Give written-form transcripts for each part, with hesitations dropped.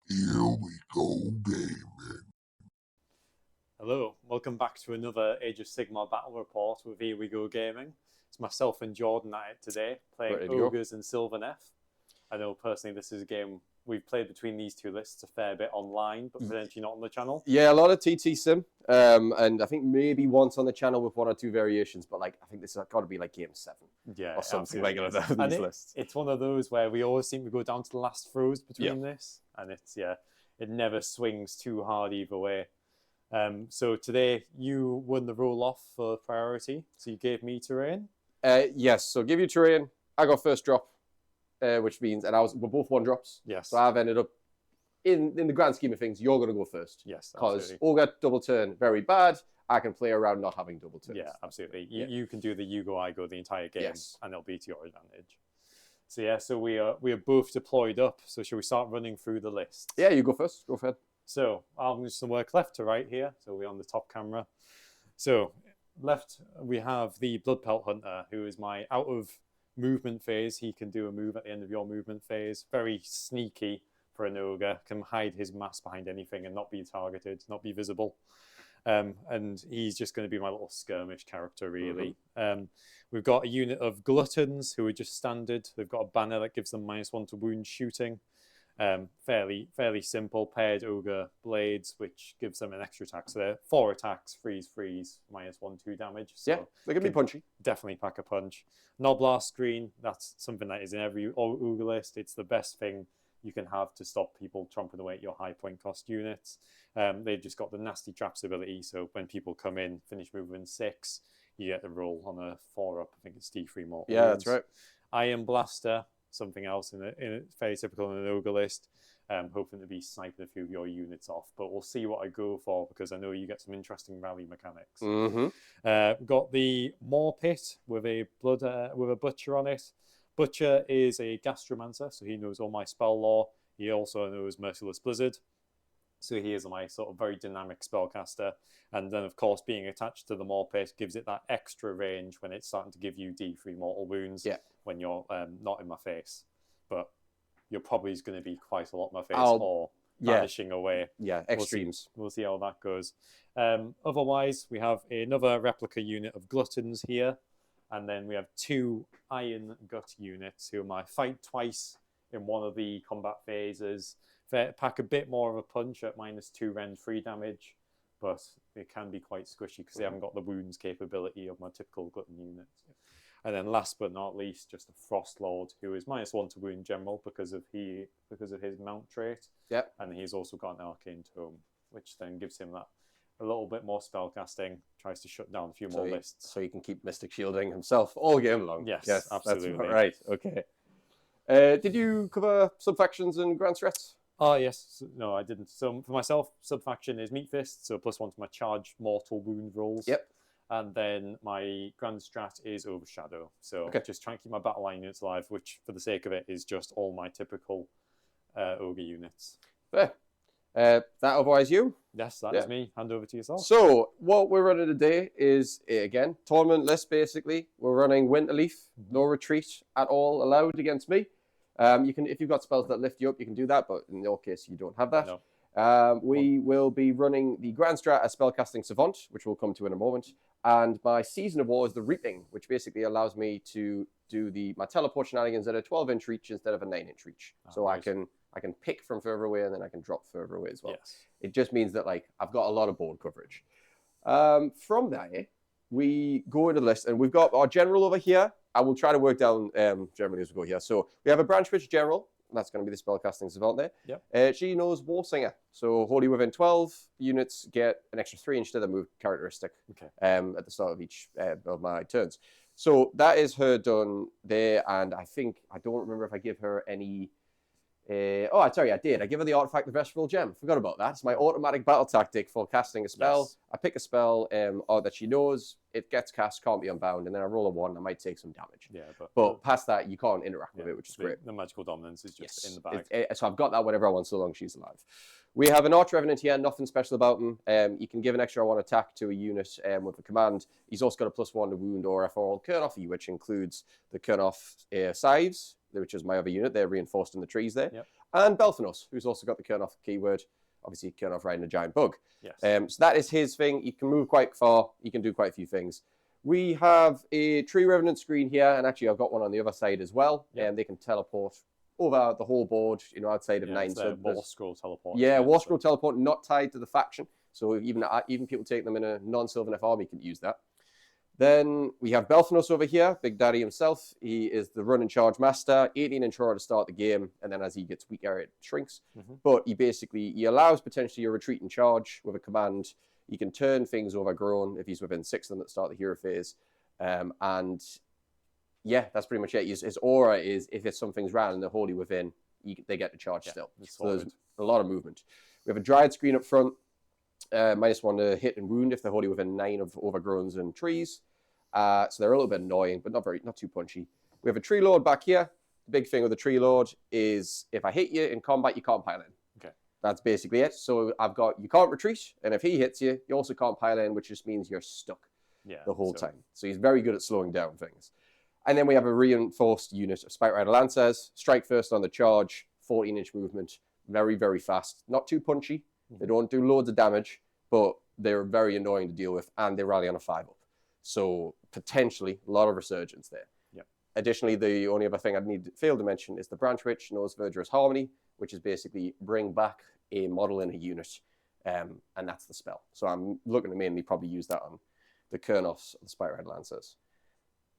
Here we go gaming. Hello, welcome back to another Age of Sigmar battle report with Here We Go Gaming. It's myself and Jordan at it today, playing Ogres and Sylvaneth. I know personally this is a game we've played between these two lists a fair bit online, but potentially not on the channel. Yeah, a lot of TT Sim, and I think maybe once on the channel with one or two variations, but like I think this has got to be like game 7, Yeah, or something like absolutely. that with these lists. It's one of those where we always seem to go down to the last throws between this, and it never swings too hard either way. So today you won the roll off for priority, so you gave me terrain. Yes, so give you terrain. I got first drop, which means, and we're both 1-drops. Yes. So I've ended up in the grand scheme of things. You're going to go first. Yes, because Ogre double turn very bad. I can play around not having double turns. Yeah, absolutely. You can do the you go I go the entire game, and it'll be to your advantage. So yeah, so we are both deployed up. So should we start running through the list? Yeah, you go first. Go ahead. So I'm just going to work left to right here. So we're on the top camera. So left, we have the Blood Pelt Hunter, who is my out of movement phase. He can do a move at the end of your movement phase. Very sneaky for an ogre. Can hide his mass behind anything and not be targeted, not be visible. And he's just going to be my little skirmish character, really. We've got a unit of Gluttons, who are just standard. They've got a banner that gives them -1 to wound shooting. Fairly simple. Paired ogre blades, which gives them an extra attack. So they're 4 attacks, freeze, -1/2 damage. So yeah, they can be punchy. Definitely pack a punch. Knobblast screen, that's something that is in every ogre list. It's the best thing you can have to stop people tromping away at your high point cost units. They've just got the nasty traps ability, so when people come in, finish movement 6, you get the roll on a 4-up. I think it's D3 more. Yeah, that's right. Iron Blaster, something else in a very typical in an ogre list. Hoping to be sniping a few of your units off, but we'll see what I go for because I know you get some interesting rally mechanics. Got the Maw Pit with a butcher on it. Butcher is a gastromancer, so he knows all my spell lore. He also knows Merciless Blizzard, so he is my sort of very dynamic spellcaster. And then, of course, being attached to the Maw Pit gives it that extra range when it's starting to give you D3 mortal wounds when you're not in my face. But you're probably going to be quite a lot in my face or vanishing away. Yeah, extremes. We'll see how that goes. Otherwise, we have another replica unit of Gluttons here. And then we have 2 Iron Gut units who might fight twice in one of the combat phases. They pack a bit more of a punch at -2 rend 3 damage, but they can be quite squishy because they haven't got the wounds capability of my typical Glutton units. And then last but not least, just a Frost Lord who is -1 to wound general because of his mount trait. Yep. And he's also got an Arcane Tome, which then gives him that a little bit more spellcasting, tries to shut down a few more lists. So he can keep Mystic Shielding himself all game long. Yes, absolutely. That's right, okay. Did you cover subfactions and grand threats? Oh, yes. No, I didn't. So for myself, subfaction is Meat Fist, so +1 to my charge mortal wound rolls. Yep. And then my grand strat is Overshadow. So just trying to keep my battle line units alive, which for the sake of it is just all my typical ogre units. Fair. That otherwise you? Yes, that is me. Hand over to yourself. So what we're running today is, again, tournament list basically. We're running Winterleaf, no retreat at all allowed against me. You can, if you've got spells that lift you up, you can do that, but in your case, you don't have that. No. We will be running the Grand Strat as Spellcasting Savant, which we'll come to in a moment. And my Season of War is the Reaping, which basically allows me to do my teleport shenanigans at a 12-inch reach instead of a 9-inch reach. So nice. I can pick from further away and then I can drop further away as well. Yes. It just means that like I've got a lot of board coverage. From there, we go into the list and we've got our general over here. I will try to work down generally as we go here. So we have a Branch Witch General. That's going to be the Spellcasting Savant there. Yep. She knows Warsinger. So wholly within 12 units get an extra 3-inch to the move characteristic at the start of each of my turns. So that is her done there. And I don't remember if I give her any... sorry, I did. I give her the Artifact of Vegetable Gem. Forgot about that. It's my automatic battle tactic for casting a spell. Yes. I pick a spell that she knows. It gets cast, can't be unbound, and then I roll a 1. I might take some damage. Yeah, but past that, you can't interact with it, which is great. The magical dominance is just in the bag. So I've got that whenever I want, so long she's alive. We have an Arch Revenant here. Nothing special about him. You can give an extra 1 attack to a unit with a command. He's also got a +1 to wound or FR Kernoff, which includes the Kernoff Scythes, which is my other unit. They're reinforced in the trees there. Yep. And Belthanos, who's also got the Kurnoth keyword. Obviously, Kurnoth riding a giant bug. Yes. So that is his thing. He can move quite far. He can do quite a few things. We have a Tree Revenant screen here, and actually I've got one on the other side as well. And they can teleport over the whole board, outside of 9. So War Scroll teleport. Yeah, War Scroll teleport, not tied to the faction. So even people taking them in a non-Sylvaneth army can use that. Then we have Belthanos over here, Big Daddy himself. He is the run and charge master, 18-inch aura to start the game, and then as he gets weaker, it shrinks. But he allows potentially a retreat and charge with a command. He can turn things overgrown if he's within 6 of them at the start of the hero phase. And yeah, that's pretty much it. His aura is, if it's something's ran and they're wholly within, they get to charge still. So there's a lot of movement. We have a Dryad screen up front. -1 to hit and wound if they're wholly within 9 of overgrowns and trees. So they're a little bit annoying, but not too punchy. We have a Tree Lord back here. The big thing with the Tree Lord is if I hit you in combat, you can't pile in. Okay. That's basically it. So you can't retreat, and if he hits you, you also can't pile in, which just means you're stuck the whole time. So he's very good at slowing down things. And then we have a reinforced unit of Spike Rider Lancers. Strike first on the charge, 14-inch movement, very, very fast. Not too punchy. They don't do loads of damage, but they're very annoying to deal with, and they rally on a 5-up. So potentially a lot of resurgence there. Yep. Additionally, the only other thing I'd fail to mention is the Branch Witch knows Verdurous Harmony, which is basically bring back a model in a unit, and that's the spell. So I'm looking to mainly probably use that on the Kurnoths and the Spike Rider Lancers.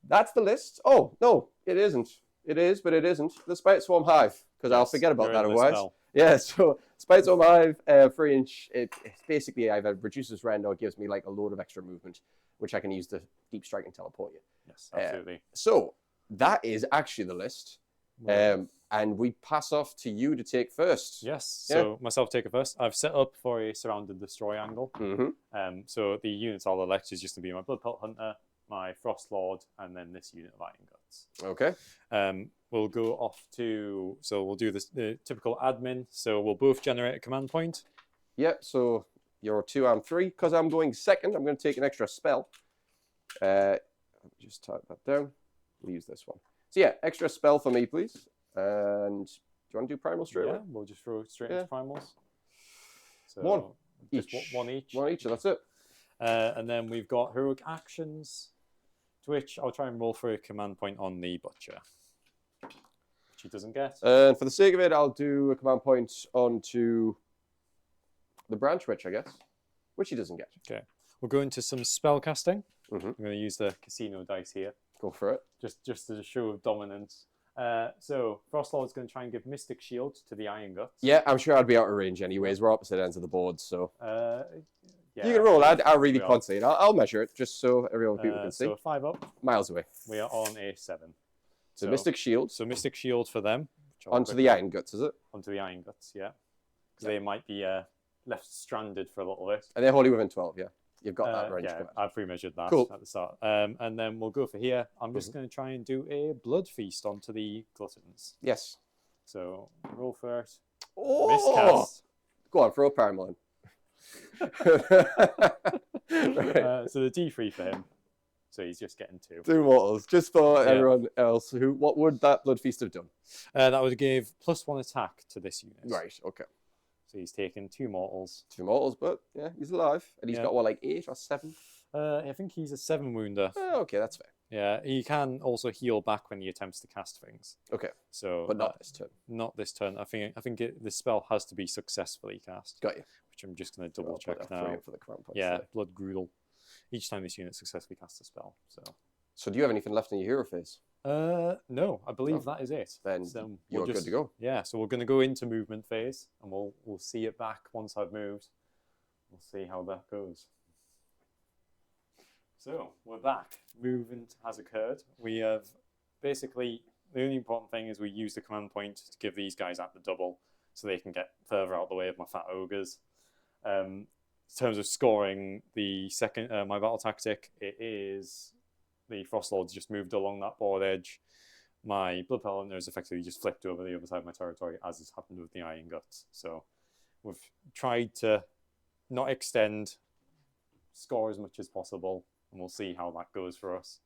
That's the list. Oh, no, it isn't. It is, but it isn't. The Spite Swarm Hive, because I'll forget about that otherwise. Yeah, so Spite Swarm Hive, 3-inch, it's basically either reduces rend or gives me like a load of extra movement, which I can use to deep strike and teleport you. Yes, absolutely. So that is actually the list. And we pass off to you to take first. Yes, so myself take it first. I've set up for a surrounded destroy angle. So the units I'll elect is just going to be my Blood Pelt Hunter, my Frost Lord, and then this unit of Iron Guts. Okay. We'll go off to, so we'll do the typical admin. So we'll both generate a command point. Yep, so you're 2, I'm 3. Because I'm going second, I'm going to take an extra spell. Just type that down. We'll use this one. So yeah, extra spell for me, please. And do you want to do primal straight away? We'll just throw straight into primals. So one just each. One each. One each, and that's it. And then we've got heroic actions, to which I'll try and roll for a command point on the Butcher, which he doesn't get. And for the sake of it, I'll do a command point onto the Branch Witch, I guess, which he doesn't get. Okay. We'll go into some spell casting. Mm-hmm. I'm going to use the casino dice here. Go for it. Just as a show of dominance. So Frostlord's going to try and give Mystic Shield to the Iron Guts. Yeah, I'm sure I'd be out of range anyways. We're opposite ends of the board, so yeah, you can roll. I'll really concede. I'll measure it just so everyone people can see. So 5 up. Miles away. We are on a 7. So Mystic Shield. So Mystic Shield for them. Onto the Iron Guts, is it? Onto the Iron Guts, yeah. Because they might be left stranded for a little bit. And they're wholly within 12, yeah. You've got that range. Yeah, I've pre-measured that at the start. And then we'll go for here. I'm just going to try and do a Blood Feast onto the Gluttons. Yes. So roll first. Oh! Miscast. Go on, throw a primal in. Right. So the D3 for him. So he's just getting 2. 2 mortals. Just for everyone else, what would that Blood Feast have done? That would give +1 attack to this unit. Right, okay. So he's taken 2 mortals. 2 mortals, but yeah, he's alive. And he's got, what, like 8 or 7? I think he's a 7 wounder. Okay, that's fair. Yeah, he can also heal back when he attempts to cast things. Okay. So, but not this turn. Not this turn. I think the spell has to be successfully cast. Got you. Which I'm just going to double check now. For the crown points there. Blood Grudel. Each time this unit successfully casts a spell. So do you have anything left in your hero phase? No, I believe that is it. Then you're good to go. Yeah, so we're going to go into movement phase, and we'll see it back once I've moved. We'll see how that goes. So we're back. Movement has occurred. We have basically, the only important thing is we use the command point to give these guys at the double, so they can get further out of the way of my fat ogres. In terms of scoring, the second my battle tactic, it is the Frostlords just moved along that board edge. My Blood Pelt has effectively just flipped over the other side of my territory, as has happened with the Iron Guts. So we've tried to not extend, score as much as possible, and we'll see how that goes for us.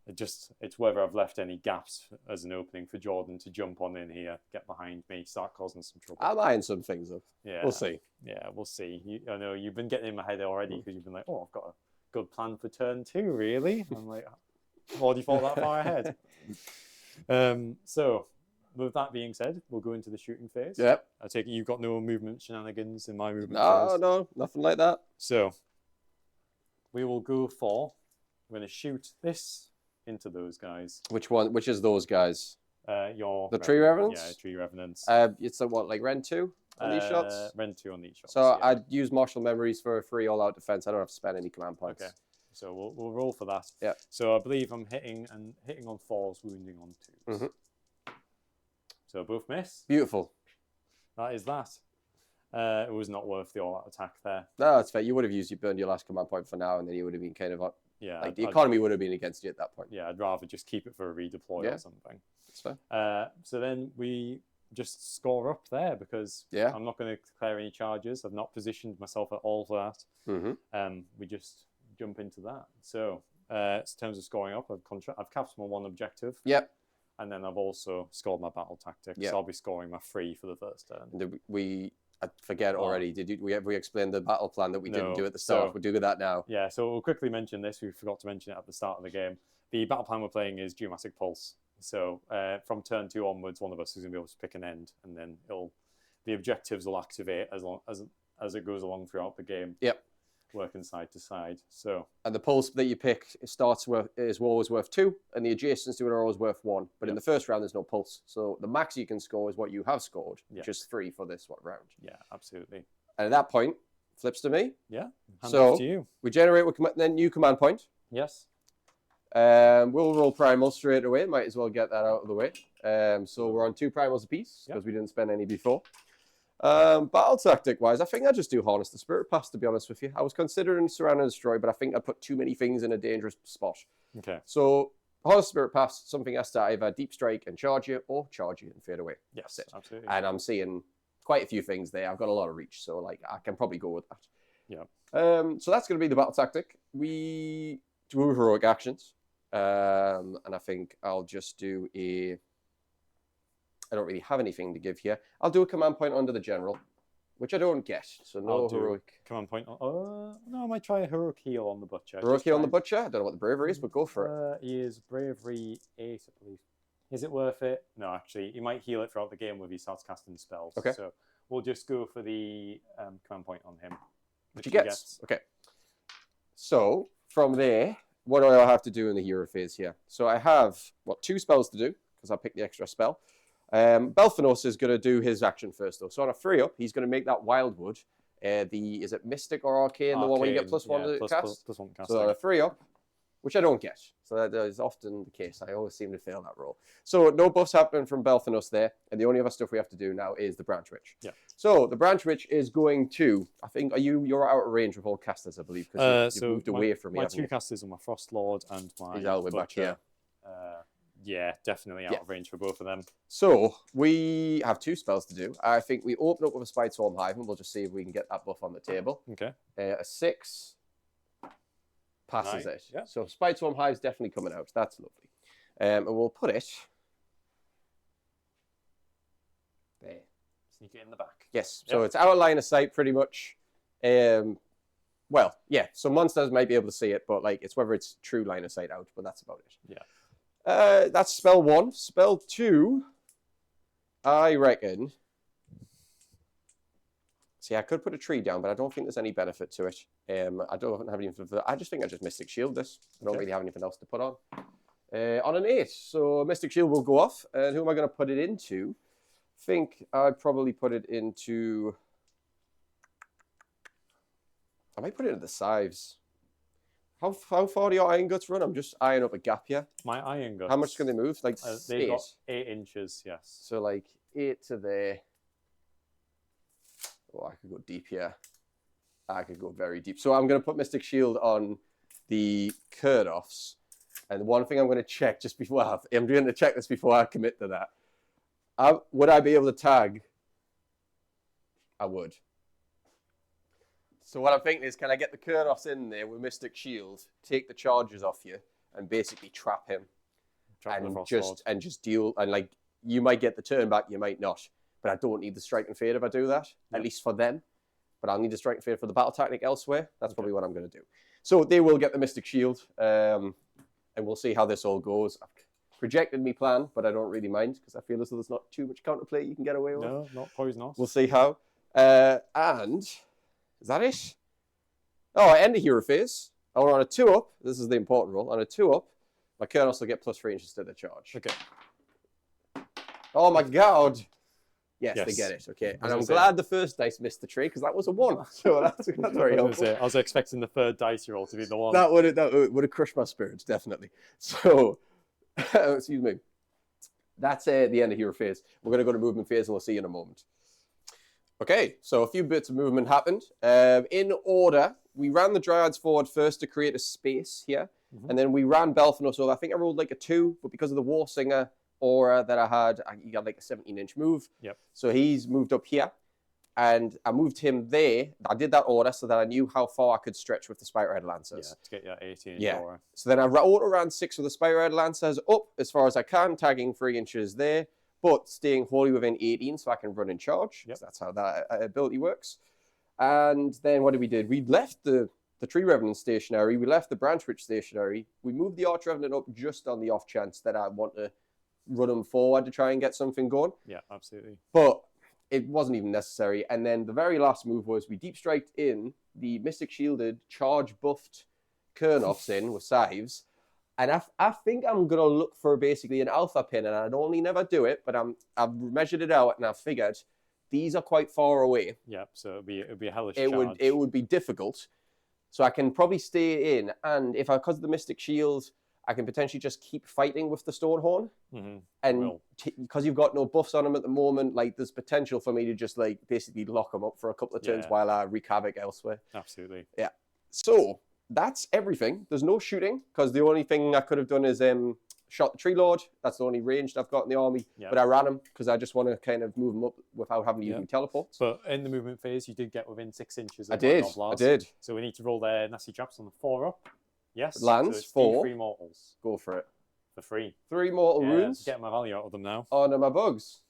It's whether I've left any gaps as an opening for Jordan to jump on in here, get behind me, start causing some trouble. I'm eyeing some things up. Yeah, We'll see. Yeah, we'll see. I know you've been getting in my head already because you've been like, oh, I've got a good plan for turn 2, really. I'm like, why do you thought that far ahead? So, with that being said, we'll go into the shooting phase. Yep. I take it you've got no movement shenanigans in my movement phase. No, nothing like that. So, we will go for, I'm going to shoot this into those guys. Which one? Which is those guys? The Tree Revenants? Yeah, Tree Revenants. It's the what, like Ren 2 on these shots? Ren 2 on these shots. So yeah. I'd use Martial Memories for a free all-out defense. I don't have to spend any command points. Okay. So we'll roll for that. Yeah. So I believe I'm hitting on 4s, wounding on 2s. Mm-hmm. So both miss. Beautiful. That is that. It was not worth the all-out attack there. No, that's fair. You would have burned your last command point for now, and then you would have been kind of yeah. Like the economy would have been against you at that point. Yeah, I'd rather just keep it for a redeploy or something. That's fair. So then we just score up there because I'm not going to declare any charges. I've not positioned myself at all for that. Mm-hmm. We just jump into that. So in terms of scoring up, I've capped my 1 objective. Yep. And then I've also scored my battle tactics. Yep. So I'll be scoring my 3 for the first turn. I forget already. Did we explain the battle plan that we didn't do at the start? We'll do that now. Yeah, so we'll quickly mention this. We forgot to mention it at the start of the game. The battle plan we're playing is Geomatic Pulse. So from turn 2 onwards, one of us is going to be able to pick an end, and then the objectives will activate as it goes along throughout the game. Yep. Working side to side. And the pulse that you pick is always worth 2, and the adjacents to it are always worth 1. But in the first round, there's no pulse. So the max you can score is what you have scored, which is 3 for this round. Yeah, absolutely. And at that point, flips to me. Yeah. So to you. We generate with then new command point. Yes. We'll roll primal straight away. Might as well get that out of the way. So we're on 2 primals apiece because we didn't spend any before. Battle tactic wise, I think I just do Harness the Spirit Pass, to be honest with you. I was considering Surround and Destroy, but I think I put too many things in a dangerous spot. Okay. So Harness the Spirit Pass, something has to either deep strike and charge you, or charge you and fade away. Yes, absolutely. And I'm seeing quite a few things there. I've got a lot of reach, so like I can probably go with that. Yeah. So that's going to be the battle tactic. We do heroic actions, and I think I'll just do I don't really have anything to give here. I'll do a command point under the general, which I don't get. So no heroic. Command point. No, I might try a heroic heal on the butcher. Heroic heal on the butcher? I don't know what the bravery is, but go for it. He is bravery 8, I believe. Is it worth it? No, actually, he might heal it throughout the game when he starts casting spells. Okay. So we'll just go for the command point on him. Which he gets. Okay. So from there, what do I have to do in the hero phase here? So I have, 2 spells to do, because I picked the extra spell. Belfanos is going to do his action first, though. So on a 3-up, he's going to make that Wildwood. Is it Mystic or Arcane, the one where you get +1 to cast? Plus 1 cast. So on a 3-up, which I don't get. So that is often the case. I always seem to fail that roll. So no buffs happening from Belfanos there. And the only other stuff we have to do now is the Branch Witch. Yeah. So the Branch Witch is going to, I think, you're out of range with all casters, I believe, because you've moved away from me. My 2 casters are my Frost Lord and my He's all the way back here. Yeah, definitely out of range for both of them. So we have 2 spells to do. I think we open up with a Spiteswarm Hive, and we'll just see if we can get that buff on the table. Okay. A 6 passes 9. it. Yeah. So Spiteswarm Hive's definitely coming out. That's lovely. And we'll put it there. Sneak it in the back. Yes. So it's out of line of sight pretty much. Well, yeah. So monsters might be able to see it, but like it's whether it's true line of sight out. But that's about it. Yeah. That's spell 1. Spell 2, I reckon. See, I could put a tree down, but I don't think there's any benefit to it. I don't have anything for that. I just think I just Mystic Shield this. I don't really have anything else to put on. On an 8, so Mystic Shield will go off. And who am I going to put it into? I think I'd probably put it into... I might put it into the Scythes. How far do your Iron Guts run? I'm just eyeing up a gap here. My Iron Guts. How much can they move? Like they've got 8 inches, yes. So like 8 to there. Oh, I could go deep here. I could go very deep. So I'm going to put Mystic Shield on the Kurnoffs. And one thing I'm going to check just before I'm going to check this before I commit to that. Would I be able to tag? I would. So what I'm thinking is, can I get the Kurnoffs in there with Mystic Shield, take the charges off you, and basically trap him Trap the and Frostlord. just deal. And like, you might get the turn back, you might not. But I don't need the Strike and Fade if I do that, at least for them. But I'll need the Strike and Fade for the battle tactic elsewhere. That's probably what I'm going to do. So they will get the Mystic Shield, and we'll see how this all goes. I've projected me plan, but I don't really mind because I feel as though there's not too much counterplay you can get away with. No, not poisonous. We'll see how. And is that it? Oh, I end a hero phase. Or on a 2-up, this is the important rule. On a 2-up, my Colonels will get +3 inches to the charge. Okay. Oh my god. Yes, they get it. Okay. And I'm glad the first dice missed the tree because that was a 1. So that's very helpful. I was expecting the third dice roll to be the one. That would have crushed my spirits, definitely. So, excuse me. That's the end of hero phase. We're going to go to movement phase and we'll see you in a moment. Okay, so a few bits of movement happened. In order, we ran the Dryads forward first to create a space here. And then we ran Belfanos over. I think I rolled like a 2, but because of the War Singer aura that I had, he got like a 17-inch move. Yep. So he's moved up here. And I moved him there. I did that order so that I knew how far I could stretch with the Spike Red Lancers. Yeah, to get your 18 aura. So then I auto-ran 6 with the Spike Red Lancers up as far as I can, tagging 3 inches there, but staying wholly within 18 so I can run in charge. Yep. That's how that ability works. And then what did we do? We left the Tree Revenant stationary. We left the Branch Witch stationary. We moved the Arch Revenant up just on the off chance that I want to run them forward to try and get something going. Yeah, absolutely. But it wasn't even necessary. And then the very last move was we deep striked in the Mystic Shielded, charge buffed Kurnoths in with Scythes. And I think I'm going to look for basically an alpha pin. And I'd only never do it, but I've measured it out and I've figured these are quite far away. Yeah, so it'd be a hellish charge. It would be difficult. So I can probably stay in. And if because of the Mystic Shield, I can potentially just keep fighting with the Stonehorn. And because you've got no buffs on him at the moment, like there's potential for me to just like basically lock him up for a couple of turns while I wreak havoc elsewhere. Absolutely. Yeah. So that's everything. There's no shooting because the only thing I could have done is shot the Tree Lord. That's the only ranged I've got in the army. Yep. But I ran him because I just want to kind of move him up without having to use any teleports. But in the movement phase, you did get within 6 inches. I did. So we need to roll their nasty traps on the 4-up. Yes. Lands, so 4. 3 mortals. Go for it. For free. 3 mortal runes. Get my value out of them now. On my bugs.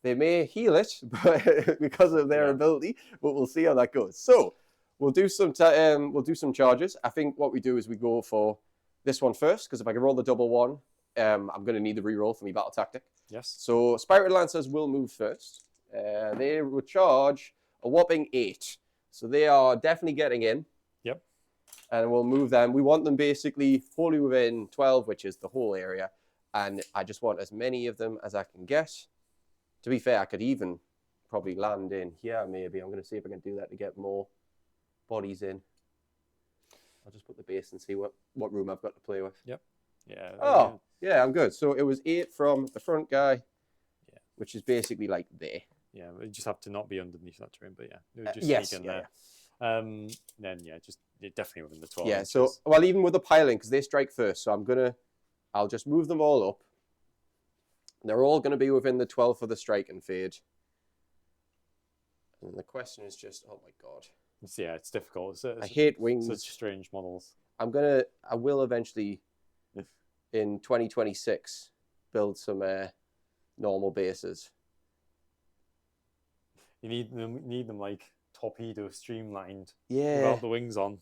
They may heal it but because of their ability, but we'll see how that goes. So we'll do some charges. I think what we do is we go for this one first, because if I can roll the double 1, I'm going to need the reroll for my battle tactic. Yes. So Spirit Lancers will move first. They will charge a whopping 8. So they are definitely getting in. Yep. And we'll move them. We want them basically wholly within 12, which is the whole area. And I just want as many of them as I can get. To be fair, I could even probably land in here, maybe. I'm going to see if I can do that to get more bodies in. I'll just put the base and see what room I've got to play with. Yep. Yeah. Oh, yeah, I'm good. So it was 8 from the front guy, which is basically like there. Yeah, we just have to not be underneath that terrain, but yeah, just sneak in there. Then just definitely within the 12. Yeah. inches. So well, even with the piling, because they strike first, so I'll just move them all up. They're all going to be within the 12 for the strike and fade. And the question is just, oh my god. It's difficult. I hate wings. Such strange models. I will eventually, in 2026, build some normal bases. You need them like torpedo streamlined. Yeah. Without the wings on.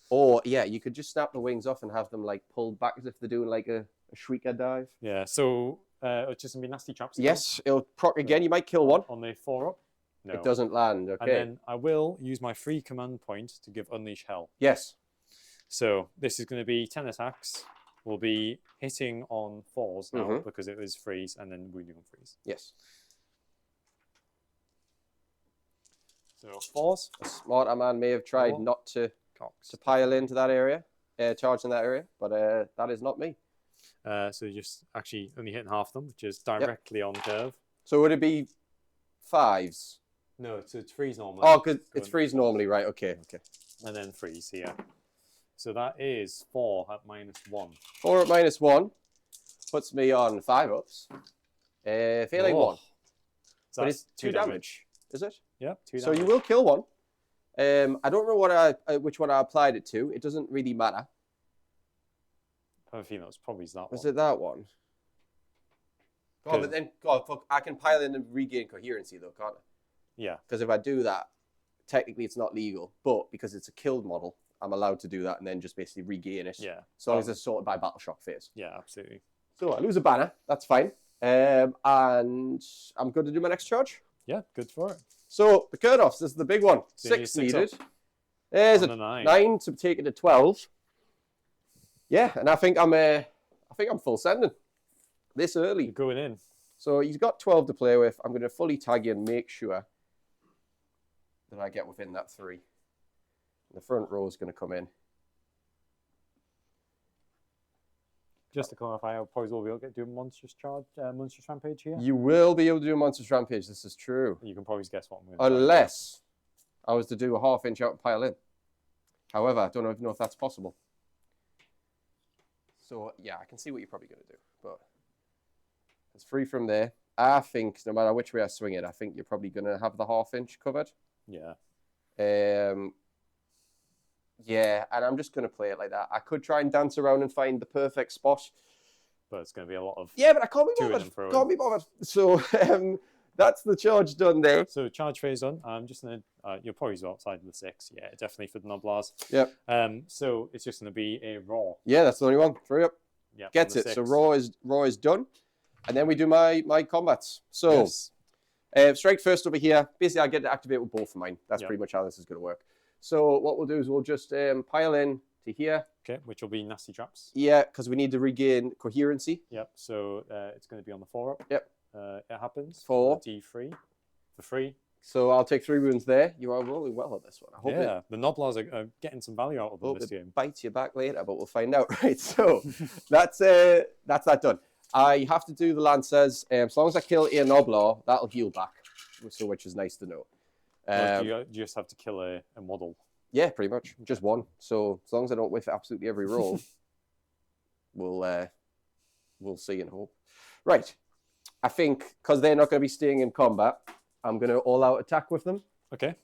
Or you could just snap the wings off and have them like pulled back as if they're doing like a shrieker dive. Yeah. So it's just gonna be nasty traps. Yes, it'll proc again. You might kill one on the 4-up. No. It doesn't land. Okay. And then I will use my free command point to give Unleash Hell. Yes. So this is going to be 10 attacks. We'll be hitting on 4s now because it was freeze and then wounding on freeze. Yes. So 4s. A smarter man may have tried not to pile into that area, charge in that area, but that is not me. So you're just actually only hitting half them, which is directly on curve. So would it be 5s? No, it's freeze normally. Oh, because it's freeze normally, right? Okay. And then freeze here. So that is 4 at -1. 4 at -1 puts me on 5-ups. Failing 1. So but it's 2 damage. Is it? Yeah, 2 damage. So you will kill one. I don't know which one I applied it to. It doesn't really matter. I have a feeling it was probably that Was one. it that one? Oh, Good. but then, God, fuck, I can pile in and regain coherency though, can't I? Yeah. Because if I do that, technically it's not legal, but because it's a killed model, I'm allowed to do that and then just basically regain it. Yeah. So long as it's sorted by battle shock phase. Yeah, absolutely. So I lose a banner, that's fine. And I'm good to do my next charge. Yeah, good for it. So the Kurnoffs, this is the big one. So you 6 need 6 needed. up. There's On a the 9. 9 to take it to 12. Yeah, and I think I'm full sending this early. You're going in. So he's got 12 to play with. I'm going to fully tag in, make sure that I get within that 3. The front row is going to come in. Just to clarify, I'll probably will be able to do a monstrous rampage here. You will be able to do a Monstrous Rampage. This is true. You can probably guess what I'm going to do. Unless I was to do a half-inch out and pile in. However, I don't know if that's possible. So, yeah, I can see what you're probably going to do. But it's free from there. I think no matter which way I swing it, I think you're probably going to have the half-inch covered. Yeah. Yeah, and I'm just going to play it like that. I could try and dance around and find the perfect spot. But it's going to be a lot of... Yeah, but I can't be To and bothered. fro. Can't be bothered. So that's the charge done there. So charge phase on. I'm just going to... you're probably outside of the 6. Yeah, definitely for the Noblars. Yep. So it's just going to be a raw. Yeah, that's the only one. 3 up. Yeah. Gets it. So raw is done. And then we do my combats. So strike first over here. Basically, I get to activate with both of mine. That's pretty much how this is going to work. So what we'll do is we'll just pile in to here. Okay, which will be nasty traps. Yeah, because we need to regain coherency. Yep. So it's going to be on the 4 up. Yep. It happens. 4. D3 for free. So I'll take 3 wounds there. You are rolling well on this one. I hope the Noblars are getting some value out of them hope this it game. bites you back later, but we'll find out. Right. So that's that done. I have to do the Lancers. As long as I kill a Noblar, that'll heal back. So which is nice to know. You just have to kill a model. Yeah, pretty much. Just one. So as long as I don't whiff absolutely every roll, we'll see and hope. Right. I think because they're not going to be staying in combat, I'm going to all-out attack with them. Okay.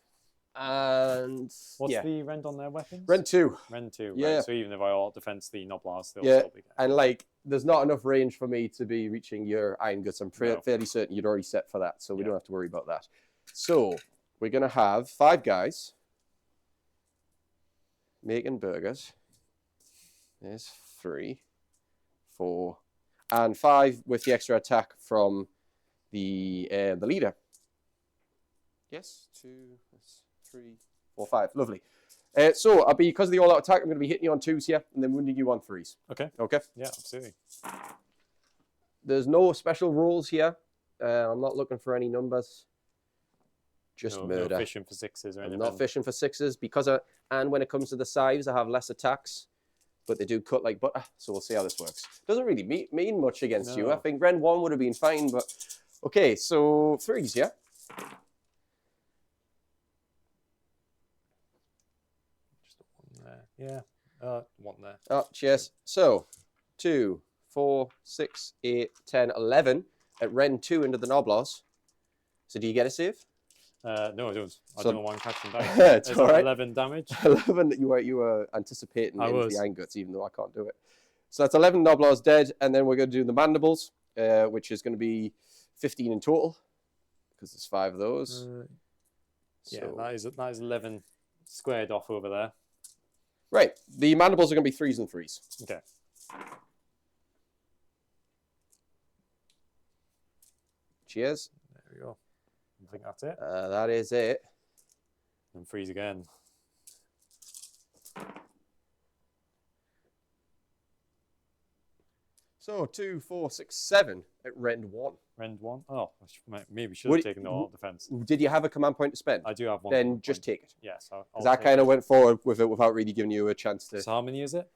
And what's the rend on their weapons? Rend 2. Rend 2. Yeah. Right. So even if I all defense the Noblars, they'll Yeah. still be getting. And like, there's not enough range for me to be reaching your Iron Guts. I'm fairly certain you'd already set for that, so we don't have to worry about that. So we're going to have 5 guys making burgers. There's 3, 4, and 5 with the extra attack from the leader. Yes, 2, 3, 4, 5. Lovely. So I'll be, because of the all-out attack, I'm going to be hitting you on 2s here, and then wounding you on 3s. Okay. Okay. Yeah, absolutely. There's no special rules here. I'm not looking for any numbers. Just murder. No fishing for 6s or anything. I'm not fishing for 6s because and when it comes to the scythes, I have less attacks, but they do cut like butter. So we'll see how this works. Doesn't really mean much against you. I think Rend 1 would have been fine, but okay. So 3s, yeah. Just one there. Yeah. One there. Oh, cheers. So 2, 4, 6, 8, 10, 11 at Rend 2 into the Noblars. So do you get a save? No, I don't. I don't know why I'm catching dice. It's Is all that right. 11 damage. 11 that you were anticipating I into was. the Iron Guts, even though I can't do it. So that's 11 Noblars dead, and then we're going to do the Mandibles, which is going to be 15 in total, because there's 5 of those. Yeah, So- that is 11 squared off over there. Right, the Mandibles are going to be 3s and 3s. Okay. Cheers. There we go. I think that's it. That is it. And freeze again. So 2, 4, 6, 7 at Rend 1. Rend 1. Oh, maybe should have taken the all defense. Did you have a command point to spend? I do have one. Then just take it. Yes. Because I kind of went forward with it without really giving you a chance to... So how many is it?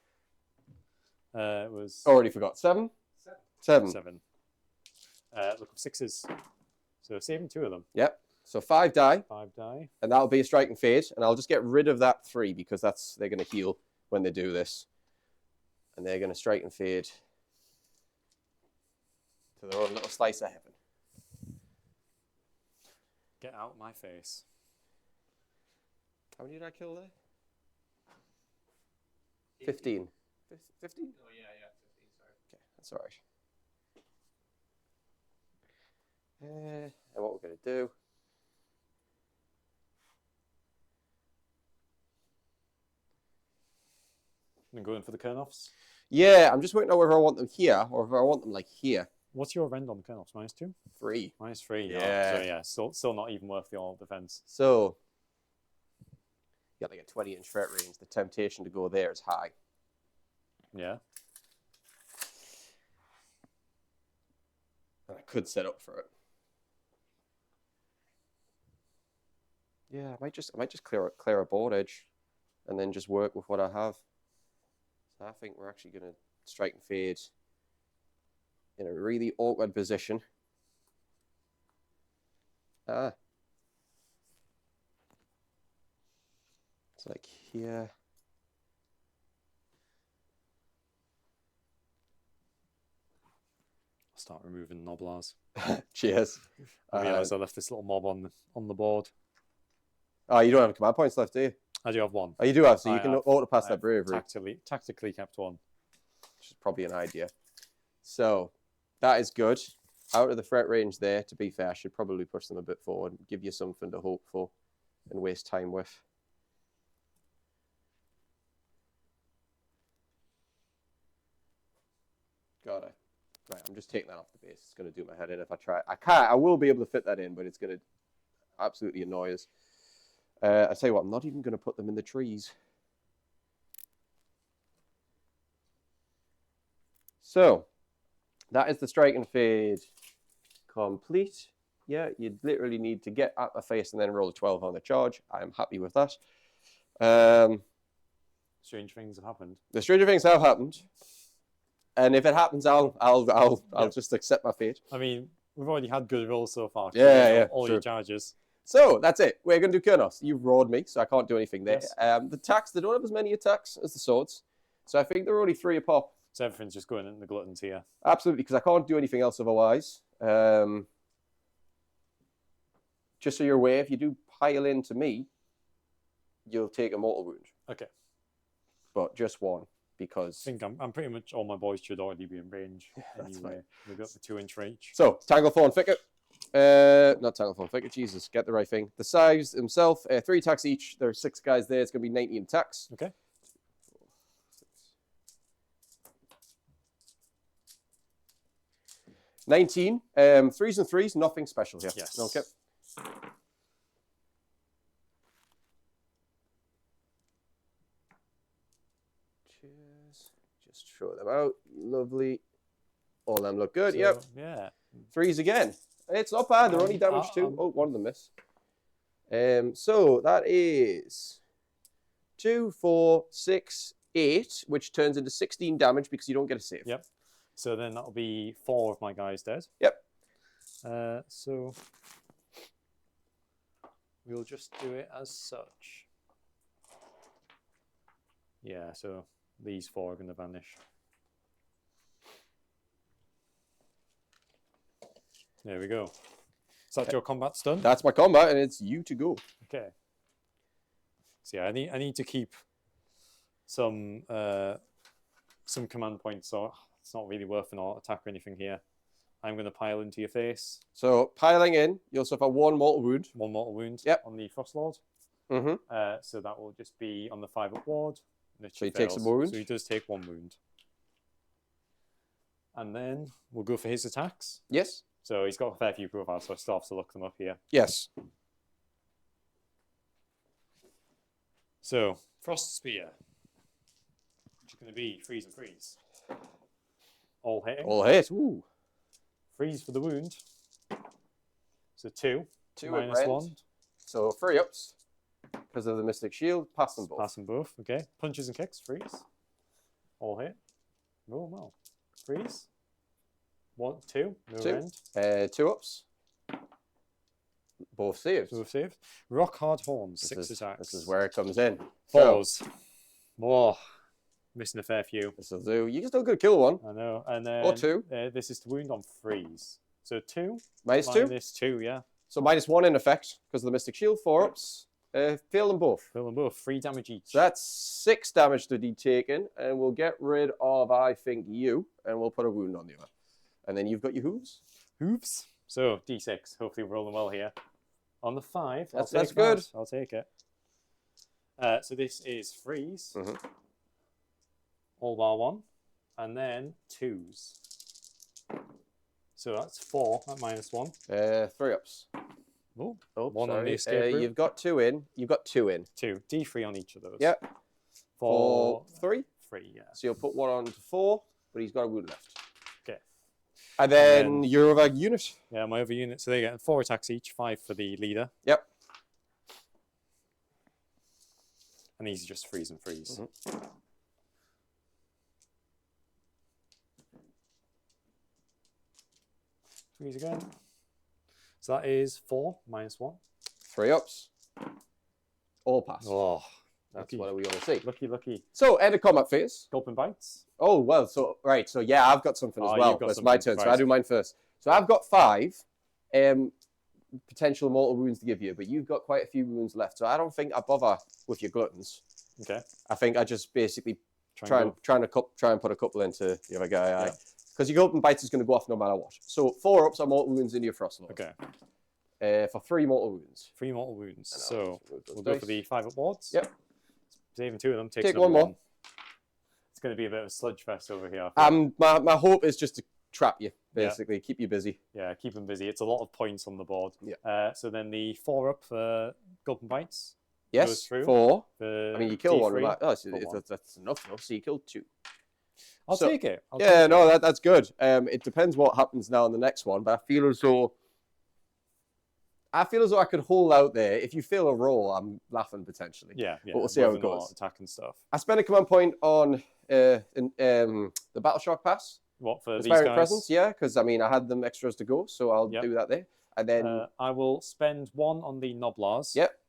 It was... Already forgot. 7? 7. 7. Look, 6s. So saving 2 of them. Yep. So 5 die. 5 die. And that'll be a strike and fade. And I'll just get rid of that 3 because they're going to heal when they do this. And they're going to strike and fade to their own little slice of heaven. Get out my face. How many did I kill there? 15. 15? Oh, yeah. That's all right. And what we're going to do... And going for the Kernoffs. Yeah, I'm just working out whether I want them here or if I want them like here. What's your rend on the Kernoffs? -2? 3. -3. Yeah. Oh, so yeah, still not even worth the all defense. So, you got like a 20-inch threat range. The temptation to go there is high. Yeah. And I could set up for it. Yeah, I might just clear a board edge, and then just work with what I have. So I think we're actually going to strike and fade in a really awkward position. It's like here. I'll start removing Noblars. Cheers. I realised I left this little mob on the board. Oh, you don't have command points left, do you? I do have one. Oh, you do have, so you I can have- auto pass I that have bravery, Tactically kept one. which is probably an idea. So that is good. Out of the threat range there, to be fair, I should probably push them a bit forward, give you something to hope for and waste time with. Got it. Right, I'm just taking that off the base. It's going to do my head in if I try. I will be able to fit that in, but it's going to absolutely annoy us. I tell you what, I'm not even going to put them in the trees. So, that is the strike and fade complete. Yeah, you literally need to get at the face and then roll a 12 on the charge. I am happy with that. Strange things have happened. The stranger things have happened, and if it happens, I'll just accept my fate. I mean, we've already had good rolls so far. Yeah, all true. your charges. So that's it. We're going to do Kurnos. You've roared me, so I can't do anything there. Yes. The attacks, they don't have as many attacks as the swords, so I think they're only 3 a pop. So everything's just going in the gluttons here. Absolutely, because I can't do anything else otherwise. Just so you're aware, if you do pile into me, you'll take a mortal wound. Okay. But just one, I because... think I'm pretty much all my boys should already be in range. That's anyway. fine. We've got the 2-inch reach. So, Tanglethorn Thicket. Not Tanglethorn Thicket, Jesus, get the right thing. The Scythes himself, 3 attacks each. There are 6 guys there. It's going to be 19 attacks. Okay. 19. 3s and 3s, nothing special here. Yes. Okay. Cheers. Just throw them out. Lovely. All of them look good. So, Yep. Yeah. 3s again. It's not bad. They're only damaged 2. Oh, one of them missed. So that is 2, 4, 6, 8, which turns into 16 damage because you don't get a save. Yep. So then that'll be 4 of my guys dead. Yep. So we'll just do it as such. Yeah, so these 4 are going to vanish. There we go. Is that your combat's done? That's my combat, and it's you to go. Okay. So yeah, I need to keep some command points, so it's not really worth an auto attack or anything here. I'm going to pile into your face. So piling in, you'll suffer 1 mortal wound. 1 mortal wound Yep. on the Frost Lord. Mm-hmm. So that will just be on the 5-up ward. So he takes a wound. So he does take 1 wound. And then we'll go for his attacks. Yes. So he's got a fair few profiles, so I still have to look them up here. Yes. So, Frost Spear. Which is going to be freeze and freeze. All hitting. All hit. Ooh. Freeze for the wound. So 2. 2 minus at 1. rend. So 3 ups. Because of the Mystic Shield, pass them both. Pass them both. Okay. Punches and kicks. Freeze. All hit. Oh, well. Freeze. 1, 2. No 2. rend. 2 ups. Both saved. Both saved. Rock Hard Horns. 6 attacks. This is where it comes in. So, 4s. Whoa. Missing a fair few. this will do. You can still good kill 1. I know. And then Or 2. This is to wound on freeze. So 2. Minus 2. Minus 2, yeah. So -1 in effect because of the Mystic Shield. 4 ups. Fail them both. Fail them both. 3 damage each. So that's 6 damage to be taken, and we'll get rid of, I think, you, and we'll put a wound on you. And then you've got your hooves. Hooves. So D6. Hopefully we're rolling well here. On the 5, That's take good. That. I'll take it. So this is freeze. All bar 1. And then 2s. So that's 4 at -1. 3 ups. Oh, 1 on the escape route. You've got 2 in. You've got 2 in. 2. D3 on each of those. Yep. For 3. 3, yeah. So you'll put 1 on to 4, but he's got a wound left. Okay. And then your other unit. Yeah, my other unit. So they get 4 attacks each, 5 for the leader. Yep. And these are just freeze and freeze. Freeze again. So that is 4 -1. 3 ups. All pass. Oh, That's lucky. what we want to see. Lucky. So, end of combat phase. Gulp and bites. Oh, well, so, right. So, yeah, I've got something as well. You've got It's my something. turn. So, I do mine first. So, I've got 5 potential mortal wounds to give you, but you've got quite a few wounds left. So, I don't think I bother with your gluttons. Okay. I think I just basically try and put a couple into the other guy. Yeah. Because your Gulp and Bites is going to go off no matter what. So 4 ups are mortal wounds into your Frostlord. Okay. For 3 mortal wounds. 3 mortal wounds. And So we'll dice. go for the 5 up wards. Yep. Saving 2 of them. Take 1 more. It's going to be a bit of a sludge fest over here. My hope is just to trap you, basically. Keep you busy. Yeah, keep them busy. It's a lot of points on the board. Yeah. So then the 4 up for Gulp and Bites. Yes, Goes through. 4. The I mean, you kill one. D3, That's enough. So you killed 2. I'll take it. That's good. It depends what happens now in the next one, but I feel as though I could hold out there. If you fail a roll, I'm laughing potentially. Yeah. But we'll see how it goes. Attack and stuff. I spent a command point on the Battle Shock Pass. What for these Inspiring guys? Presence, yeah, because I mean I had them extras to go, so I'll do that there. And then I will spend 1 on the Noblars. Yep.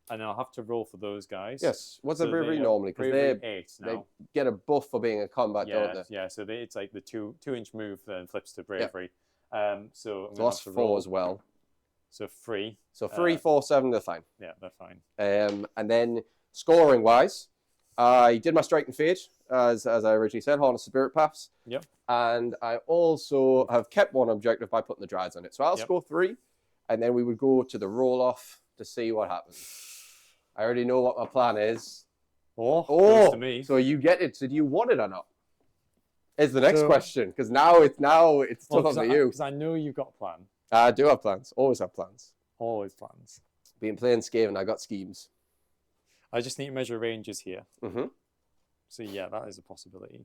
And I'll have to roll for those guys. What's So the bravery they normally? Because bravery they 8 now. get a buff for being in combat, don't they? Yeah. So it's like the 2-inch move then flips to bravery. So I'm So gonna that's have to 4 roll. as well. So 3. So 3, 4, 7, they're fine. Yeah, they're fine. And then scoring wise, I did my Strike and Fade, as I originally said, Harness Spirit Paths. Yep. And I also have kept 1 objective by putting the Dryads on it. So I'll score 3, and then we would go to the roll off to see what happens. I already know what my plan is. Goes to me. So you get it. So do you want it or not? Is the next question, because now it's tough for you. Because I know you've got a plan. I do have plans. Always have plans. Always plans. Been playing Skaven, I got schemes. I just need to measure ranges here. Mm-hmm. So yeah, that is a possibility.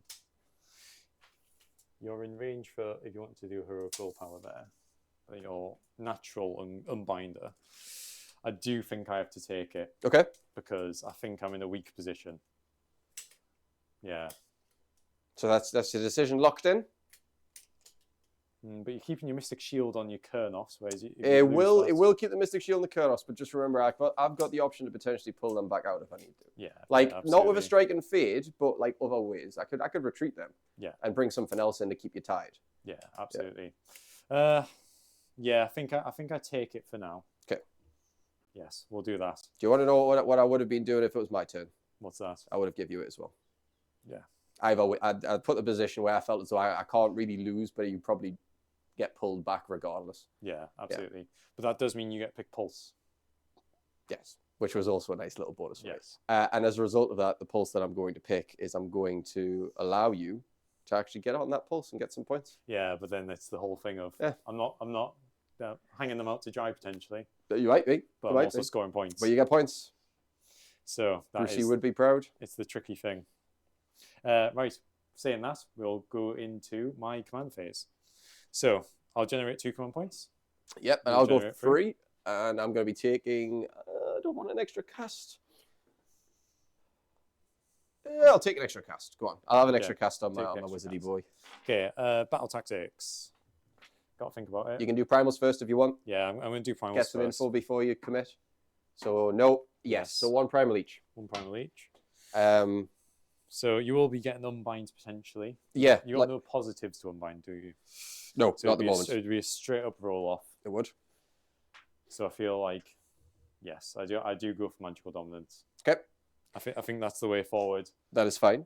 You're in range for, if you want to do heroic willpower there, your natural unbinder. I do think I have to take it. Okay. Because I think I'm in a weak position. Yeah. So that's your decision locked in? But you're keeping your Mystic Shield on your Kurnoffs, whereas it will keep the Mystic Shield and the Kurnoffs, but just remember I've got the option to potentially pull them back out if I need to. Yeah. Not with a Strike and Fade, but like other ways. I could retreat them. Yeah. And bring something else in to keep you tied. Yeah, absolutely. Yeah, I think I take it for now. Okay. Yes, we'll do that. Do you want to know what I would have been doing if it was my turn? What's that? I would have given you it as well. Yeah. I'd put the position where I felt as though I can't really lose, but you probably get pulled back regardless. Yeah, absolutely. Yeah. But that does mean you get pick pulse. Yes, which was also a nice little bonus. Yes. And as a result of that, the pulse that I'm going to pick is I'm going to allow you to actually get on that pulse and get some points. Yeah, but then it's the whole thing of I'm not hanging them out to dry potentially. You might be, but I'm also scoring points. But you get points. So that Brucey would be proud. It's the tricky thing. Right. Saying that, we'll go into my command phase. So I'll generate 2 command points. Yep, and I'll go 3, and I'm going to be taking. I don't want an extra cast. Yeah, I'll take an extra cast. Go on, I'll have an extra cast on my wizardy boy. Okay, battle tactics. Got to think about it. You can do primals first if you want. Yeah, I'm going to do primals. Get some info before you commit. So no, yes. So 1 primal each. 1 primal each. So you will be getting unbinds potentially. Yeah. You got no positives to unbind, do you? No, so not at the moment. It would be a straight up roll off. It would. So I feel like Yes, I do. I do go for magical dominance. Okay. I think that's the way forward. That is fine.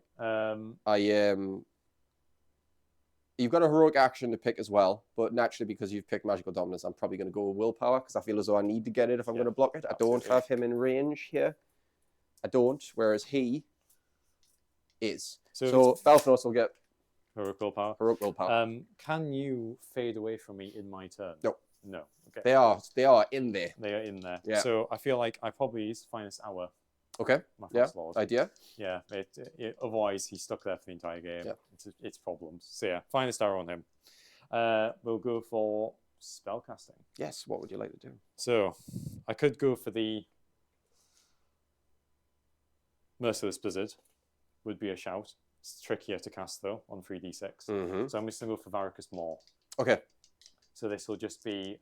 You've got a heroic action to pick as well, but naturally, because you've picked magical dominance, I'm probably going to go with willpower because I feel as though I need to get it if I'm going to block it. Absolutely. I don't have him in range here. I don't, whereas he is. So Balthnos will get heroic willpower. Heroic willpower. Can you fade away from me in my turn? No. No. Okay. They are in there. They are in there. Yeah. So I feel like I probably use Finest Hour. Okay. My Yeah. first lord. Idea. Yeah. Otherwise, he's stuck there for the entire game. Yeah. It's problems. So yeah, Finest Hour on him. We'll go for spellcasting. Yes. What would you like to do? So I could go for the Merciless Blizzard. Would be a shout. It's trickier to cast though on 3d6. Mm-hmm. So I'm just gonna go for Varicus Maw. Okay. So this will just be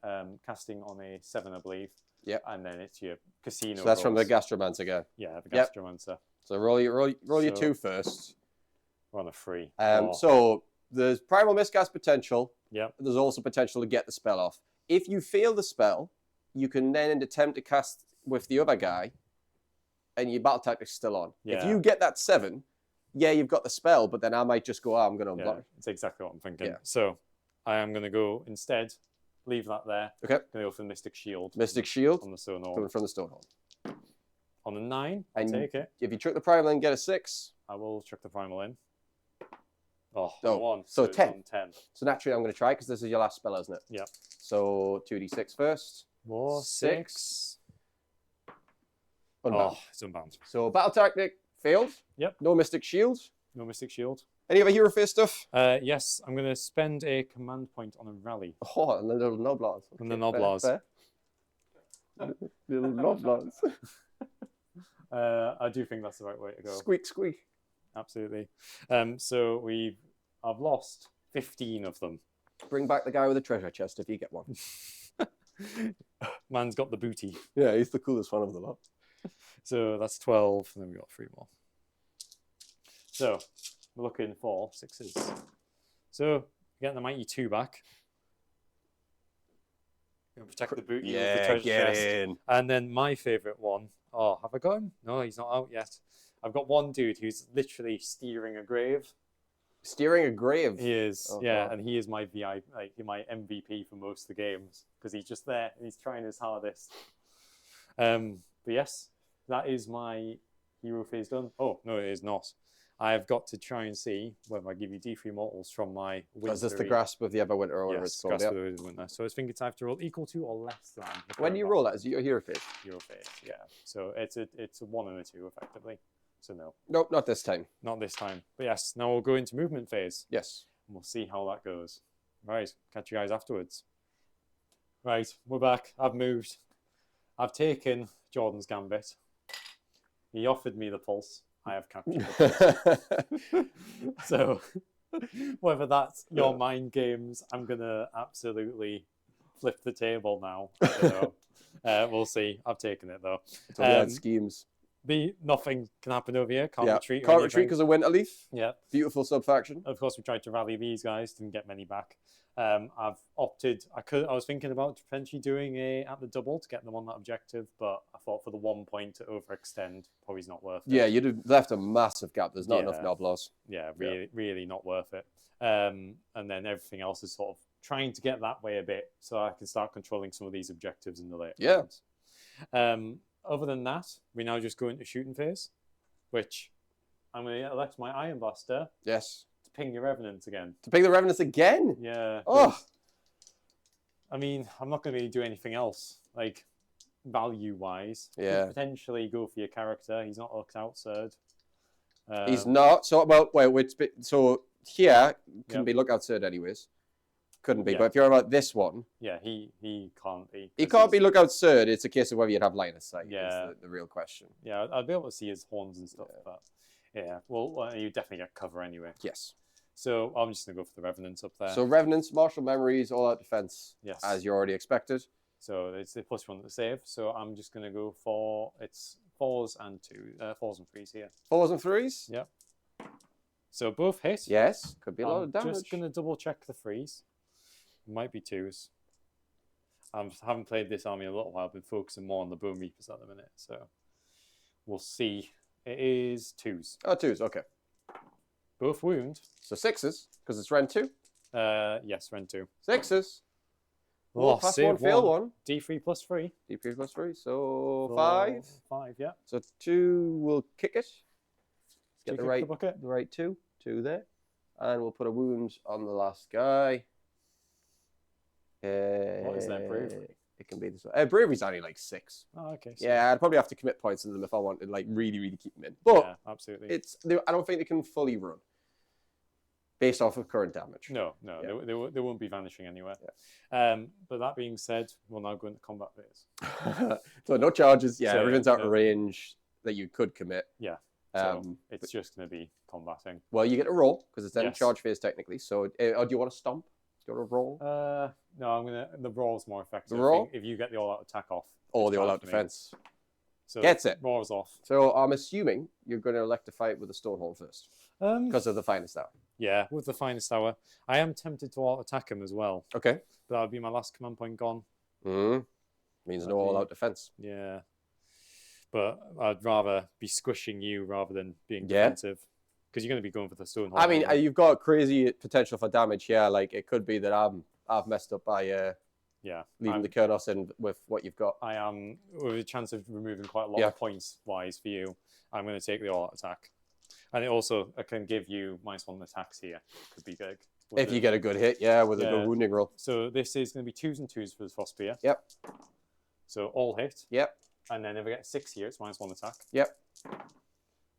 casting on a 7, I believe. Yeah. And then it's your casino. So that's from the rolls. Gastromancer guy. Yeah, the Yep. Gastromancer. So roll your So- 2 first. We're on a 3. So there's primal miscast potential. Yep. There's also potential to get the spell off. If you fail the spell, you can then attempt to cast with the other guy, and your battle tactic's still on. If Yeah. you get that 7, yeah, you've got the spell, but then I might just go, I'm going to Yeah, unblock. it's exactly what I'm thinking. Yeah. So I am going to go instead, leave that there. Okay. Going to go for the Mystic Shield. Mystic Shield On the Stone coming from the Stonehold. On the 9, I'll And take it. if you trick the primal and get a 6, I will chuck the Primal in. Oh, Oh, 1. so it's 10. on 10. so naturally I'm going to try because this is your last spell, isn't it? Yep. So 2d6 first. More 6. 6. Unbound. Oh, it's unbound. So battle tactic failed. Yep. No Mystic Shield. No Mystic Shield. Any other hero face stuff? Yes, I'm going to spend a command point on a rally. Oh, and the little Noblars. And the Noblars. Little Noblars. I do think that's the right way to go. Squeak, squeak. Absolutely. So I've lost 15 of them. Bring back the guy with the treasure chest if you get one. Man's got the booty. Yeah, he's the coolest one of the lot. So that's 12, and then we've got 3 more. So we're looking for 6s. So getting the Mighty 2 back. Gonna protect the booty with the Yeah, treasure get chest. in. And then my favourite one. Oh, have I got him? No, he's not out yet. I've got one dude who's literally steering a grave. Steering a grave. He is, Oh, yeah, God. and he is my my MVP for most of the games because he's just there and he's trying his hardest. But yes, that is my hero phase done. Oh no, it is not. I have got to try and see whether I give you D3 mortals from my Is this the Wintery- grasp of the Everwinter or whatever Yes, it's called? Grasp Yeah. of the Winter. So I think it's either to roll equal to or less than. the When current you value. roll that, is it your hero face? Hero phase, yeah. So it's a 1 and a 2 effectively. So no, Nope, not this time. not this time. But yes, now we'll go into movement phase. Yes. And we'll see how that goes. Right, catch you guys afterwards. Right, we're back. I've moved. I've taken Jordan's Gambit. He offered me the pulse. I have captured the pulse. So, whether that's your mind games, I'm going to absolutely flip the table now. I don't know. We'll see. I've taken it, though. So we had schemes. Nothing can happen over here. Can't Yeah. retreat. or Can't anything. retreat because of Winterleaf. Yeah. Beautiful sub-faction. Of course, we tried to rally these guys, didn't get many back. I've opted. I was thinking about potentially doing at the double to get them on that objective, but I thought for the 1 point to overextend, probably is not worth it. Yeah, you'd have left a massive gap. There's not enough Yeah. Noblars. Yeah, really not worth it. And then everything else is sort of trying to get that way a bit, so I can start controlling some of these objectives in the later Yeah. rounds. Other than that, we now just go into shooting phase, which I'm going to elect my Iron Blaster Yes. to ping your Revenant again. To pick the Revenants again? Yeah. Oh. 'cause, I mean, I'm not going to really do anything else, like value-wise. Yeah. Could potentially go for your character. He's not looked out third. He's not. So, well, so here can Yep. be lookout third anyways. Couldn't be. Yeah. But if you're about this one, Yeah, he can't be. he 'cause can't be he's- lookout third. It's a case of whether you'd have line of sight. Yeah. Is the real question. Yeah, I'd be able to see his horns and stuff, Yeah. but yeah, well, you definitely get cover anyway. Yes. So I'm just gonna go for the Revenants up there. So Revenants, Martial Memories, all out defense, yes, as you already expected. so it's the +1 to save. So I'm just gonna go for it's 4s and 3s here. 4s and 3s? Yep. So both hit. Yes. Could be a lot I'm of damage. just gonna double check the 3s. Might be 2s. I haven't played this army in a little while. I've been focusing more on the Bone Reapers at the minute, so we'll see. It is 2s. Oh, 2s, okay. Both wound. So 6s, because it's Ren 2. Yes, Ren 2. 6s. Oh, pass save one, fail one. D3 plus 3. D3 plus 3, so 5. 5, yeah. So 2 will kick it. Get Kick the the right, bucket. the right 2. 2 there. And we'll put a wound on the last guy. What is that, bravery? It can be this one. Bravery's only like 6. Oh, okay. So Yeah, I'd probably have to commit points in them if I wanted, like, really, really keep them in. But yeah, absolutely. I don't think they can fully run based off of current damage. No, Yeah. they won't be vanishing anywhere. Yeah. But that being said, we'll now go into combat phase. So no charges. Yeah, So, everything's out of no. range that you could commit. Yeah. So it's just going to be combating. Well, you get a roll because it's then Yes. charge phase technically. So, or do you want to stomp? Do you want to roll? No, the roll's more effective. The roll? I think if you get the all-out attack off. Or it's the bad all-out for me. defense? So Gets it. Roll's off. So I'm assuming you're going to elect to fight with the Stonehorn first because of the finest hour. Yeah, with the finest hour. I am tempted to out-attack him as well. Okay. But that would be my last command point gone. Means That'd no be- all-out defense. Yeah. But I'd rather be squishing you rather than being Yeah. defensive. Because you're going to be going for the stone. I mean, anyway. you've got crazy potential for damage here. Like it could be that I've messed up by yeah. leaving the Kurnos in with what you've got. I am, with a chance of removing quite a lot Yeah. of points wise for you, I'm going to take the all-out attack. And it also, I can give you -1 attacks here. Could be big. If you get a good hit, with a Yeah. good wounding roll. So this is going to be 2s and 2s for the Frost Spear. Yep. So all hit. Yep. And then if I get 6 here, it's -1 attack. Yep.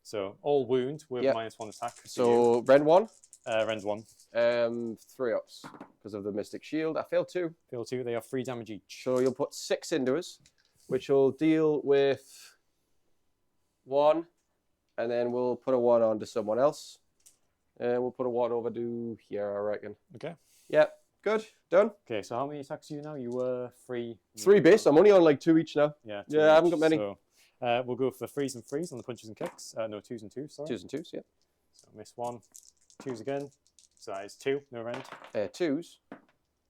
So all wound with Yep. -1 attack. for you. So Ren 1, Rend 1. 3 ups because of the Mystic Shield. I failed 2. Fail 2, they are 3 damage each. So you'll put 6 into us, which will deal with 1, and then we'll put a 1 on to someone else. And we'll put a 1 over to here, I reckon. Okay. Yep, good, done. Okay, so how many attacks do you now? You were 3. 3 base. I'm only on like 2 each now. Yeah, Yeah, I haven't got many. So, we'll go for 3s and 3s on the punches and kicks. No, 2s and 2s, sorry. 2s and 2s, yeah. So miss 1. 2s again. So that is 2, no rend. 2s.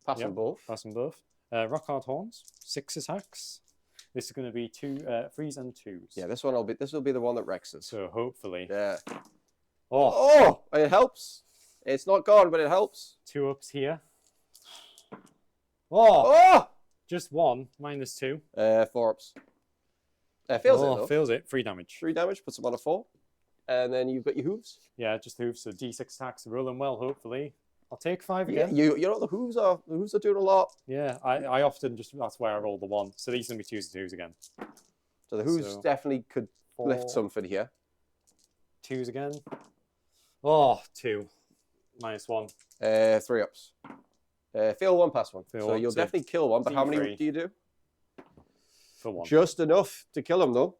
Pass them Yep. both. Pass them both. Rock hard horns, 6 attacks. This is going to be 3s and 2s. Yeah, this will be the one that wrecks us. So hopefully. Yeah. Oh, Oh, it helps. It's not gone, but it helps. 2 ups here. Oh, Oh! just 1, -2. 4 ups. Fails it, Oh, though. fails it. 3 damage. 3 damage, puts them on a 4. And then you've got your hooves. Yeah, just hooves. So D6 attacks, rolling well, hopefully. I'll take 5 Yeah, again. you know the hooves are doing a lot. Yeah, I often just, that's where I roll the 1. So these are going to be 2s and 2s again. So the hooves So, definitely could 4, lift something here. 2s again. Oh, 2. -1. 3 ups. Fail 1, pass 1. Fail So one, you'll so definitely kill one, but how many D3. do you do? For 1. Just enough to kill him, though.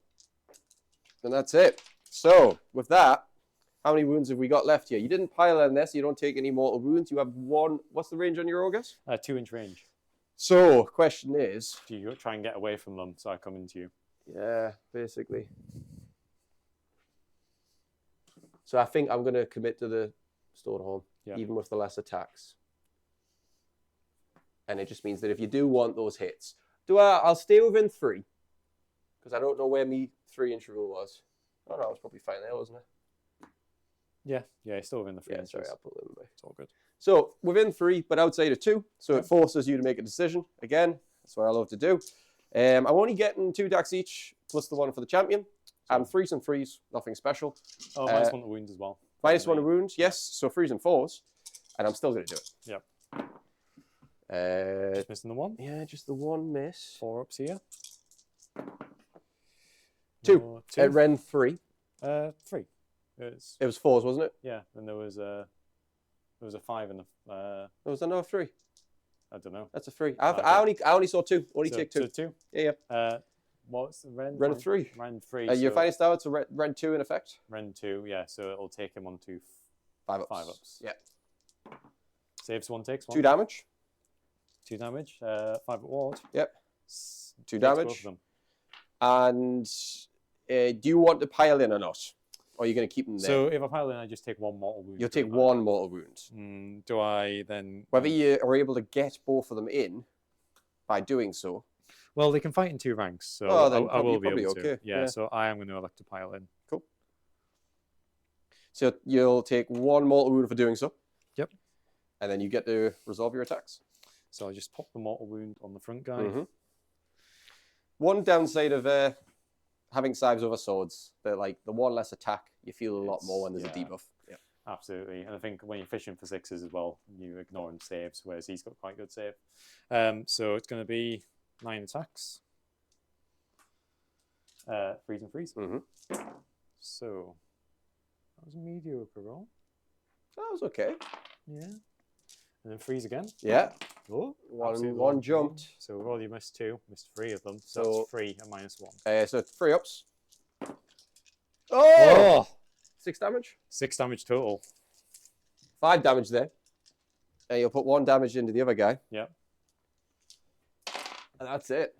And that's it. So, with that, how many wounds have we got left here? You didn't pile in this, so you don't take any mortal wounds. You have 1. What's the range on your Ogres? 2-inch range. So, question is... Do you try and get away from them so I come into you? Yeah, basically. So I think I'm going to commit to the Stonehorn, Yeah. even with the less attacks. And it just means that if you do want those hits, I'll stay within 3. Because I don't know where me 3-inch rule was. Oh, no, I was probably fine there, wasn't I? Yeah, it's still within the 3 Yeah, inches. sorry, I'll put them away. It's all good. So within 3, but outside of 2. So Yeah. it forces you to make a decision. Again, that's what I love to do. I'm only getting 2 attacks each, plus the 1 for the champion. I'm 3s and 3s, nothing special. Oh, -1 to wounds as well. -1 to wounds, yes. So 3s and 4s, and I'm still going to do it. Yep. Uh, Just missing the 1. yeah, just the 1 miss. 4 ups here. 2. Oh, At Ren 3. 3. It's, It was 4s, wasn't it? yeah, and there was a 5 and There was another 3. I don't know. That's a 3. Okay. I only saw 2. Only So- take 2. So 2. Yeah. What's the Ren? Ren 3. Ren 3. Your so finest hour to Ren 2 in effect. Ren 2, yeah. So it'll take him on to 5 ups. 5 ups. Yeah. Saves 1, takes 1. 2 damage. 2 damage. 5 at ward. Yep. S- 2 takes both damage. of them. And do you want to pile in or not? Or are you going to keep them there? So if I pile in, I just take 1 mortal wound. You'll take don't I? 1 mortal wound. Do I then? Whether you are able to get both of them in by doing so. Well, they can fight in 2 ranks, so Oh, then I will be probably able to. okay. Yeah, Yeah. so I am going to elect to pile in. Cool. So you'll take 1 mortal wound for doing so. Yep. And then you get to resolve your attacks. So I just pop the mortal wound on the front guy. Mm-hmm. One downside of having scythes over swords, that like the 1 less attack, you feel a lot more when there's a debuff. Yeah. Absolutely. And I think when you're fishing for 6s as well, you ignore him saves, whereas he's got quite good save. So it's going to be 9 attacks. Freeze and freeze. Mm-hmm. So that was a mediocre roll. That was okay. Yeah. And then freeze again. Yeah. Oh, One jumped. So we've already missed 2, missed 3 of them. So, So- that's 3 and -1. So 3 ups. Oh! Oh! 6 damage. 6 damage total. 5 damage there. And you'll put 1 damage into the other guy. Yep. And that's it.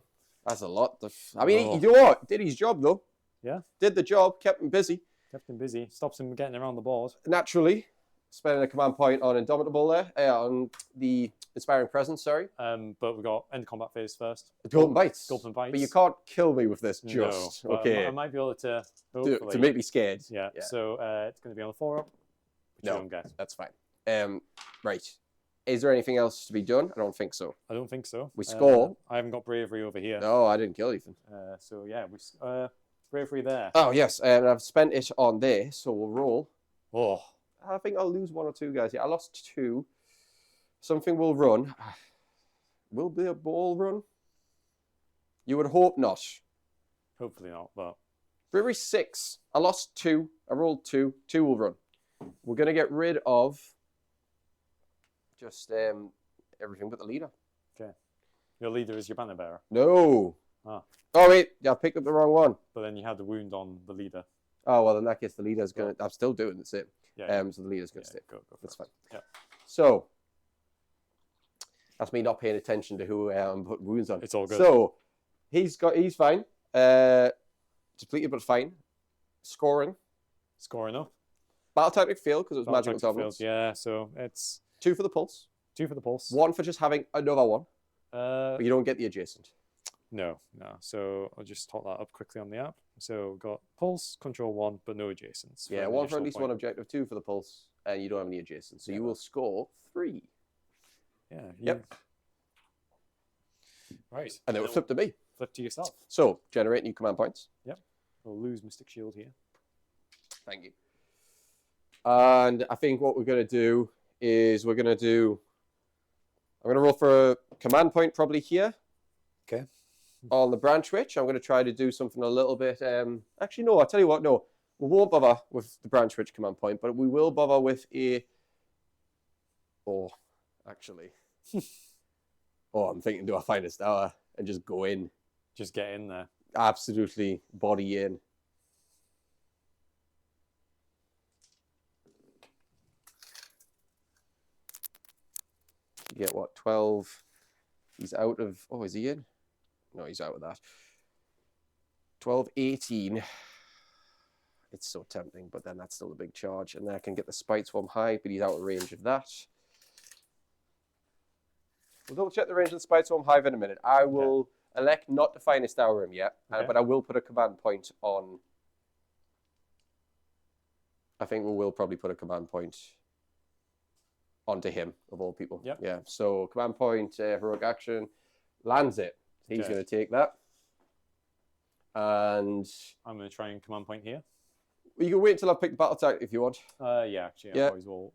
That's a lot. I mean, Oh. you know what? Did his job, though. Yeah. Did the job, kept him busy. Kept him busy. Stops him getting around the board. Naturally, spending a command point on Indomitable there. On the Inspiring Presence, sorry. But we've got end combat phase first. Golden Bites. Golden Bites. But you can't kill me with this, No, just. but Okay. I might be able to, To hopefully. make me scared. Yeah. Yeah. So it's going to be on the 4-up. Which No. you don't get. That's fine. Right. Is there anything else to be done? I don't think so. I don't think so. We score. I haven't got bravery over here. No, I didn't kill anything. So yeah, bravery there. Oh, yes. And I've spent it on there, so we'll roll. Oh. I think I'll lose 1 or 2 guys here. I lost 2. Something will run. Will be a ball run? You would hope not. Hopefully not, but Bravery 6. I lost 2. I rolled 2. 2 will run. We're going to get rid of just everything but the leader. your leader is your banner bearer. No. Ah. Oh, wait. Yeah, I picked up the wrong one. But then you had the wound on the leader. Oh, well, in that case, the leader's going to... I'm still doing the same. Yeah. So the leader's going to stay. Go That's for it. fine. Yeah. So, that's me not paying attention to who I'm putting wounds on. It's all good. So, he's fine. Depleted, but fine. Scoring. Scoring up. Battle tactic failed because it was Battle magical tactic dominance. failed. Yeah, so it's 2 for the pulse. 2 for the pulse. 1 for just having another one. Uh, But you don't get the adjacent. no. So I'll just top that up quickly on the app. So we've got pulse, control 1, but no adjacents. Yeah, an 1 for at additional least point. 1 objective, 2 for the pulse, and you don't have any adjacent. So Yeah. you will score 3. Yeah. Yep. Right. And it will flip to me. Flip to yourself. So, generate new command points. We'll lose Mystic Shield here. Thank you. And I think what we're going to do is I'm going to roll for a command point probably here. Okay. On the branch witch. I'm going to try to do something a little bit... actually, no, I'll tell you what. No, we won't bother with the branch witch command point, but we will bother with a... Oh, actually. I'm thinking, do I find a star and just go in? Just get in there. Absolutely body in. You get what, 12? He's out of... Oh, is he in? No, he's out of that. 12, 18. It's so tempting, but then that's still a big charge. And then I can get the Spite Swarm high, but he's out of range of that. We'll double check the range of the Spite Swarm hive in a minute. I will elect not to find a star room yet, but I will put a command point on... I think we will probably put a command point onto him, of all people. Yep. Yeah, so command point, heroic action, lands it. He's Okay. going to take that. And I'm going to try and command point here. you can wait until I pick the battle tactic if you want. Yeah, actually, Yeah. I always will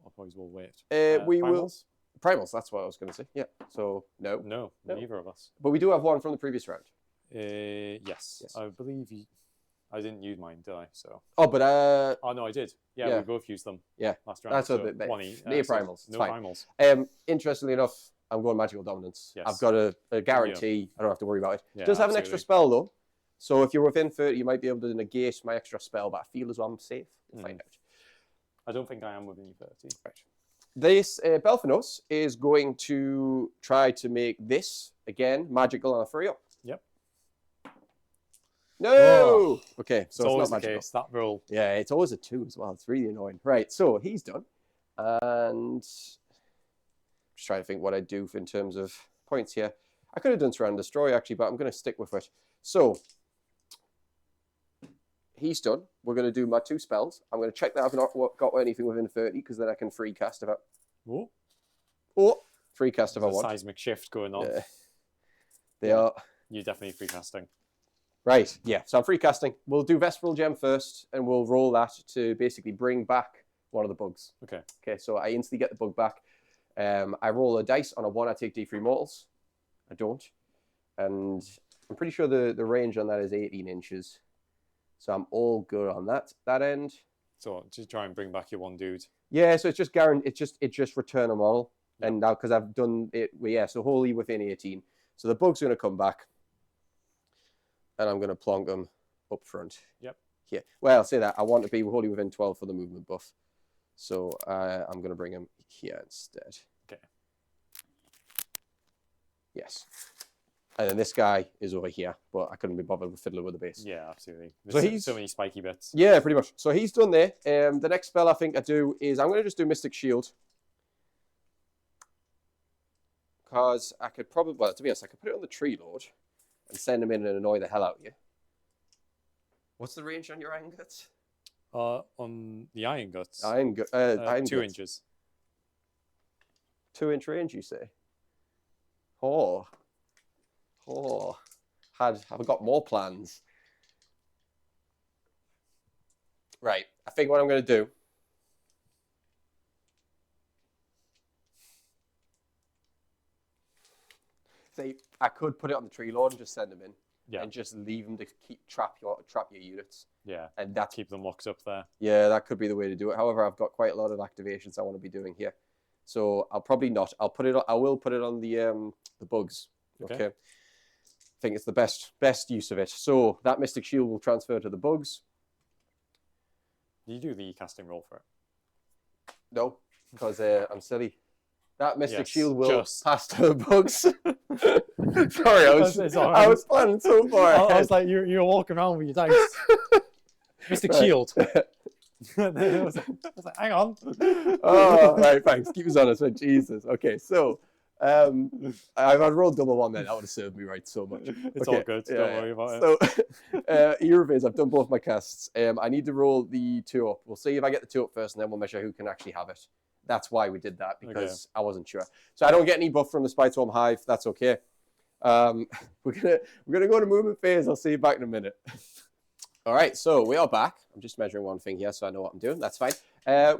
wait. We will... Primals? Primals, that's what I was going to say. Yeah, so no. No, No. neither of us. But we do have one from the previous round. Yes. Yes. I believe I didn't use mine, did I? So. Oh, but... Oh no, I did. Yeah, Yeah. we both used them. Yeah. Last round. That's so what one each. near So primals. It's no fine. primals. Interestingly enough, I'm going magical dominance. Yes. I've got a guarantee. I don't have to worry about it. Yeah, It does have an extra absolutely. spell though. So if you're within 30, you might be able to negate my extra spell, but I feel as though I'm safe. We'll find out. I don't think I am within 30. Right. This Belfinos is going to try to make this again magical on a 3-up. Yep. No. Oh. Okay, so It's always not the magical. case. That roll. Yeah, it's always a 2 as well. It's really annoying. Right, so he's done. And just trying to think what I'd do in terms of points here. I could have done Surround and Destroy, actually, but I'm going to stick with it. So, he's done. We're going to do my 2 spells. I'm going to check that I've not got anything within 30, because then I can free cast if I... Oh, free cast if I want. Seismic shift going on. They are... You're definitely free casting. Right, yeah. So I'm free casting. We'll do Vespral Gem first, and we'll roll that to basically bring back one of the bugs. Okay. Okay, so I instantly get the bug back. I roll a dice. On a 1, I take D3 mortals. I don't. And I'm pretty sure the range on that is 18 inches. So I'm all good on that end. So just try and bring back your 1 dude. Yeah, so it's just guaranteed. It just return a model. Yep. And now, because I've done it, yeah, so wholly within 18. So the bug's going to come back. And I'm going to plonk them up front. Yep. Here. Well, I'll say that. I want to be wholly within 12 for the movement buff. So I'm going to bring him here instead. Okay. Yes. And then this guy is over here, but I couldn't be bothered with fiddling with the base. Yeah, absolutely. So There's he's so many spiky bits. Yeah, pretty much. So he's done there. The next spell I think I do is I'm going to just do Mystic Shield. Because I could probably, well, to be honest, I could put it on the Tree Lord and send him in and annoy the hell out of you. What's the range on your Iron Guts? On the Iron Guts. Iron 2 Guts. inches. 2-inch range, you say? Oh. Have I got more plans? Right. I think what I'm going to do. See, I could put it on the Tree Lord and just send him in. Yeah. And just leave him to trap your units. Yeah. And that's keep them locked up there. Yeah, that could be the way to do it. However, I've got quite a lot of activations I want to be doing here. So I'll probably not. I will put it on the bugs. Okay. I think it's the best use of it. So that Mystic Shield will transfer to the bugs. You do the casting roll for it. No, because I'm silly. That Mystic Shield will just pass to the bugs. Sorry, I was planning so far ahead. I was like, you're walking around with your dice. Mystic Shield. I was like, hang on. Oh, right, thanks. Keep us honest. Right, Jesus. Okay, so I've rolled double 1 then. That would have served me right so much. It's all good. Don't worry about it. So, Eraviz, I've done both my casts. I need to roll the 2 up. We'll see if I get the 2 up first, and then we'll measure who can actually have it. That's why we did that, because I wasn't sure. So I don't get any buff from the Spiteswarm Hive. That's okay. We're gonna go to movement phase. I'll see you back in a minute. All right, so we are back. I'm just measuring one thing here so I know what I'm doing. That's fine.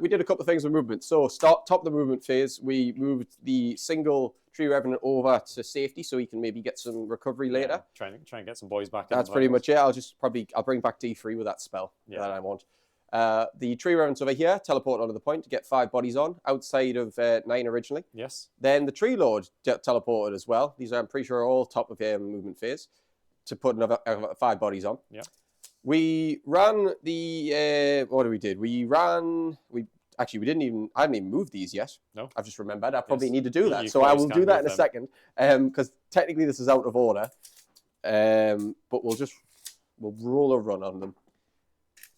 We did a couple of things with movement. So top of the movement phase, we moved the single Tree Revenant over to safety so he can maybe get some recovery later. Try and get some boys back. That's pretty much it. I'll bring back D3 with that spell that I want. The Tree Revenant's over here, teleport onto the point to get 5 bodies on, outside of 9 originally. Yes. Then the Tree Lord teleported as well. These I'm pretty sure are all top of movement phase to put another 5 bodies on. Yeah. We ran the what did we ran? I hadn't even moved these yet. No. I've just remembered. I probably need to do that. You So I will do that in a them. second. Because technically this is out of order. But we'll roll a run on them.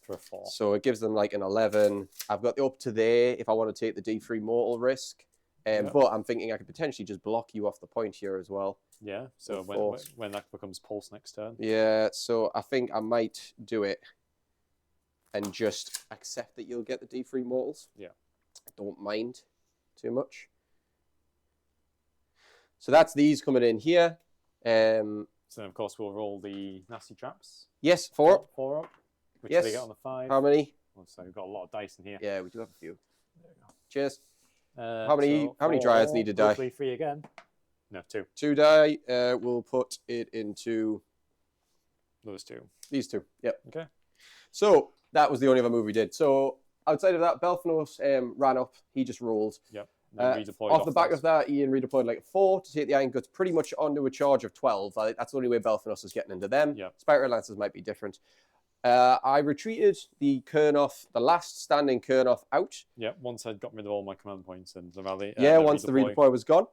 For a 4. So it gives them like an 11. I've got the up to there if I want to take the D3 mortal risk. But I'm thinking I could potentially just block you off the point here as well. Yeah, so when that becomes pulse next turn. Yeah, so I think I might do it and just accept that you'll get the D3 mortals. Yeah. I don't mind too much. So that's these coming in here. So of course we'll roll the nasty traps. Yes, 4 up. 4 up. Which yes. they get on the 5. How many? Oh, so we've got a lot of dice in here. Yeah, we do have a few. There we go. Cheers. How many dryads need to die? Hopefully 3 again. No, 2. 2 die. We'll put it into those 2. These 2. Yep. Okay. So that was the only other move we did. So outside of that, Belfnos ran up. He just rolled. Yep. Off the back of that, Ian redeployed like 4 to take the Iron Guts pretty much onto a charge of 12. That's the only way Belfnos is getting into them. Yep. Spider Lancers might be different. I retreated the last standing Kernoth out. Yeah, once I'd got rid of all my command points and the rally. Once the redeploy was gone.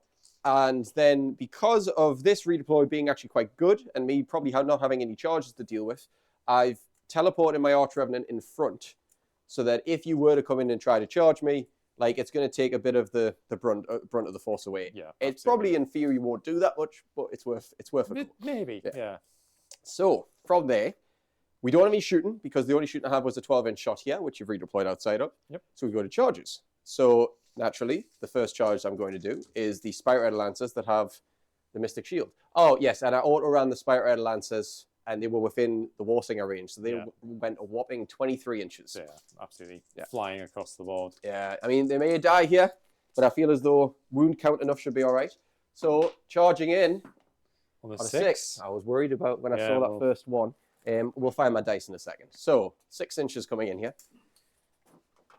And then because of this redeploy being actually quite good and me probably not having any charges to deal with, I've teleported my Arch Revenant in front so that if you were to come in and try to charge me, Like, it's going to take a bit of the brunt of the force away. Yeah, it's absolutely. probably in theory won't do that much, but it's worth a go. Maybe, yeah. So from there, we don't have any shooting because the only shooting I had was a 12-inch shot here, which you've redeployed outside of. Yep. So we go to charges. So naturally, the first charge I'm going to do is the Spike Rider Lancers that have the Mystic Shield. Oh yes, and I auto-ran the Spike Rider Lancers, and they were within the Warsinger range, so they went a whopping 23 inches. Yeah, absolutely. Yeah. Flying across the board. Yeah, I mean, they may die here, but I feel as though wound count enough should be all right. So charging in on a 6. I was worried about when I saw that first one. We'll find my dice in a second. So 6 inches coming in here.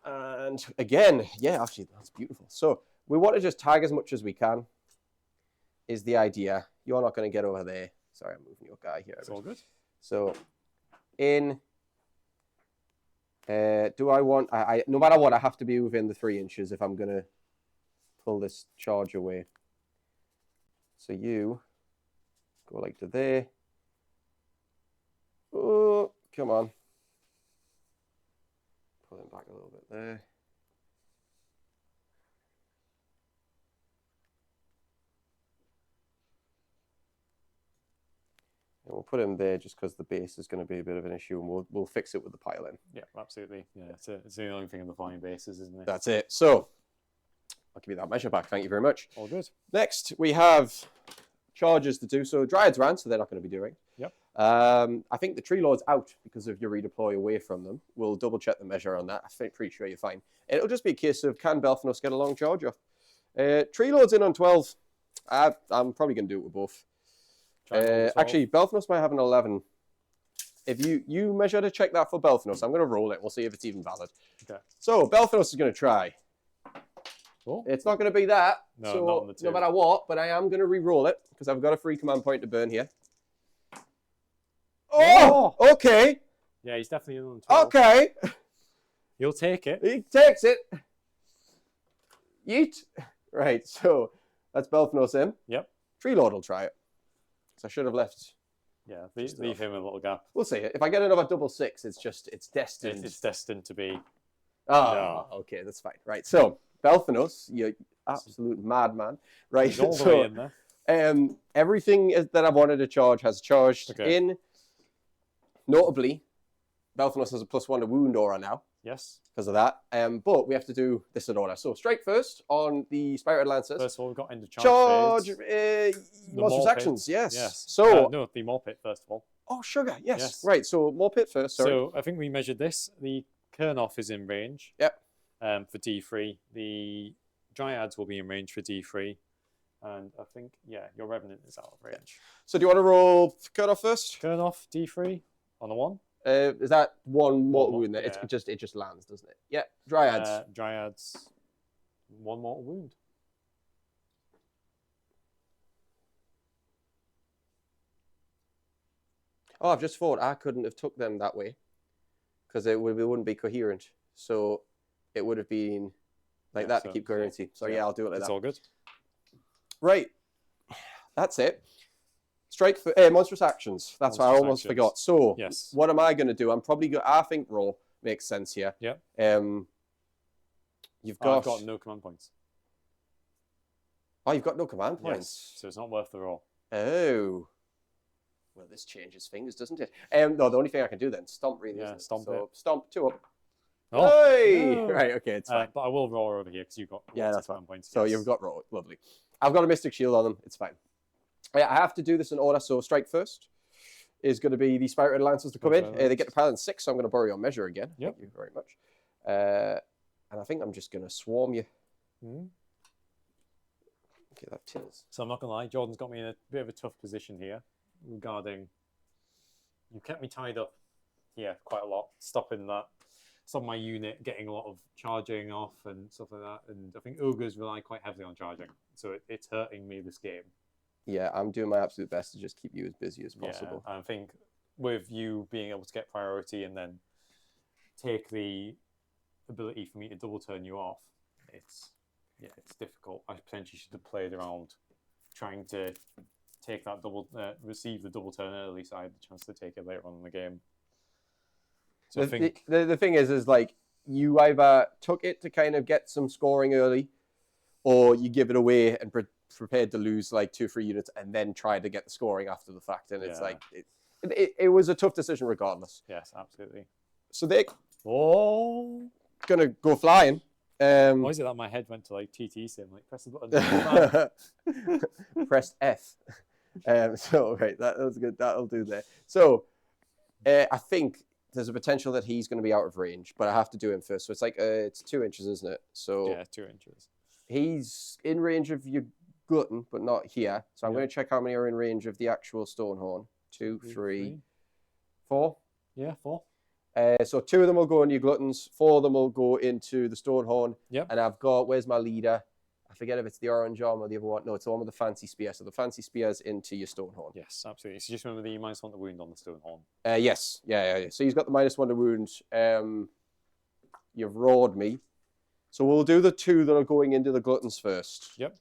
And again, yeah, actually, that's beautiful. So we want to just tag as much as we can is the idea. You're not going to get over there. Sorry, I'm moving your guy here. It's all good. So in, do I want, no matter what, I have to be within the 3 inches if I'm going to pull this charge away. So you go like to there. Oh, come on. Pull him back a little bit there. And we'll put him there just because the base is going to be a bit of an issue, and we'll fix it with the pile in. Yeah, absolutely. Yeah, it's the only thing in the flying bases, isn't it? That's it. So I'll give you that measure back. Thank you very much. All good. Next, we have charges to do. So Dryads ran, so they're not going to be doing. Yep. I think the Tree Lord's out because of your redeploy away from them. We'll double check the measure on that. I'm pretty sure you're fine. It'll just be a case of can Belfnos get a long charge off? Tree Lord's in on 12. I'm probably going to do it with both. Actually, Belfnos might have an 11. If you measure to check that for Belfnos, I'm going to roll it. We'll see if it's even valid. Okay. So Belfnos is going to try. Cool. It's not going to be that. No, so not on the 2. No matter what, but I am going to re-roll it because I've got a free command point to burn here. Oh, okay. Yeah, he's definitely in on 12. Okay. You'll take it. He takes it. Yeet. Right, so that's Belfnos in. Yep. Tree Lord will try it. So I should have left. Yeah, leave him a little gap. We'll see. If I get another double 6, it's destined. It's destined to be. Oh, no. Okay, that's fine. Right, so Belfnos, you absolute madman. Right, he's all the way in there. Everything that I wanted to charge has charged in. Notably, Belfnos has a +1 to wound aura now. Yes. Because of that. But we have to do this in order. So strike first on the Spirit Lancers. First of all, we've got end of charge. Monstrous actions, yes. Yes. So no, the Maw Pit first of all. Oh, sugar, yes. Right, so Maw Pit first, sorry. So I think we measured this. The Kernoff is in range. Yep. For D3. The Dryads will be in range for D3. And I think, your Revenant is out of range. So do you want to roll Kernoff first? Kernoff, D3 on a 1. Is that one mortal wound there? Yeah. It just lands, doesn't it? Yeah. Dryads. Dryads, 1 mortal wound. Oh, I've just thought I couldn't have took them that way because it wouldn't be coherent. So it would have been like that to keep coherency. So I'll do it like that. It's all good. Right. That's it. Strike for monstrous actions. That's what I almost forgot. So, what am I going to do? I'm probably I think roll makes sense here. Yeah. You've got. I've got no command points. Oh, you've got no command points. Yes. So it's not worth the roll. Oh. Well, this changes things, doesn't it? No, the only thing I can do then stomp really. Yeah, stomp. So stomp 2 up. Oh. Hey! No. Right. Okay, it's fine. But I will roll over here because you've got that's command points. So you've got roll. Lovely. I've got a Mystic Shield on them. It's fine. I have to do this in order, so strike first is going to be the Spirit Lancers to come in. They get to pile in 6, so I'm going to borrow your measure again. Yep. Thank you very much. And I think I'm just going to swarm you. Okay, that tills. So I'm not going to lie, Jordan's got me in a bit of a tough position here regarding... You kept me tied up here quite a lot, stopping my unit getting a lot of charging off and stuff like that. And I think Ogres rely quite heavily on charging, so it's hurting me this game. Yeah, I'm doing my absolute best to just keep you as busy as possible. Yeah, I think with you being able to get priority and then take the ability for me to double turn you off, it's difficult. I potentially should have played around trying to take that receive the double turn early, so I had the chance to take it later on in the game. So the thing is like you either took it to kind of get some scoring early, or you give it away and prepared to lose like 2 or 3 units and then try to get the scoring after the fact. And it's like it was a tough decision regardless. Yes, absolutely. So they're gonna go flying. Why is it that my head went to like TT sim? Like press the button. Press F. So right, that was good. That'll do there. So I think there's a potential that he's going to be out of range, but I have to do him first. So it's like it's 2 inches, isn't it? So yeah, 2 inches. He's in range of your glutton, but not here. So I'm going to check how many are in range of the actual Stonehorn. 2, 3, 4. Yeah, 4. So 2 of them will go in your gluttons, 4 of them will go into the Stonehorn. Yep. And I've got, where's my leader? I forget if it's the orange arm or the other one. No, it's the one with the fancy spear. So the fancy spear's into your Stonehorn. Yes, absolutely. So just remember the -1 to wound on the Stonehorn. Yes. Yeah. So he's got the -1 to wound. You've roared me. So we'll do the 2 that are going into the gluttons first. Yep.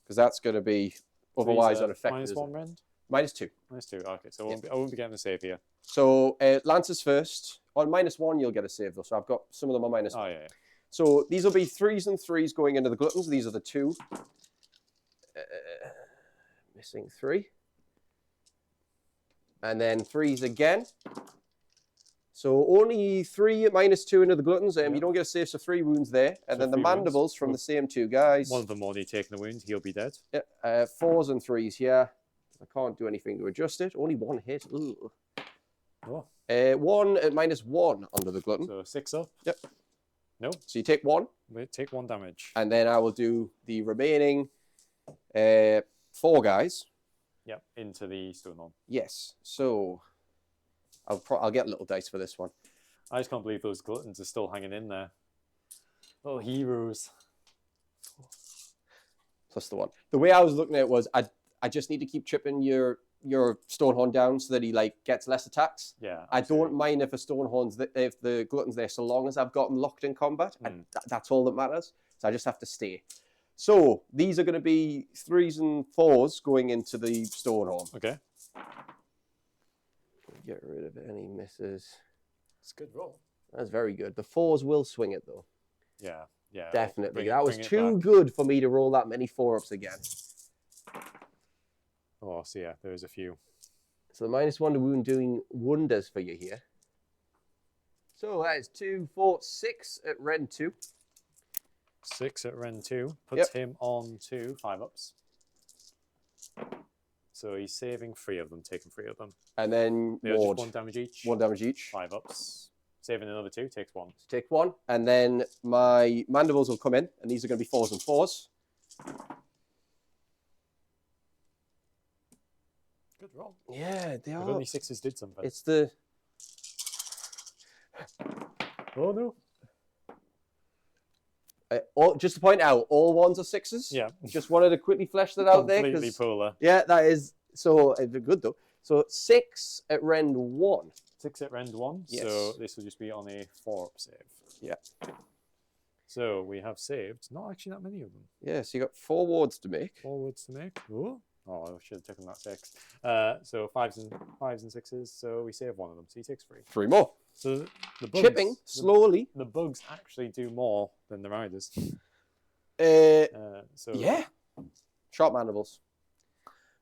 Because that's going to be otherwise unaffected. -1 rend? -2. -2. Okay, so I won't be getting a save here. So Lancers first. On -1, you'll get a save though. So I've got some of them on -1. Oh yeah. So these will be 3s and 3s going into the gluttons. These are the 2. Missing 3. And then 3s again. So only 3 at -2 into the gluttons. You don't get a save, so 3 wounds there. And then the mandibles wounds from the same 2 guys. One of them already taking a wound. He'll be dead. Yeah, 4s and 3s here. I can't do anything to adjust it. Only 1 hit. Ooh. Oh. 1 at -1 under the glutton. So 6 up. Yep. No. So you take 1. We take 1 damage. And then I will do the remaining 4 guys. Yep, into the Stonehorn. Yes. So I'll get little dice for this one. I just can't believe those gluttons are still hanging in there. Little heroes. Plus the 1. The way I was looking at it was I just need to keep chipping your Stonehorn down so that he like gets less attacks. Yeah. I don't mind if if the glutton's there, so long as I've got him locked in combat. That's all that matters. So I just have to stay. So these are going to be 3s and 4s going into the Stonehorn. Okay. Get rid of any misses. It's a good roll. That's very good. The 4s will swing it though. Yeah. Yeah. Definitely. That was too good for me to roll that many 4-ups again. Oh, so yeah, there's a few. So the -1 to wound doing wonders for you here. So that is 2, 4, 6 at Rend 2. 6 at Rend 2. Puts him on to 5-ups. So he's saving 3 of them, taking 3 of them. And then Ward. 1 damage each. 1 damage each. 5-ups. Saving another 2, takes 1. So take 1. And then my mandibles will come in, and these are going to be 4s and 4s. Good roll. Yeah, they are. If only 6s did something. It's the... Oh, no. Just to point out, all 1s are 6s. Yeah. Just wanted to quickly flesh that out there. Completely polar. Yeah, that is... So, good though. So, 6 at Rend 1. 6 at Rend 1. Yes. So this will just be on a 4-up save. Yeah. So we have saved not actually that many of them. Yeah, so you got 4 wards to make. 4 wards to make. Oh, I should have taken that 6. So 5s and 6s. So we save 1 of them. So he takes 3. 3 more. So the bugs, chipping slowly. The bugs actually do more than the riders. So yeah, sharp mandibles.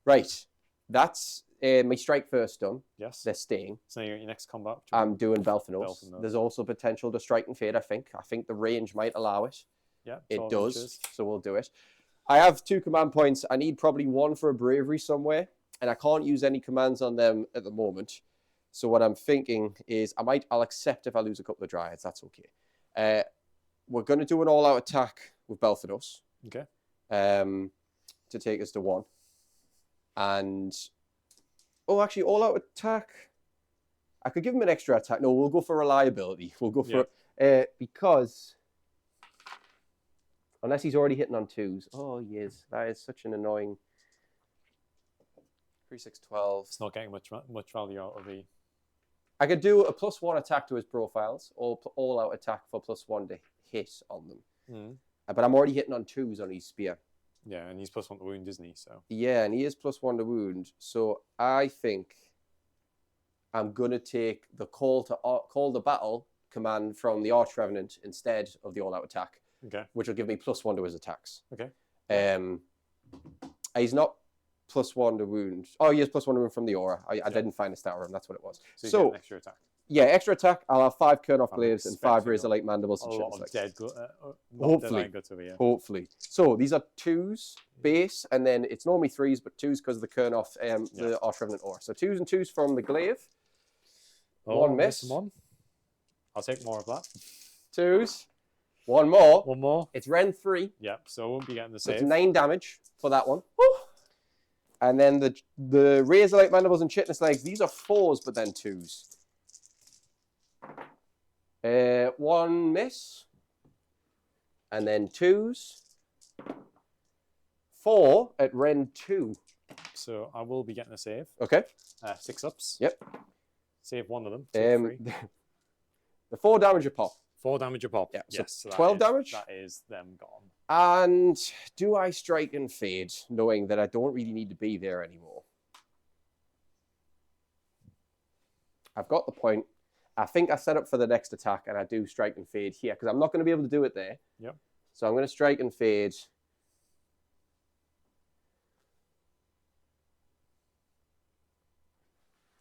Right, that's my strike first done. Yes, they're staying. So your next combat. I'm doing Belfinos. There's also potential to strike and fade. I think the range might allow it. Yeah, it does. Inches. So we'll do it. I have 2 command points. I need probably 1 for a bravery somewhere, and I can't use any commands on them at the moment. So what I'm thinking is I'll accept if I lose a couple of dryads. That's okay. We're going to do an all-out attack with Belfinos. Okay. To take us to 1. And actually, all-out attack. I could give him an extra attack. No, we'll go for reliability. We'll go for because unless he's already hitting on 2s. Oh, he is. That is such an annoying. 3, 6, 12. It's not getting much value out of the. I could do a +1 attack to his profiles, or all-out attack for +1 to hit on them. But I'm already hitting on 2s on his spear. Yeah, and he's +1 to wound, isn't he? So. Yeah, and he is +1 to wound. So I think I'm gonna take the call the battle command from the Arch Revenant instead of the all-out attack, Okay. which will give me +1 to his attacks. Okay. He's not +1 to wound. Oh, he has +1 to wound from the aura. I didn't find a stat on him. That's what it was. So you get an extra attack. Yeah, extra attack. I'll have 5 Kurnoth I'm Glaives and 5 expecting Razor-like Mandibles A and lot shit. of dead Hopefully. guts over here. Hopefully. So these are 2s base, and then it's normally 3s, but 2s because of the Kurnoth, the Arch Revenant aura. So 2s and 2s from the glaive. One miss. One. I'll take more of that. 2s. One more. One more. It's Ren 3. Yep. So I won't be getting the So save. it's 9 damage for that one. And then the Razor-like Mandibles and Chitinous Legs, these are 4s, but then 2s. 1 miss. And then 2s. 4 at Ren 2. So I will be getting a save. Okay. 6 ups. Yep. Save one of them. Save 3. The 4 damage a pop. 4 damage a pop. Yeah. Yes. So that 12 is- damage. That is them gone. And do I strike and fade, knowing that I don't really need to be there anymore? I've got the point. I think I set up for the next attack, and I do strike and fade here, because I'm not going to be able to do it there. Yep. So I'm going to strike and fade.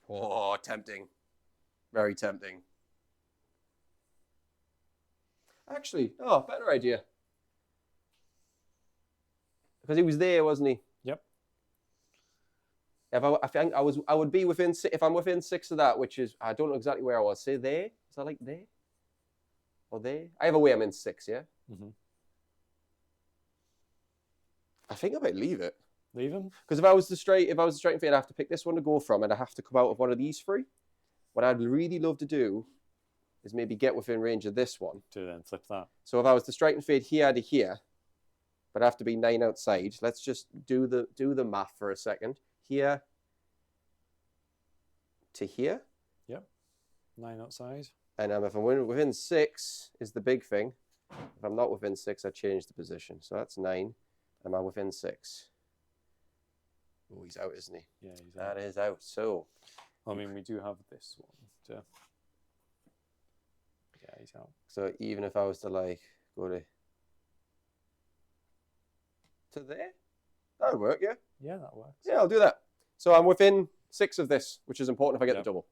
Oh, tempting. Very tempting. Actually, better idea. Because he was there, wasn't he? Yep. If I think I would be within, if I'm within 6 of that, which is, I don't know exactly where I was. Say there? Is that like there? Or there? Either way, I'm in 6, yeah? Mm-hmm. I think I might leave it. Leave him. Because if I was to straight and fade, I have to pick this one to go from, and I have to come out of one of these 3. What I'd really love to do is maybe get within range of this one. To then flip that. So if I was to strike and fade here to here, but I have to be 9 outside. Let's just do the math for a second. Here to here. Yep. 9 outside. And if I'm within 6 is the big thing. If I'm not within 6, I change the position. So that's 9. Am I within 6? Oh, he's out, isn't he? Yeah, he's out. That is out. So, I mean, we do have this one. To... Yeah, he's out. So even if I was to like go to there, that would work, yeah? Yeah, that works. Yeah, I'll do that. So I'm within 6 of this, which is important if I get the double.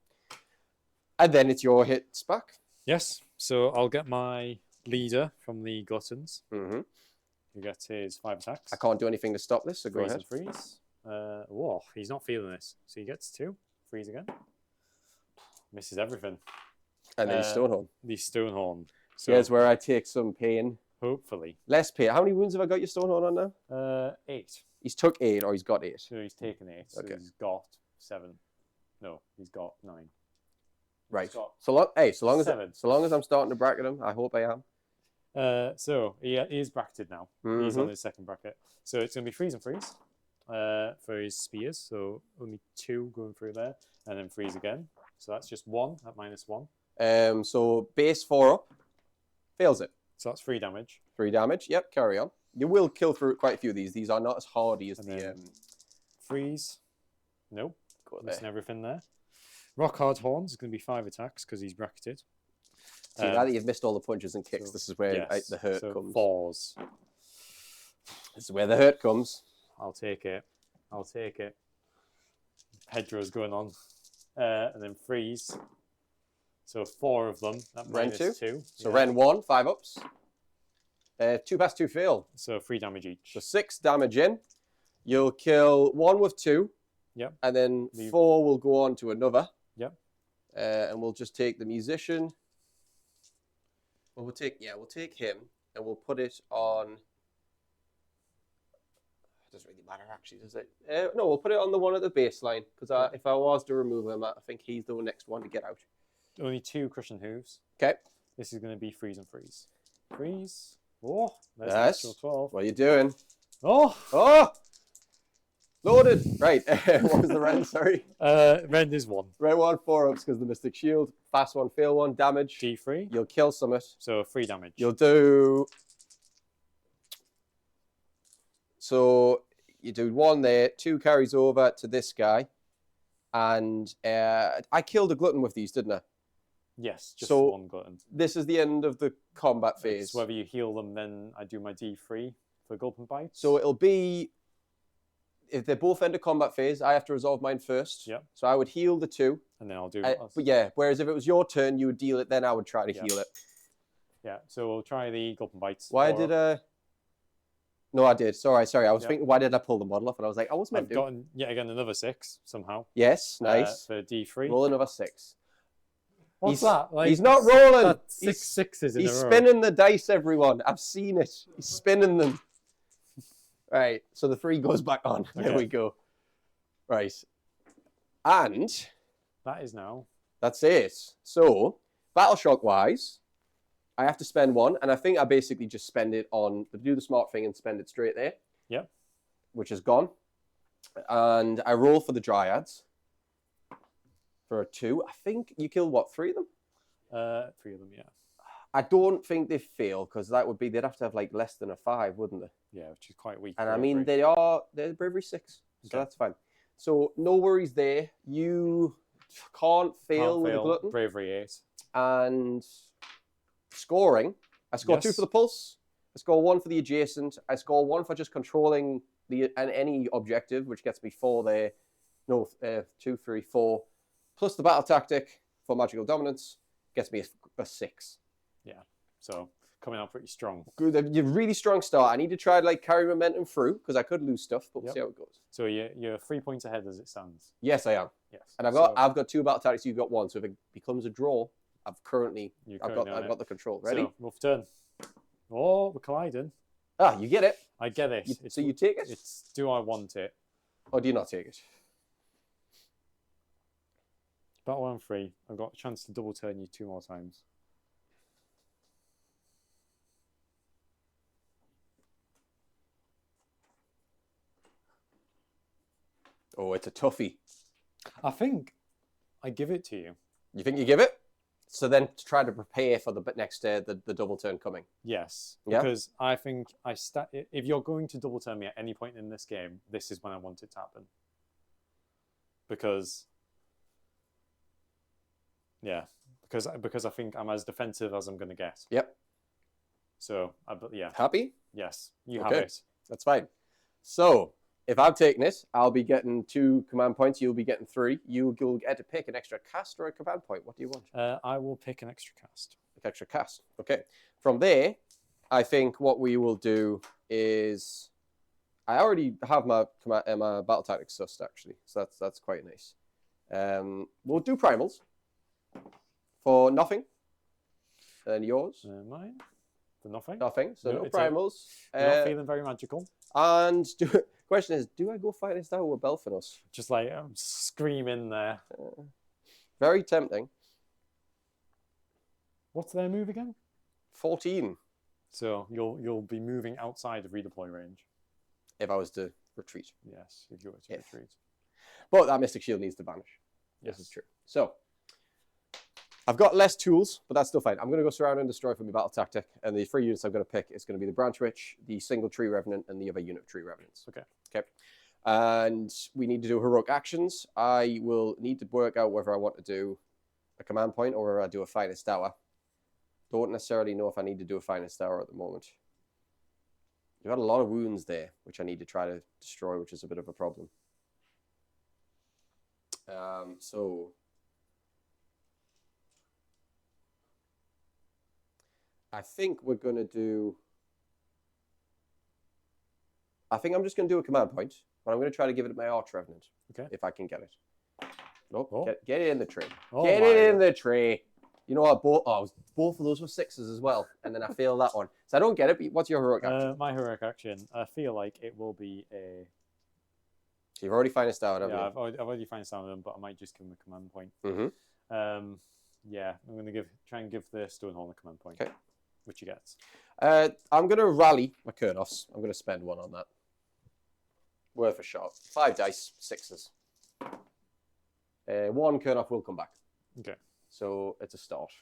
And then it's your hits back. Yes. So I'll get my leader from the Gluttons. Mm-hmm. Who gets his 5 attacks. I can't do anything to stop this, so go Freeze ahead. and freeze. Whoa, he's not feeling this. So he gets 2. Freeze again. Misses everything. And then Stonehorn. The Stonehorn. So Here's where I take some pain. hopefully. Less pain. How many wounds have I got your Stonehorn on now? 8. He's took 8 or he's got 8. So he's taken 8. So Okay. he's got 7. No, he's got 9. Right. got So long 7. as I'm starting to bracket him, I hope I am. So he is bracketed now. He's Mhm. on his second bracket. So it's going to be freeze and freeze for his spears. So only 2 going through there. And then freeze again. So that's just 1 at -1. So base 4 up. Fails it. So that's 3 damage. 3 damage. Yep, carry on. You will kill through quite a few of these. These are not as hardy as And the... then freeze. Nope. Go Missing there. everything there. Rock hard horns is going to be 5 attacks because he's bracketed. See, now that you've missed all the punches and kicks, so- this is where Yes. the hurt so comes. 4s. This is where the hurt comes. I'll take it. I'll take it. Hedgerow's going on. And then freeze. So 4 of them. That Ren minus 2? 2. So Ren 1, 5 ups. 2 pass, 2 fail. So 3 damage each. So 6 damage in. You'll kill 1 with 2. Yep. And then Leave. 4 will go on to another. Yep. And we'll just take the musician. Well, we'll take him and we'll put it on. It doesn't really matter, actually, does it? No, we'll put it on the one at the baseline because if I was to remove him, I think he's the next one to get out. Only 2 crushing hooves. Okay. This is going to be freeze and freeze. Freeze. Oh, there's Nice. an actual 12. What are you doing? Oh! Oh! Loaded! Right. What was the Ren? Sorry. Ren is 1. Ren 1, 4 ups because the Mystic Shield. Fast 1, fail 1, damage. D3. You'll kill Summit. So 3 damage. You'll do. So you do 1 there, 2 carries over to this guy. And I killed a glutton with these, didn't I? Yes, just So- one glutton. This is the end of the combat phase. It's whether you heal them, then I do my D3 for Gulp and Bite. So it'll be, if they're both end of combat phase, I have to resolve mine first. Yep. So I would heal the 2. And then I'll do... But yeah, whereas if it was your turn, you would deal it, then I would try to heal it. Yeah, so we'll try the Gulp and Bites. Why did No, I did. Sorry. I was Yeah. thinking, why did I pull the model off? And I was like, I was meant I've to. gotten, yet again, another 6 somehow. Yes, nice. For D3. Roll another 6. What's he's- that? Like, He's not rolling. that's He's, 6 sixes in he's a row. spinning the dice, everyone. I've seen it. He's spinning them. Right, so the 3 goes back on. There Okay. we go. Right. And That is now. that's it. So, Battle Shock wise, I have to spend 1, and I think I basically just spend it on, do the smart thing and spend it straight there. Yep. Which is gone. And I roll for the Dryads. For a 2. I think you kill, what, 3 of them? 3 of them, yeah. I don't think they fail, because that would be, they'd have to have like less than a 5, wouldn't they? Yeah, which is quite weak. And I mean, they're bravery 6, so Okay. that's fine. So no worries there. You can't fail with a glutton. Bravery 8. And scoring, I score 2 Yes. for the pulse. I score 1 for the adjacent. I score 1 for just controlling any objective, which gets me 4 there. No, 2, 3, 4. Plus the battle tactic for magical dominance gets me a 6. So coming out pretty strong. Good, you're really strong start. I need to try to like carry momentum through because I could lose stuff, but we'll Yep. see how it goes. So you're 3 points ahead as it stands. Yes, I am, Yes. and I've So got 2 battle tactics. You've got 1. So if it becomes a draw, you're I've currently on got it. the control. Ready? So, rough turn. Oh, we're colliding. You get it. I get it. So you take it, It's do I want it? or do you not take it? Battle round 3. I've got a chance to double turn you 2 more times. Oh, it's a toughie. I think I give it to you. You think you give it? So then to try to prepare for the next the double turn coming. Yes, Yeah? because I think if you're going to double turn me at any point in this game, this is when I want it to happen. Because I think I'm as defensive as I'm going to get. Yep. So yeah, Happy? yes, you have Okay. it. That's fine. So if I've taken it, I'll be getting 2 command points. You'll be getting 3. You'll get to pick an extra cast or a command point. What do you want? I will pick an extra cast. Extra cast. Okay. From there, I think what we will do is, I already have my battle tactics sussed actually, so that's quite nice. We'll do primals for nothing. And yours? Mine for nothing. Nothing. So no it's primals. You're not feeling very magical. And question is, do I go fight this down with Belfinos? Just like screaming there. Very tempting. What's their move again? 14 So you'll be moving outside of redeploy range. if I was to retreat. Yes, if you were to If. retreat. But that Mystic Shield needs to vanish. Yes. This is true. So, I've got less tools, but that's still fine. I'm going to go surround and destroy for my battle tactic, and the 3 units I'm going to pick is going to be the Branch Witch, the single Tree Revenant, and the other unit of Tree Revenants. Okay. Okay. And we need to do heroic actions. I will need to work out whether I want to do a command point or whether I do a Finest Hour. Don't necessarily know if I need to do a Finest Hour at the moment. You've got a lot of wounds there, which I need to try to destroy, which is a bit of a problem. So I think we're going to do... I think I'm just going to do a command point, but I'm going to try to give it my Arch Revenant. Okay. If I can get it. Nope. Oh. Get it in the tree. Oh Get my it in God. the tree. You know what? Both of those were 6s as well. And then I failed that one. So I don't get it. But what's your heroic action? My heroic action, I feel like it will be a... So you've already finest out, haven't Yeah, you? I've already found some of them, but I might just give them a command point. Mm-hmm. Yeah, I'm going to try and give the Stonehorn a command point. Okay. Which he gets. I'm going to rally my Kurnoffs. I'm going to spend 1 on that. Worth a shot. 5 dice, 6s. 1 Kurnoff will come back. Okay. So it's a start.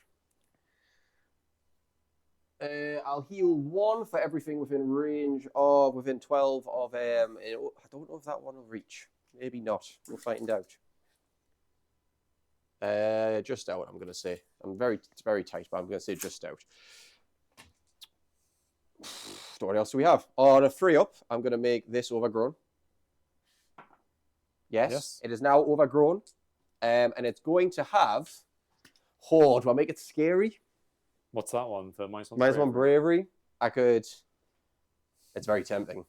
I'll heal 1 for everything within range of, within 12 of, I don't know if that one will reach. Maybe not. We'll find out. Just out, I'm going to say. It's very tight, but I'm going to say just out. So what else do we have? On a free up, I'm going to make this overgrown. Yes, it is now overgrown. And it's going to have... Oh, do I make it scary? What's that one? For -1 bravery. I could... It's very tempting.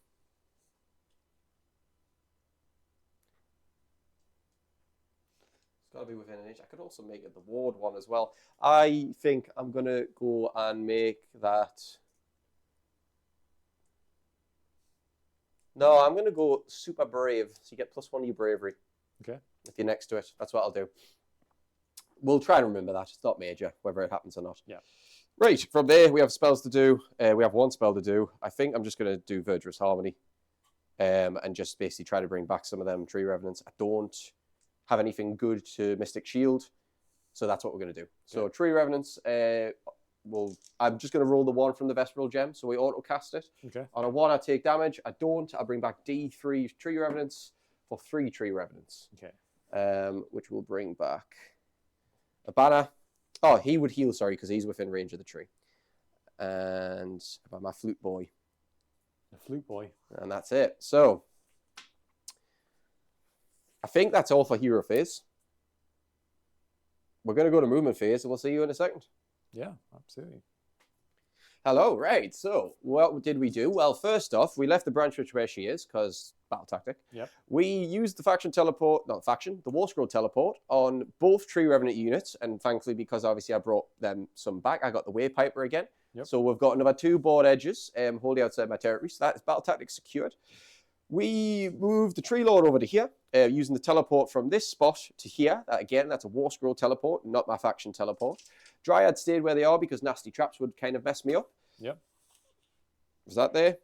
It's got to be within an inch. I could also make it the ward one as well. I think I'm going to go and make that... No, I'm going to go super brave. So you get +1 to your bravery. Okay. If you're next to it. That's what I'll do. We'll try and remember that. It's not major, whether it happens or not. Yeah. Right, from there, we have spells to do. We have 1 spell to do. I think I'm just going to do Verdurous Harmony. And just basically try to bring back some of them Tree Revenants. I don't have anything good to Mystic Shield. So that's what we're going to do. So okay. Tree Revenants, I'm just going to roll the 1 from the Vesperal Gem. So we auto-cast it. Okay. On a 1, I take damage. I don't. I bring back D3 Tree Revenants for 3 Tree Revenants. Okay. Which will bring back a banner. Oh, he would heal, sorry, because he's within range of the tree. And about my Flute Boy. The Flute Boy. And that's it. So, I think that's all for Hero Phase. We're going to go to Movement Phase, and we'll see you in a second. Yeah, absolutely. Hello, right. So, what did we do? Well, first off, we left the branch witch where she is, because battle tactic. Yep. We used the faction teleport, not faction, the War Scroll teleport on both Tree Revenant units, and thankfully, because obviously I brought them some back, I got the Waypiper again. Yep. So we've got another 2 board edges wholly outside my territory, so that is battle tactic secured. We moved the Tree Lord over to here, using the teleport from this spot to here. Again, that's a War Scroll teleport, not my faction teleport. Dryad stayed where they are because nasty traps would kind of mess me up. Yep. Was that there?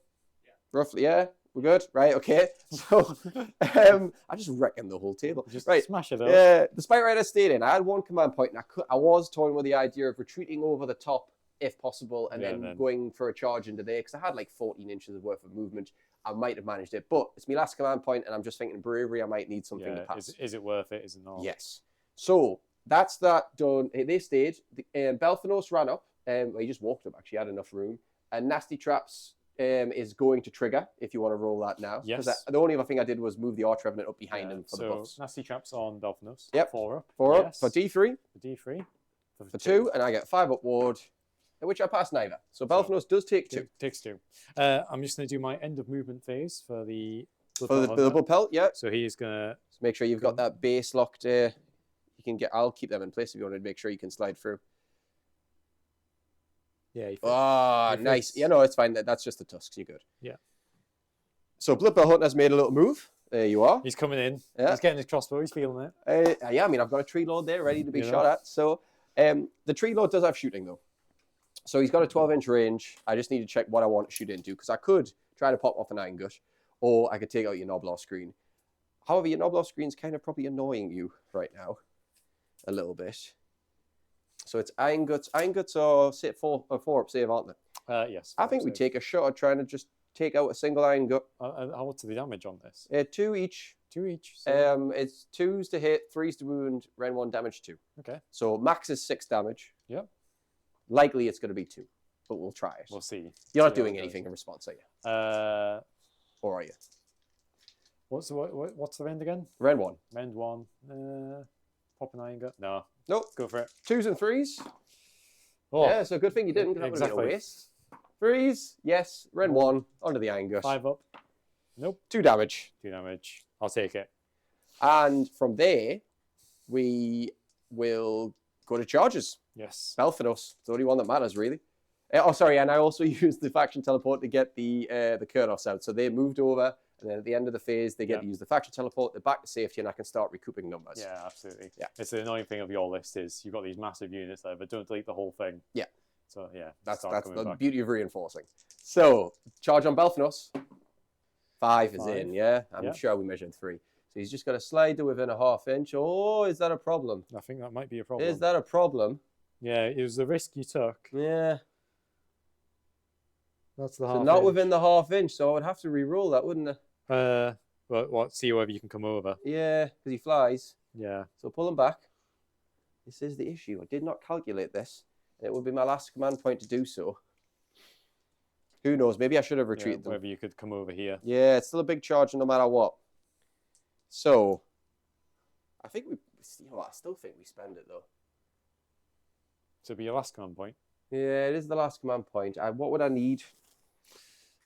Yeah. Roughly, yeah. We're good? Right, okay. So, I just reckon the whole table. Just right. smash it up. Yeah, the Spite Rider stayed in. I had 1 command point, and I was toying with the idea of retreating over the top, if possible, and then going for a charge into there, because I had like 14 inches of worth of movement. I might have managed it, but it's my last command point, and I'm just thinking bravery, I might need something to pass. Is it worth it? Is it not? Yes. So, that's that done. They stayed. Belthanos ran up. Well, he just walked up, actually. He had enough room. And Nasty Traps is going to trigger, if you want to roll that now. Yes. The only other thing I did was move the Arch Revenant up behind him for the buffs. Nasty Traps on Belthanos. Yep. 4 up. 4 up for D3. For D3. For 2, and I get 5 up ward, which I pass neither. So Belthanos does take 2. Takes 2. I'm just going to do my end of movement phase for the... For the Blood Pelt, yeah. So he's going to... So make sure you've got that base locked. You can get... I'll keep them in place if you want to make sure you can slide through. Yeah. Nice. Yeah, no, it's fine. That's just the tusks. You're good. Yeah. So Blood Pelt Hunter has made a little move. There you are. He's coming in. Yeah. He's getting his crossbow. He's feeling it. Yeah, I mean, I've got a Tree Lord there ready to be shot at. So the Tree Lord does have shooting, though. So he's got a 12-inch range. I just need to check what I want to shoot into, because I could try to pop off an Iron Gut, or I could take out your Noblar screen. However, your Noblar screen's kind of probably annoying you right now. A little bit. So it's Iron Guts. Iron Guts are 4 up save, aren't they? Yes. I think we take a shot at trying to just take out a single Iron Gut. What's the damage on this? 2 each. 2 each. So... It's 2s to hit, 3s to wound, Ren 1 damage 2. Okay. So max is 6 damage. Yep. Likely it's going to be 2, but we'll try it. We'll see. You're not doing anything in response, are you? Or are you? What's the rend again? Ren 1. Rend 1. Pop an Iron Gut? No. Nope. Go for it. 2s and 3s. Oh. Yeah, so good thing you didn't, because that would have been a waste. 3s, yes. Ren 1, onto the Iron Gut. 5 up. Nope. 2 damage. 2 damage. I'll take it. And from there, we will go to charges. Yes. Belthanos. It's the only one that matters, really. Sorry, and I also used the faction teleport to get the Kurnos out. So they moved over, and then at the end of the phase, they get to use the faction teleport. They're back to safety, and I can start recouping numbers. Yeah, absolutely. Yeah. It's the annoying thing of your list is you've got these massive units there, but don't delete the whole thing. Yeah. So, yeah. That's the beauty of reinforcing. So, charge on Belthanos. 5 is in, yeah? I'm sure we measured 3. So he's just got to slide to within a half-inch. Oh, is that a problem? I think that might be a problem. Is that a problem? Yeah, it was the risk you took. Yeah. That's the so half not inch. Within the half-inch, so I would have to re-roll that, wouldn't I? What? See whether you can come over. Yeah, because he flies. Yeah. So pull him back. This is the issue. I did not calculate this. And it would be my last command point to do so. Who knows? Maybe I should have retreated them. Whether you could come over here. Yeah, it's still a big charge no matter what. So, I think we... You know what? I still think we spend it, though. So it'll be your last command point. Yeah, it is the last command point. What would I need?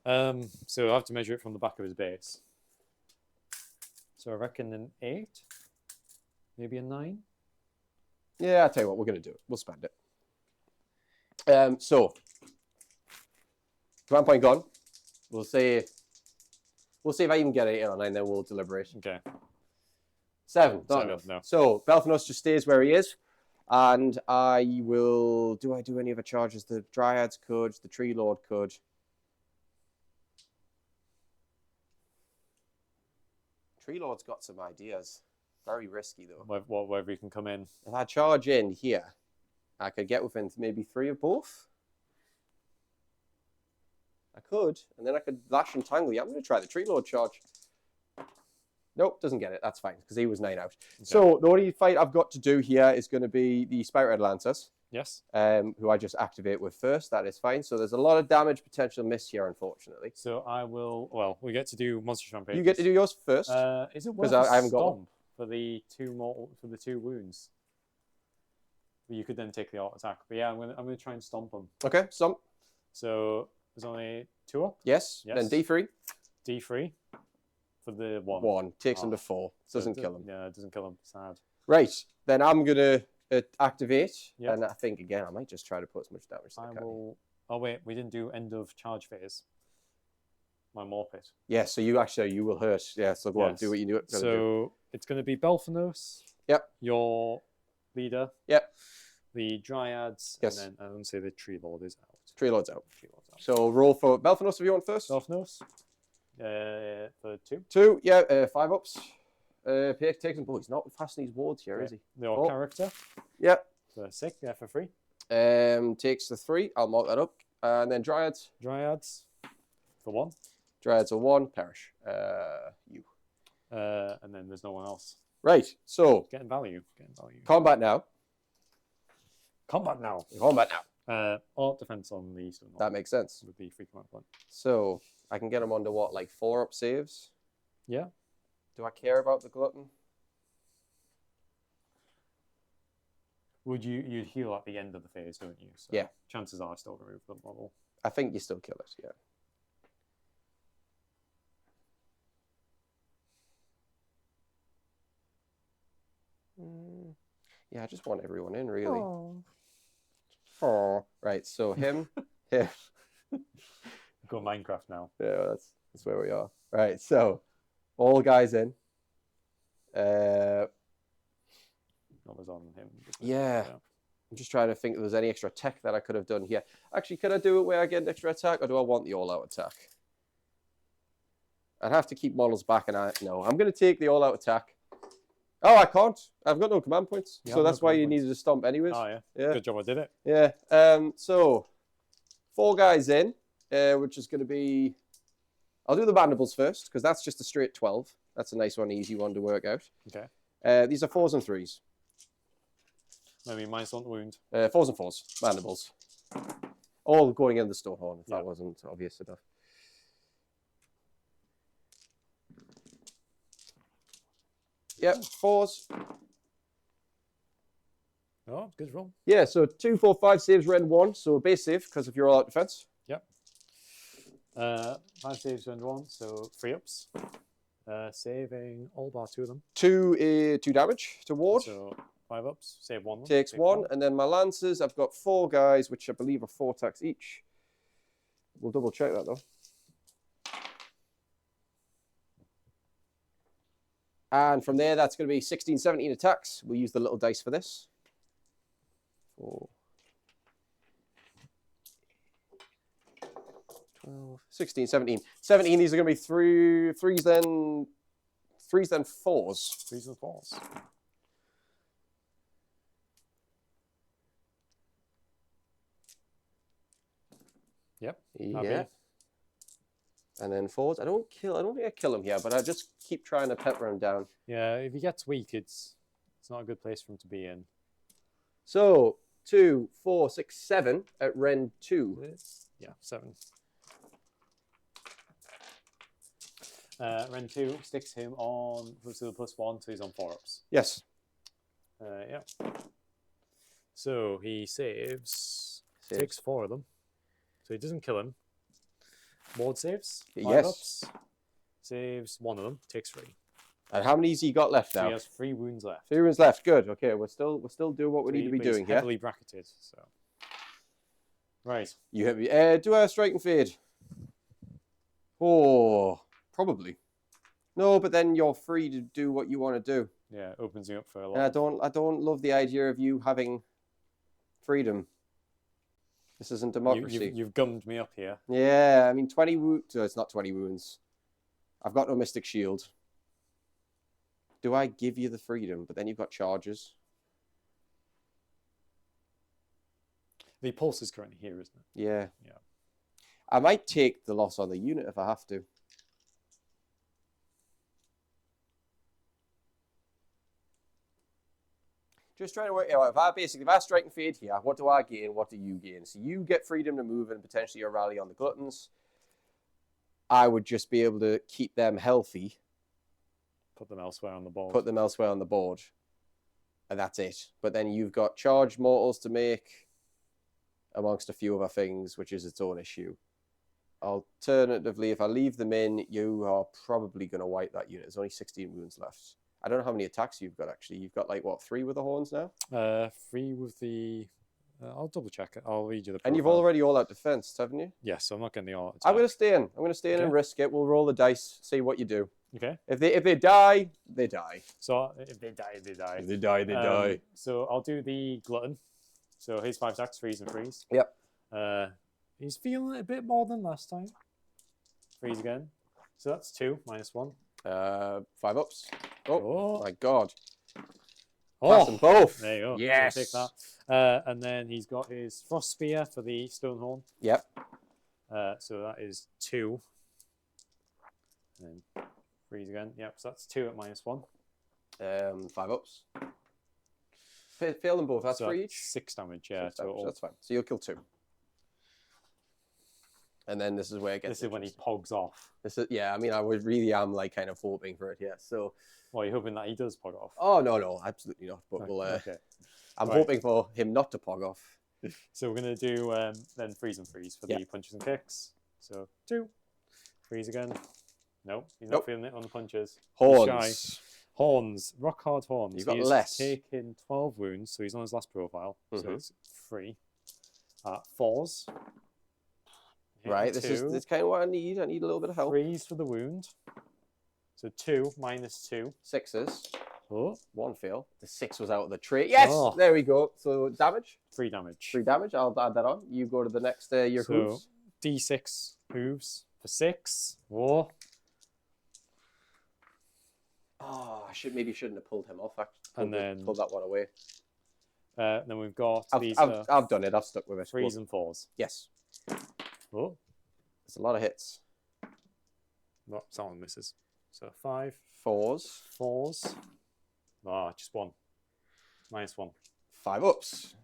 So I have to measure it from the back of his base. So I reckon an 8, maybe a 9. Yeah, I'll tell you what, we're going to do it. We'll spend it. So, command point gone. We'll see if I even get 8 or 9, then we'll deliberate. Okay. 7, not 7, enough. no. So, Belthanos just stays where he is. And I will... Do I do any other charges? The Dryads could, the Tree Lord could. Tree Lord's got some ideas. Very risky, though. Whether you can come in. If I charge in here, I could get within maybe 3 of both. I could, and then I could lash and tangle. Yeah, I'm going to try the Tree Lord charge. Nope, doesn't get it. That's fine, because he was 9 out. Okay. So the only fight I've got to do here is going to be the Spite Red Lancers. Yes. Who I just activate with first. That is fine. So there's a lot of damage potential missed here, unfortunately. So I will... Well, we get to do Monster Rampage. You get to do yours first. Is it worth I haven't got one. for the 2 wounds? You could then take the auto attack. But yeah, I'm gonna try and stomp him. Okay, stomp. So there's only 2 up. Yes. Then D3. D3 for the 1. 1 takes him to 4. Doesn't kill him. Yeah, it doesn't kill him. Sad. Right. Then I'm gonna activate, Yep. and I think again I might just try to put as much damage as I can. Oh wait, we didn't do end of charge phase. My Morpit. Yeah. So you will hurt. Yeah. So go on, do what you do. So it's going to be Belphanos. Yep. Your leader. Yep. The Dryads. Yes. And then I don't say the Tree Lord is out. Tree Lord's out. So roll for Belphanos if you want first. Belphanos. For 2. 2. Yeah. 5 ups. Takes him. Oh, he's not fastening his wards here, is he? Your character. Yep. For 6. Yeah, for 3. Takes the 3. I'll mark that up. And then Dryads. Dryads. For 1. Dryads are 1. Perish. You. And then there's no one else. Right. So. Getting value. Combat now. Combat now. Art defense on the Eastern. That makes sense. With the 3 command point. So I can get him under what, like 4 up saves? Yeah. Do I care about the glutton? You'd heal at the end of the phase, don't you? So yeah. Chances are I still remove the model. I think you still kill it, yeah. Yeah, I just want everyone in, really. Oh, right. So him, him. Go Minecraft now. Yeah, that's where we are. Right. So all guys in. What was on him? Yeah. I'm just trying to think if there's any extra attack that I could have done here. Actually, can I do it where I get an extra attack, or do I want the all-out attack? I'd have to keep models back, and no, I'm going to take the all-out attack. Oh, I can't. I've got no command points, so that's why you needed to stomp anyways. Oh, yeah. Good job I did it. Yeah. So 4 guys in, which is going to be... I'll do the mandibles first, because that's just a straight 12. That's a nice one, easy one to work out. Okay. These are 4s and 3s. Maybe mine's on wound. 4s and 4s, mandibles. All going in the Stonehorn, if that wasn't obvious enough. Yep, 4s. Oh, good roll. Yeah, so 2, 4, 5 saves, Ren 1. So base save, because of your all-out defense. Yep. 5 saves, Ren 1, so 3 ups. Saving all bar 2 of them. 2 damage to ward. So 5 ups, save 1. Takes 1. And then my Lancers, I've got 4 guys, which I believe are 4 attacks each. We'll double check that, though. And from there, that's going to be 16, 17 attacks. We'll use the little dice for this. 4, 12, 16, 17. 17, these are going to be 3s then 4s. 3s and 4s. Yep. Yeah. And then 4s. I don't think I kill him here, but I just keep trying to pepper him down. Yeah, if he gets weak, it's not a good place for him to be in. So 2, 4, 6, 7 at Ren 2. Yeah, 7. Ren 2 sticks him on the +1, so he's on 4-ups. Yes. Yeah. So he saves, takes 4 of them. So he doesn't kill him. Ward saves, 5-ups. Saves 1 of them, takes 3. And how many's he got left now? So he has 3 wounds left. 3 wounds left. Good. Okay, we're still doing what we need to be doing here. Heavily bracketed. So. Right. You have do a strike and fade. Oh, probably. No, but then you're free to do what you want to do. Yeah, it opens you up for a lot. And I don't love the idea of you having freedom. This isn't democracy. You've gummed me up here. Yeah, I mean 20 wounds. It's not 20 wounds. I've got no Mystic Shield. Do I give you the freedom? But then you've got charges. The pulse is currently here, isn't it? Yeah. Yeah. I might take the loss on the unit if I have to. Just trying to work out, if I strike and fade here, what do I gain? What do you gain? So you get freedom to move and potentially a rally on the gluttons. I would just be able to keep them healthy. Put them elsewhere on the board. Put them elsewhere on the board. And that's it. But then you've got charged mortals to make amongst a few other things, which is its own issue. Alternatively, if I leave them in, you are probably going to wipe that unit. There's only 16 wounds left. I don't know how many attacks you've got, actually. You've got, like, what, 3 with the horns now? 3 with the... I'll double check it. I'll read you the profile. And you've already all-out defense, haven't you? Yes, so I'm not getting the all-out I'm going to stay in. I'm going to stay in and risk it. We'll roll the dice, see what you do. Okay. If they die, they die. So if they die, they die. If they die, they die. So I'll do the glutton. So his 5 attacks, freeze and freeze. Yep. He's feeling it a bit more than last time. Freeze again. So that's 2 minus 1. 5 ups. Oh, my God. Oh, Pass them both. There you go. Yes. Take that. And then he's got his frost spear for the Stonehorn. Yep. So that is 2. And then freeze again. Yep. So that's 2 at minus 1. 5 ups. Fail them both. That's so 3 each. 6 damage. Yeah. 6 damage. Total. That's fine. So you'll kill 2. And then this is where it gets. This is when he pogs off. This is, yeah. I mean, I really am like kind of hoping for it. Yeah. So. Well, you're hoping that he does pog off. Oh no, absolutely not. But we'll. Okay. I'm hoping for him not to pog off. So we're gonna do then freeze and freeze for the punches and kicks. So 2, freeze again. No, he's not feeling it on the punches. Horns. Horns, rock hard horns. You've got less. Taken 12 wounds, so he's on his last profile. So it's 3. 4s. Right, this is kind of what I need. I need a little bit of help. Freeze for the wound. So 2 minus 2. 6s. Oh. 1 fail. The 6 was out of the tray. Yes, there we go. So damage. 3 damage. 3 damage. I'll add that on. You go to the next your hooves. D6 hooves for 6. Oh. Oh, maybe shouldn't have pulled him off. And then pull that one away. Then we've got I've done it. I've stuck with it. 3s and 4s. Yes. Oh. It's a lot of hits. No, someone misses. So 5. 4s. 4s. Ah, just 1. Minus 1. 5 ups.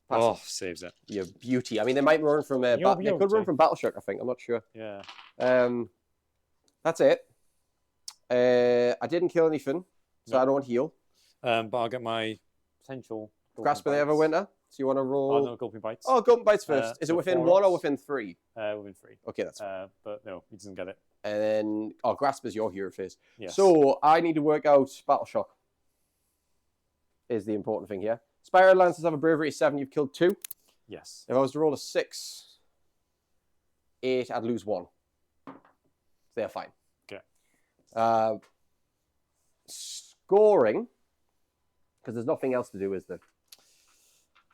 Oh, saves it. Your beauty. I mean, they might run from they could run from Battleshock, I think. I'm not sure. Yeah. That's it. I didn't kill anything, so I don't heal. But I'll get my potential. Grasp of the Everwinter. So you want to roll? Oh, no, Gulping Bites. Oh, Gulping Bites first. Is it within 1 or within 3? Within 3. Okay, that's fine. But no, he doesn't get it. And then, Grasp is your hero phase. Yes. So I need to work out Battleshock. Is the important thing here. Spiral Lancers have a bravery of 7. You've killed 2. Yes. If I was to roll a 6, 8, I'd lose 1. So they're fine. Okay. Scoring, because there's nothing else to do, is there?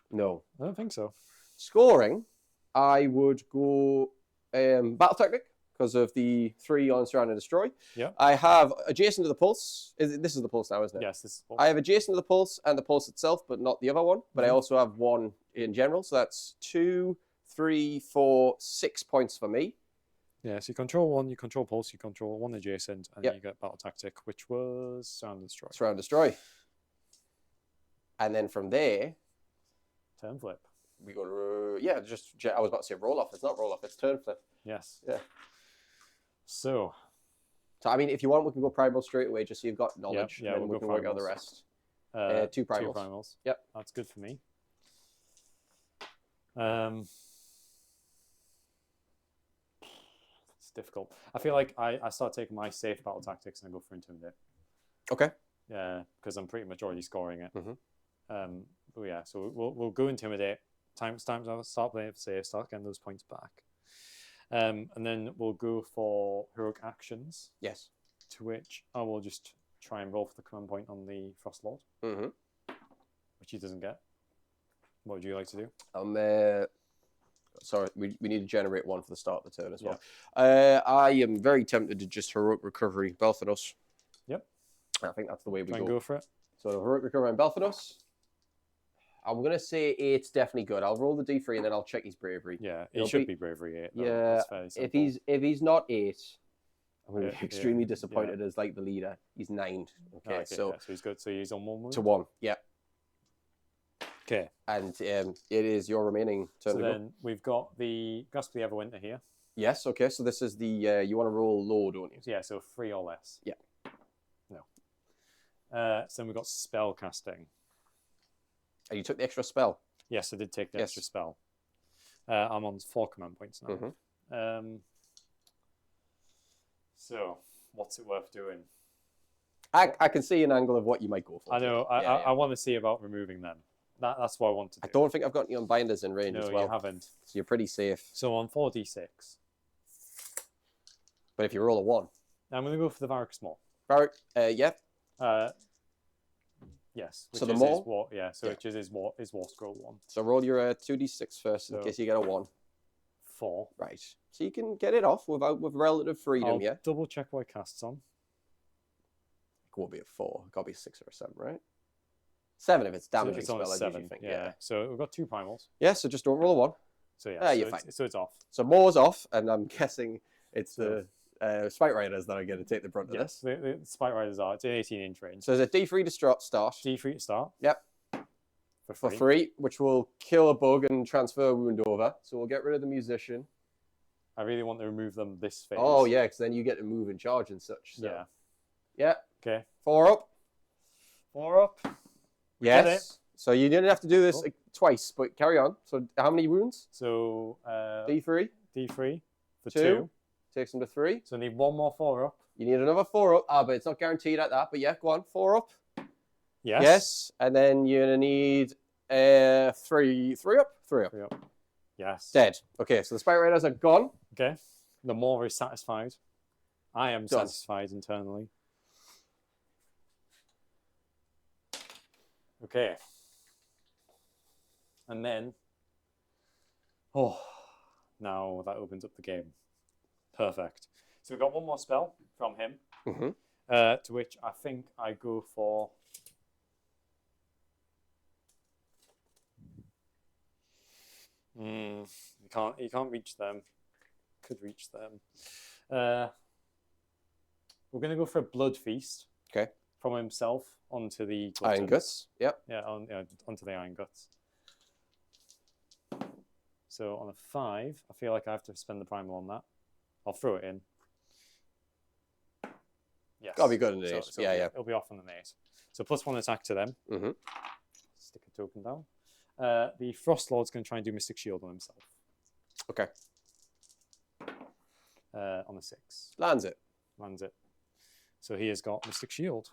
No. I don't think so. Scoring, I would go Battle Tactic, because of the 3 on Surround and Destroy. Yeah. I have adjacent to the Pulse. This is the Pulse now, isn't it? Yes, this is the Pulse. I have adjacent to the Pulse and the Pulse itself, but not the other one. But I also have 1 in general, so that's 2, 3, 4, 6 points for me. Yeah, so you control 1, you control Pulse, you control 1 adjacent, and then you get Battle Tactic, which was Surround and Destroy. Surround and Destroy. And then from there, Turn flip. We go to I was about to say roll off. It's not roll off. It's turn flip. Yes. Yeah. So I mean, if you want, we can go primal straight away, just so you've got knowledge. Yeah, and then we'll we go can work out primals. the rest. 2 primals. 2 primals. Yep. That's good for me. It's difficult. I feel like I start taking my safe battle tactics and I go for intimidate. Okay. Yeah, because I'm pretty much already scoring it. Mm-hmm. But yeah, so we'll go intimidate. Time to start playing it for safe, start getting those points back. And then we'll go for heroic actions. Yes. To which I will just try and roll for the command point on the Frost Lord. Mm-hmm. Which he doesn't get. What would you like to do? Sorry, we need to generate one for the start of the turn as well. I am very tempted to just heroic recovery Belfanos. Yep. I think that's the way we Try and go for it. So heroic recovery on Belfanos. I'm gonna say 8's definitely good. I'll roll the D3 and then I'll check his bravery. Yeah, it should be bravery 8. Yeah, if he's not 8, I'm gonna be extremely disappointed as like the leader. He's 9. Okay, so he's good. So he's on 1 wound. To 1. Yeah. Okay. And it is your remaining turn. So then we've got the Grasp of the Everwinter here. Yes. Okay. So this is the you want to roll low, don't you? Yeah. So 3 or less. Yeah. No. So then we've got spell casting. And you took the extra spell. Yes, I did take the extra spell. I'm on 4 command points now. Mm-hmm. So what's it worth doing? I can see an angle of what you might go for. I know. I want to see about removing them. That's what I want to do. I don't think I've got any unbinders in range as well. No, you haven't. So you're pretty safe. So on 4d6. But if you roll a 1. I'm going to go for the Varric Small. Varric, yeah. Yes. So the Maul? Which is his War Scroll 1. So roll your 2d6 first in case you get a 1. 4. Right. So you can get it off with relative freedom, I'll double check what it casts on. It won't be a 4. It got to be a 6 or a 7, right? 7 if it's damaging it's on spell, a I 7. usually think. Yeah. So we've got 2 primals. Yeah, so just don't roll a 1. So yeah, you're fine. So it's off. So Moore's off, and I'm guessing it's the Spike Riders that are going to take the brunt of this. The Spike Riders are. It's an 18-inch range. So there's a D3 to start. D3 to start. Yep. For free, which will kill a bug and transfer a wound over. So we'll get rid of the musician. I really want to remove them this phase. Oh, yeah, because then you get to move and charge and such. So. Yeah. Yeah. Okay. 4 up. 4 up. Yes. So you didn't have to do this twice, but carry on. So how many wounds? So D3. D3 for 2. Takes them to 3. So I need 1 more 4 up. You need another 4 up. But it's not guaranteed at that. But yeah, go on. 4 up. Yes. Yes. And then you're going to need 3 up. 3 up. 3 up. Yes. Dead. Okay, so the Spike Riders are gone. Okay. The Maul is satisfied. I am satisfied internally. Okay. And then, now that opens up the game. Perfect. So we've got 1 more spell from him, to which I think I go for... You can't reach them. Could reach them. We're going to go for a Blood Feast. Okay. From himself onto the Iron Guts. Yep. Yeah, onto the Iron Guts. So on a 5, I feel like I have to spend the primal on that. I'll throw it in. Yes. Gotta be good in an 8. Yeah. It'll be off on an 8. So +1 attack to them. Mm-hmm. Stick a token down. The Frost Lord's going to try and do Mystic Shield on himself. Okay. On a 6. Lands it. So he has got Mystic Shield,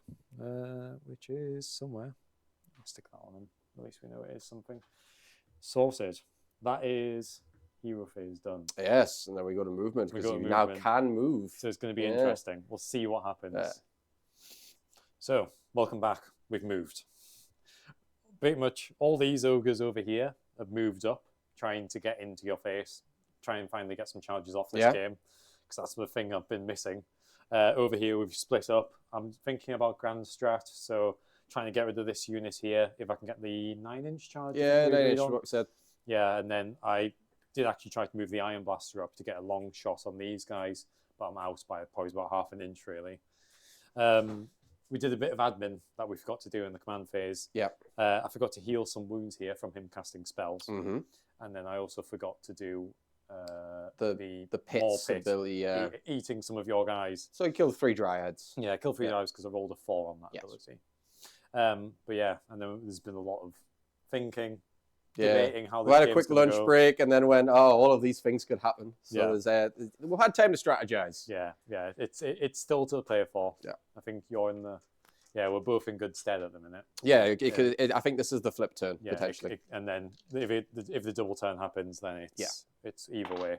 which is somewhere. I'll stick that on him. At least we know it is something. Sorted. That is hero phase done. Yes, and then we go to movement because you now can move. So it's going to be interesting. We'll see what happens. Yeah. So, welcome back. We've moved. Pretty much all these ogres over here have moved up, trying to get into your face, try and finally get some charges off this game, because that's the thing I've been missing. Over here, we've split up. I'm thinking about Grand Strat, so trying to get rid of this unit here, if I can get the 9-inch charge. Yeah, 9-inch, what we said. Yeah, and then I did actually try to move the Iron Blaster up to get a long shot on these guys, but I'm out by probably about half an inch, really. we did a bit of admin that we forgot to do in the command phase. Yeah. I forgot to heal some wounds here from him casting spells. Mm-hmm. And then I also forgot to do The more pits pit, ability, eating some of your guys. So he killed 3 dryads. Yeah, kill 3 guys because I rolled a 4 on that ability. But yeah, and then there's been a lot of thinking, debating how this we had a game's quick gonna lunch go. break and then went, all of these things could happen. So we've had time to strategize. Yeah, it's still to play for. Yeah. I think you're in the... Yeah, we're both in good stead at the minute. Yeah, I think this is the flip turn, potentially. And then if the double turn happens, then it's either way.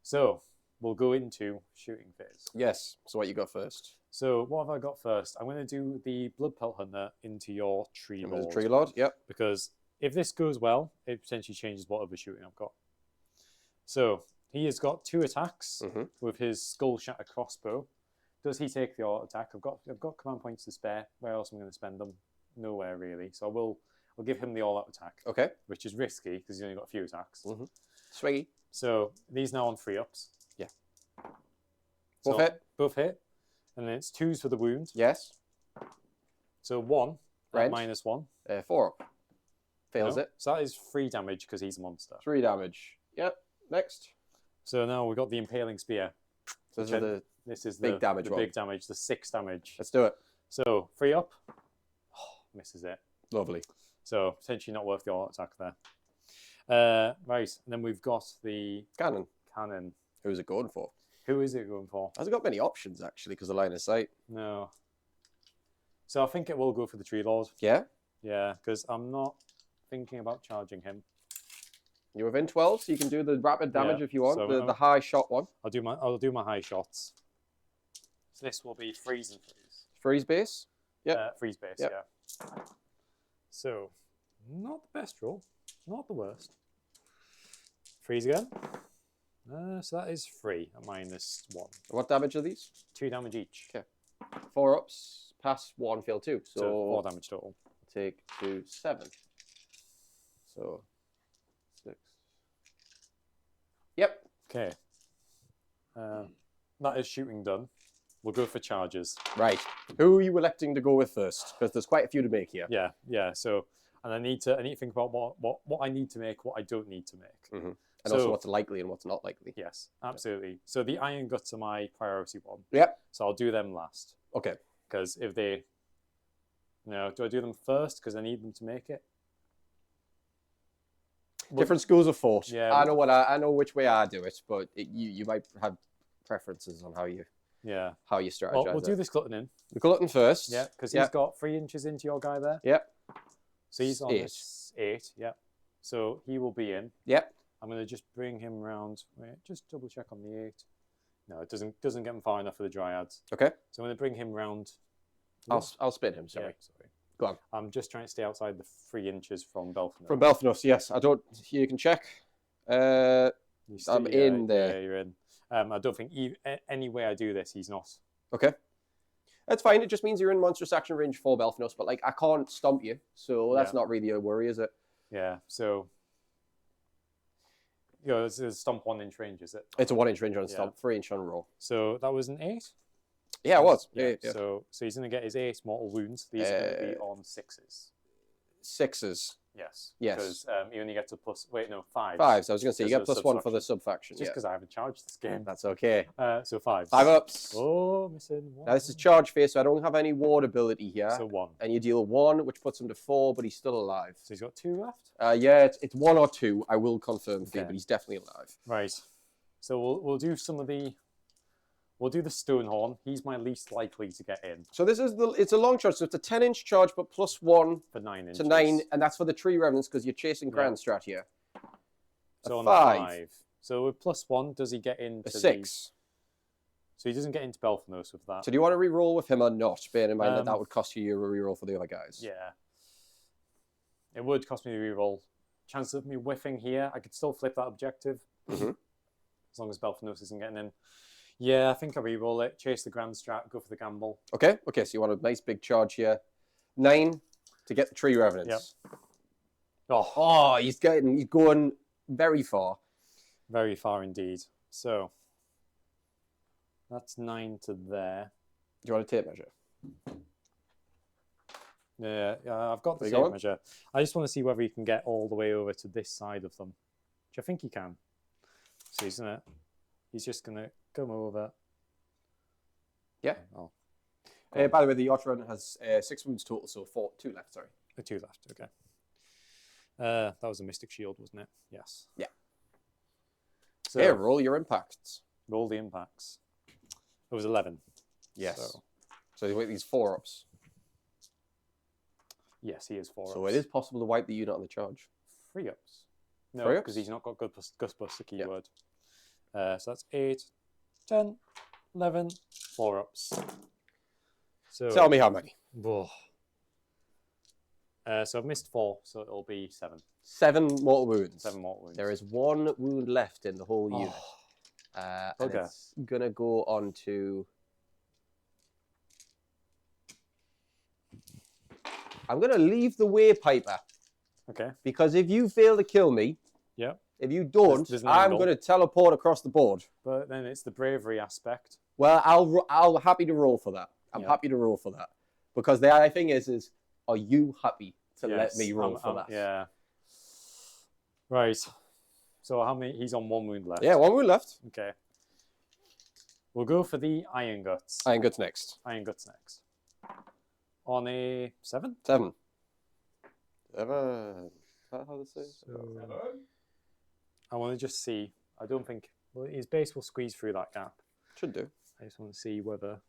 So we'll go into shooting phase. Yes. So what you got first? So what have I got first? I'm going to do the Blood Pelt Hunter into your Tree Lord. Tree Lord, yep. Because if this goes well, it potentially changes what other shooting I've got. So he has got 2 attacks with his Skull Shatter crossbow. Does he take the auto attack? I've got command points to spare. Where else am I going to spend them? Nowhere really. So I'll give him the all-out attack. Okay. Which is risky because he's only got a few attacks. Swiggy. So these now on 3-ups. Yeah. So Both hit. Both hit. And then it's 2s for the wound. Yes. So 1 Red. -1. 4 up. Fails it. So that is 3 damage because he's a monster. 3 damage. Yep. Next. So now we've got the Impaling Spear. So this is the big damage one. big damage, the 6 damage. Let's do it. So 3 up. Oh, misses it. Lovely. So potentially not worth the auto attack there. Right, and then we've got the Cannon. Who's it going for? Who is it going for? Hasn't got many options actually because of line of sight. No. So I think it will go for the Tree Lord. Yeah? Yeah, because I'm not thinking about charging him. You're within 12, so you can do the rapid damage if you want. So the high shot one. I'll do my high shots. So this will be freeze and freeze. Freeze base? Yeah. Freeze base, yeah. So, not the best roll. Not the worst. Freeze again. So that is 3 at -1. What damage are these? 2 damage each. Okay. 4 ups, pass 1, fail 2. So 4 damage total. Take 2, 7. So 6. Yep. Okay. That is shooting done. We'll go for charges. Right. Who are you electing to go with first? Because there's quite a few to make here. Yeah. So, and I need to think about what I need to make, what I don't need to make. And also what's likely and what's not likely. Yes, absolutely. So the Iron Guts are my priority one. Yep. So I'll do them last. Okay. Because if they... No, do I do them first because I need them to make it? Different schools of thought. Yeah. I know which way I do it, but you might have preferences on how you strategize. Well, we'll do this glutton in. The glutton first. Yeah, because he's got 3 inches into your guy there. Yep. So he's on 8. Yeah. So he will be in. Yep. I'm going to just bring him round. Wait, just double check on the 8. No, it doesn't get him far enough for the dryads. Okay. So I'm going to bring him round. I'll spin him. Sorry. Yeah, sorry. Go on. I'm just trying to stay outside the 3 inches from Belfast. From Belfast, yes. I don't. You can check. I'm in there. Yeah, you're in. I don't think any way I do this, he's not. Okay. That's fine. It just means you're in monstrous action range for Belfast, but like I can't stomp you, so that's not really a worry, is it? Yeah. So. It's a stomp 1 inch range, is it? It's a 1 inch range on a stomp, 3 inch on a roll. So that was an 8? Yeah, it was. Yeah. Yeah. So he's going to get his 8 mortal wounds. These are going to be on 6s. 6s. Yes. Yes. Because he only gets a plus... Wait, no, 5s. 5s. I was going to say, you get +1 for the subfaction. Just because I haven't charged this game. That's okay. So 5s. 5 ups. Oh, missing 1. Now, this is charge phase, so I don't have any ward ability here. So 1. And you deal 1, which puts him to 4, but he's still alive. So he's got 2 left? Yeah, it's 1 or 2. I will confirm for you, but he's definitely alive. Right. So we'll do some of the... We'll do the Stonehorn. He's my least likely to get in. So this is it's a long charge, so it's a 10-inch charge, but +1 for 9 inches. To 9, and that's for the tree revenants because you're chasing Grand Strat here. So on 5. So with +1, does he get into a 6? So he doesn't get into Belfast with that. So do you want to re-roll with him or not? Bearing in mind that would cost you a re-roll for the other guys. Yeah. It would cost me a re-roll. Chance of me whiffing here, I could still flip that objective. As long as Belfast isn't getting in. Yeah, I think I re-roll it. Chase the Grand Strat, go for the gamble. Okay, so you want a nice big charge here. 9 to get the tree revenants. Yep. Oh, he's going very far. Very far indeed. So, that's 9 to there. Do you want a tape measure? Yeah, I've got the Are you tape going? measure. I just want to see whether you can get all the way over to this side of them. Which I think you can. See, isn't it? He's just going to come over. Yeah. Oh, By the way, the Yachtron has 6 wounds total, so 2 left, sorry. 2 left, okay. That was a Mystic Shield, wasn't it? Yes. Yeah. So, Here, roll your impacts. roll the impacts. It was 11. Yes. So you wait these 4-ups. Yes, he is 4 So ups. it is possible to wipe the unit on the charge. 3 ups. No, 3 because ups? he's not got Gustbuster keyword. So that's 8, 10, 11, 4 ups. So Tell me how many. Whoa. So I've missed 4, so it'll be 7. 7 mortal wounds. 7 mortal wounds. There is 1 wound left in the whole unit. And Okay. it's going to go on to... I'm going to leave the Waypiper, Okay. because if you fail to kill me, Yeah. if you don't, There's an I'm angle. going to teleport across the board. But then it's the bravery aspect. Well, I'll happy to roll for that. I'm happy to roll for that. Because the other thing is are you happy to let me roll for that? Yeah. Right. So how many? He's on 1 wound left. Yeah, 1 wound left. Okay. We'll go for the Iron Guts. Iron Guts next. Iron Guts next. On a 7? 7. 7. Is that how to say? So, I want to just see. I don't think... Well, his base will squeeze through that gap. Should do. I just want to see whether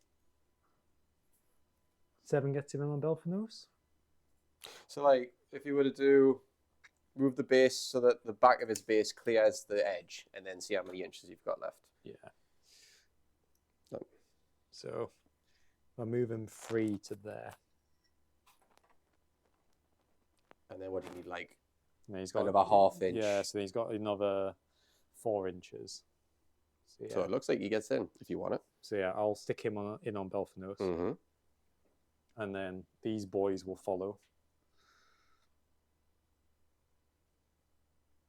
7 gets him on Belfanos. So, like, if you were to move the base so that the back of his base clears the edge, and then see how many inches you've got left. Yeah. No. So I'll move him 3 to there. And then what do you need, like, And he's got another ½ inch? Yeah, so he's got another 4 inches. So yeah, So it looks like he gets in, if you want it. so yeah, I'll stick him in on Belfanos, Mm-hmm. and then these boys will follow.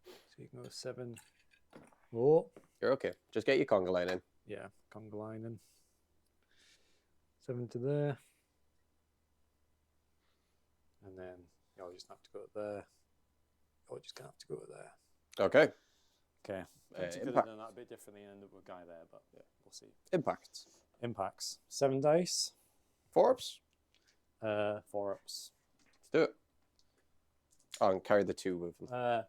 So you can go 7. Oh, You're okay. Just get your conga line in. yeah, conga line in. 7 to there. And then you'll just have to go there. You're just going to have to go there. Okay. Okay. You could have Impact. done that a bit differently and end up with a guy there, but yeah, we'll see. Impacts. Impacts. 7 dice. 4 ups. 4 ups. Let's do it. Oh, and carry the 2 with them.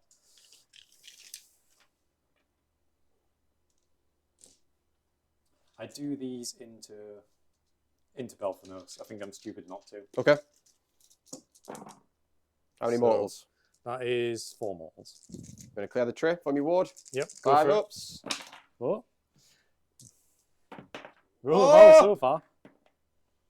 I do these into Belfanos. I think I'm stupid not to. Okay. How many So- mortals? That is 4 mortals. I'm going to clear the tray from your ward. Yep. Go 5 for it. ups. Oh. Roll well so far.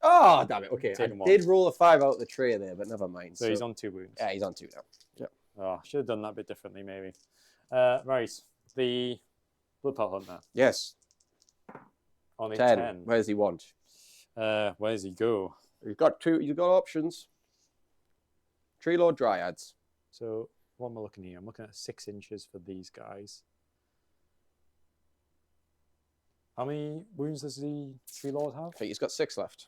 Oh, damn it. Okay, Take I him did roll a 5 out of the tray there, but never mind. So he's on 2 wounds. Yeah, he's on 2 now. Yep. Oh, should have done that a bit differently, maybe. Right. The Blood Pearl Hunter Yes. on a 10. 10. Where does he want? Where does he go? You've got options. Tree Lord Dryads. So what am I looking here? I'm looking at 6 inches for these guys. How many wounds does the Tree Lord have? I think he's got 6 left.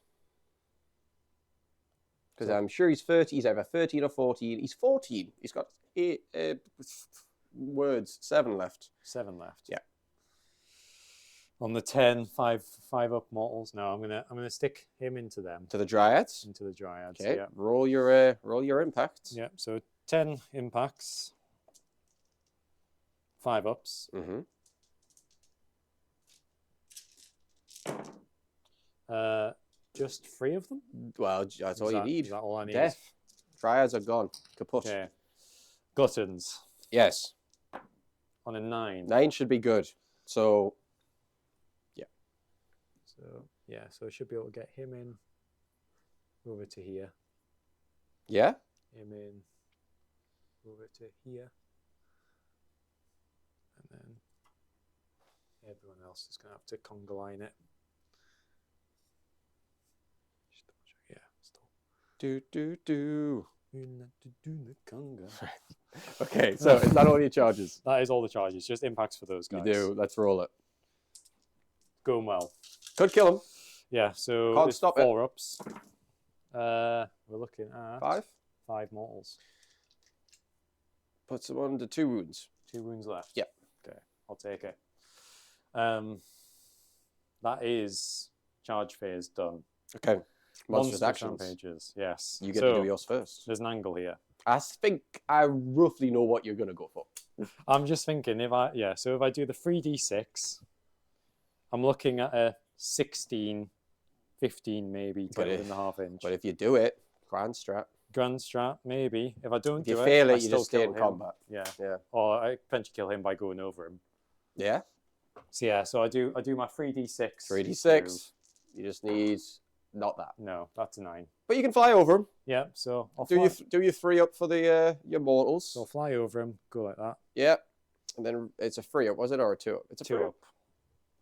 Because I'm sure he's 30. He's either 13 or 14. He's 14. He's got 8 words. 7 left. 7 left. Yeah. On the 10, 5 up mortals. No, I'm gonna stick him into them. To the Dryads. Into the Dryads. Okay. Yeah. Roll your impacts. Yeah. So 10 impacts. 5 ups. Mm-hmm. Just 3 of them. Well, that's all you need. Is that all I need? Death. Dryads are gone. Kaput. Okay. Gluttons Yes. on a 9. 9 should be good. So, So yeah, so I should be able to get him in over to here. yeah. Him in over to here. And then everyone else is gonna have to conga line it. Just double check. Yeah, still. Do. Do the conga. Okay, so is that all your charges? That is all the charges, just impacts for those guys. You do. Let's roll it. Going well. Could kill him. Yeah, so Can't there's stop it. 4 ups. We're looking at 5 mortals. Puts them under 2 wounds. 2 wounds left. Yep. Okay, I'll take it. That is charge phase done. Okay. Monstrous actions. Rampages, yes. You get to do yours first. There's an angle here. I think I roughly know what you're going to go for. I'm just thinking if I do the 3d6, I'm looking at a 16, 15 maybe to within the half inch. But if you do it, grand strat. Grand strat, maybe. If I don't do it, you just stay in him. combat. Yeah. Yeah. Or I potentially kill him by going over him. Yeah. So I do my 3d6. 3d6. You just need not that. No, that's a 9. But you can fly over him. Yeah. So I'll do your 3 up for the your mortals. So I'll fly over him, go like that. Yeah. And then it's a 3 up, was it, or a 2 up? It's a 2 up.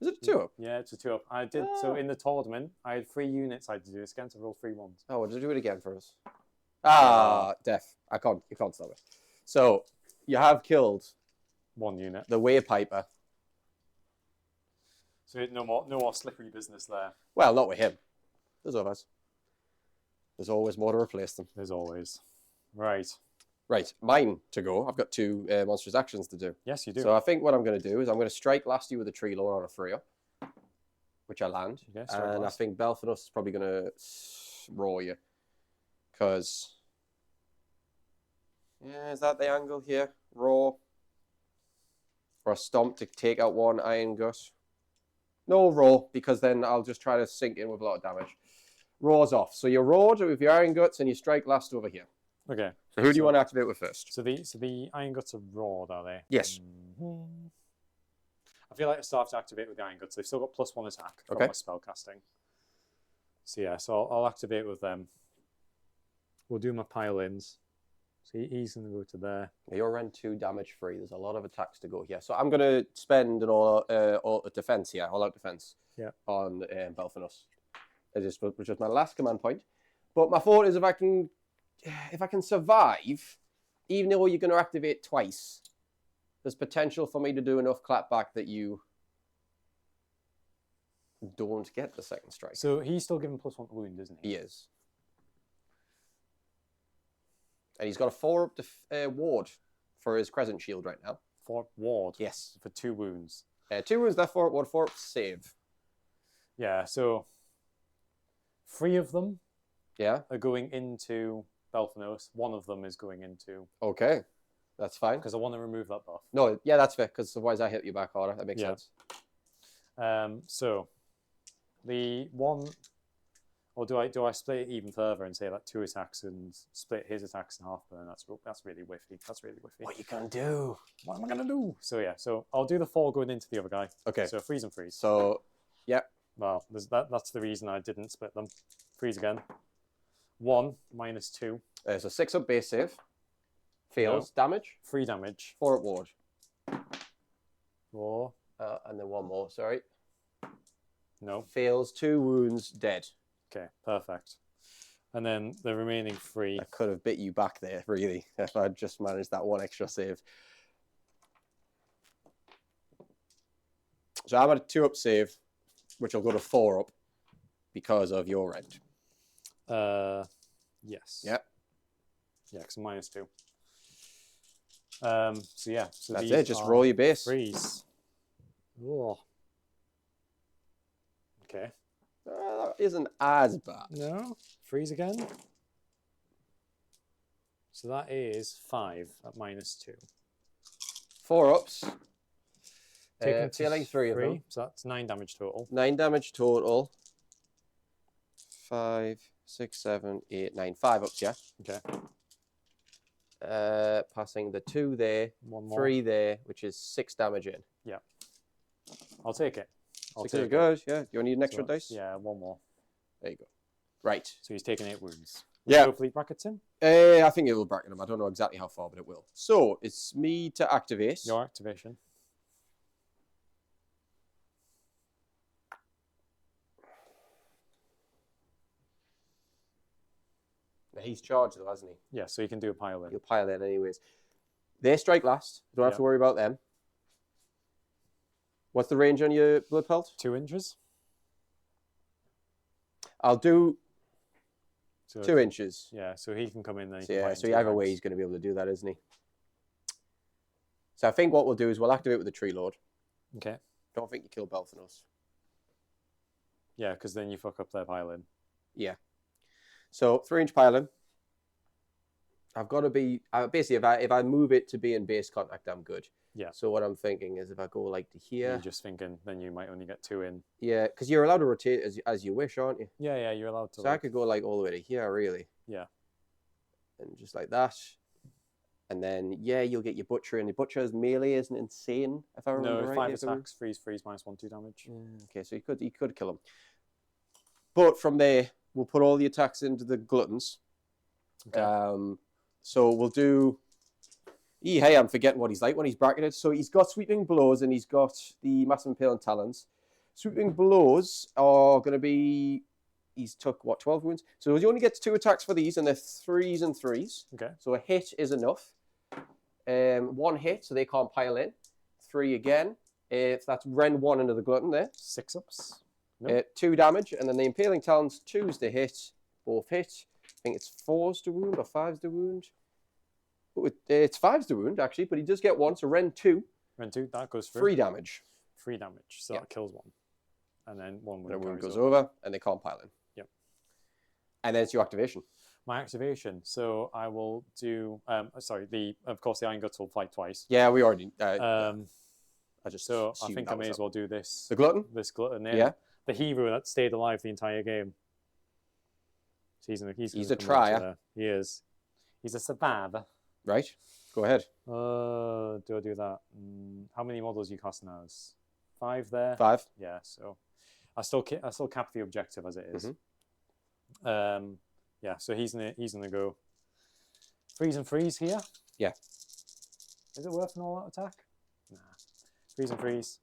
Is it a 2 up? Yeah, it's a 2 up. I did so in the tournament. I had 3 units I had to do this against. I rolled 3 ones. Oh, well, do it again for us. Death. You can't stop it. So you have killed 1 unit. The Way Piper. So no more slippery business there. Well, not with him. There's others. There's always more to replace them. There's always. Right. Right, mine to go. I've got 2 monstrous actions to do. Yes, you do. So I think what I'm going to do is I'm going to strike last you with a tree lore on a 3 up, which I land. Okay, and I think Belfanos is probably going to roar you. Because... yeah, is that the angle here? Roar. Or a stomp to take out 1 iron gut. No roar, because then I'll just try to sink in with a lot of damage. Roar's off. So you roared with your iron guts and you strike last over here. Okay. So who do you want to activate with first? So the iron guts are roared, are they? Yes. Mm-hmm. I feel like I still have to activate with the iron guts. They've still got +1 attack from my spell casting. So yeah, so I'll activate with them. We'll do my pile-ins. So he's going to go to there. You're around 2 damage free. There's a lot of attacks to go here. So I'm going to spend an all defense here, all out defense on Belfanos. Which is my last command point. But my thought is if I can survive, even though you're going to activate twice, there's potential for me to do enough clapback that you don't get the second strike. So he's still given +1 to wound, isn't he? He is. And he's got a 4 up ward for his crescent shield right now. 4 ward? Yes. For 2 wounds. 2 wounds, that 4 up ward, 4 up save. Yeah, so 3 of them are going into Belfanos. 1 of them is going into... Okay, that's fine. Because I want to remove that buff. No, yeah, that's fair, because otherwise I hit you back harder. That makes sense. So the 1... Or do I split it even further and say like 2 attacks and split his attacks in half? But that's really whiffy. That's really whiffy. What are you gonna do? What am I gonna do? So yeah, so I'll do the 4 going into the other guy. Okay. So freeze and freeze. So, yeah. Well, that's the reason I didn't split them. Freeze again. 1 minus 2. So 6 up base save. Fails. No. Damage. 3 damage. 4 up ward. 4. And then 1 more. Sorry. No. Fails. 2 wounds. Dead. Okay, perfect. And then the remaining 3. I could have bit you back there, really, if I'd just managed that 1 extra save. So I'm at a 2 up save, which will go to 4 up because of your end. Yes. Yep. Yeah, because -2. So yeah. So that's it. Just roll your base. Freeze. Oh. Okay. That isn't as bad. No. Freeze again. So that is 5 at -2. 4 ups. Taking 3 of them. So that's 9 damage total. 9 damage total. 5, 6, 7, 8, 9. 5 ups, yeah? Okay. Passing the 2 there. 1 more. 3 there, which is 6 damage in. Yeah. I'll take it. 6 is good, yeah. Do you need an extra dice? Yeah, 1 more. There you go. Right. So he's taking 8 wounds. Yeah. Hopefully brackets him. I think it will bracket him. I don't know exactly how far, but it will. So it's me to activate. Your activation. He's charged though, hasn't he? Yeah, so you can do a pile in. You'll pile in anyways. They strike last. Don't have to worry about them. What's the range on your blood pelt? 2 inches. I'll do So 2 inches. Yeah, so he can come in there. So, so either way, he's going to be able to do that, isn't he? So I think what we'll do is we'll activate with the Tree Lord. Okay. Don't think you kill Belthanos. Yeah, because then you fuck up their pile-in. Yeah. So 3-inch pile-in. I've got to be basically if I move it to be in base contact, I'm good. Yeah. So what I'm thinking is if I go like to here. You're just thinking then you might only get 2 in. Yeah, because you're allowed to rotate as you wish, aren't you? Yeah, you're allowed to. So I could go like all the way to here, really. Yeah. And just like that. And then, yeah, you'll get your Butcher. And your Butcher's melee isn't insane, if I remember right. 5 attacks, freeze, -1/2 damage. Okay, so you could kill him. But from there, we'll put all the attacks into the Gluttons. Okay. So we'll do... Hey, I'm forgetting what he's like when he's bracketed. So he's got Sweeping Blows and he's got the Massive Impaling Talons. Sweeping Blows are going to be... He's took, what, 12 wounds? So he only gets 2 attacks for these, and they're 3s and 3s. Okay. So a hit is enough. 1 hit, so they can't pile in. 3 again. So that's rend 1 into the Glutton there. 6 ups. Nope. 2 damage, and then the Impaling Talons, 2's to hit. Both hit. I think it's 4's to wound or 5's to wound. Oh, it's 5's to wound, actually, but he does get 1, so rend 2. Rend 2, that goes through. 3 damage. 3 damage, so that kills 1. And then 1 wound goes over, and they can't pile in. Yep. And then it's your activation. My activation. So I will do. Of course, the Iron Guts will fight twice. Yeah, we already. I think I may as well do this. The Glutton. This Glutton. Yeah. The hero that stayed alive the entire game. So he's a trier. He is. He's a survivor. Right. Go ahead. Do I do that? How many models are you casting as? 5 there. 5. Yeah. So I still cap the objective as it is. Mm-hmm. Yeah, so he's gonna go freeze and freeze here. Yeah. Is it worth an all-out attack? Nah. Freeze and freeze.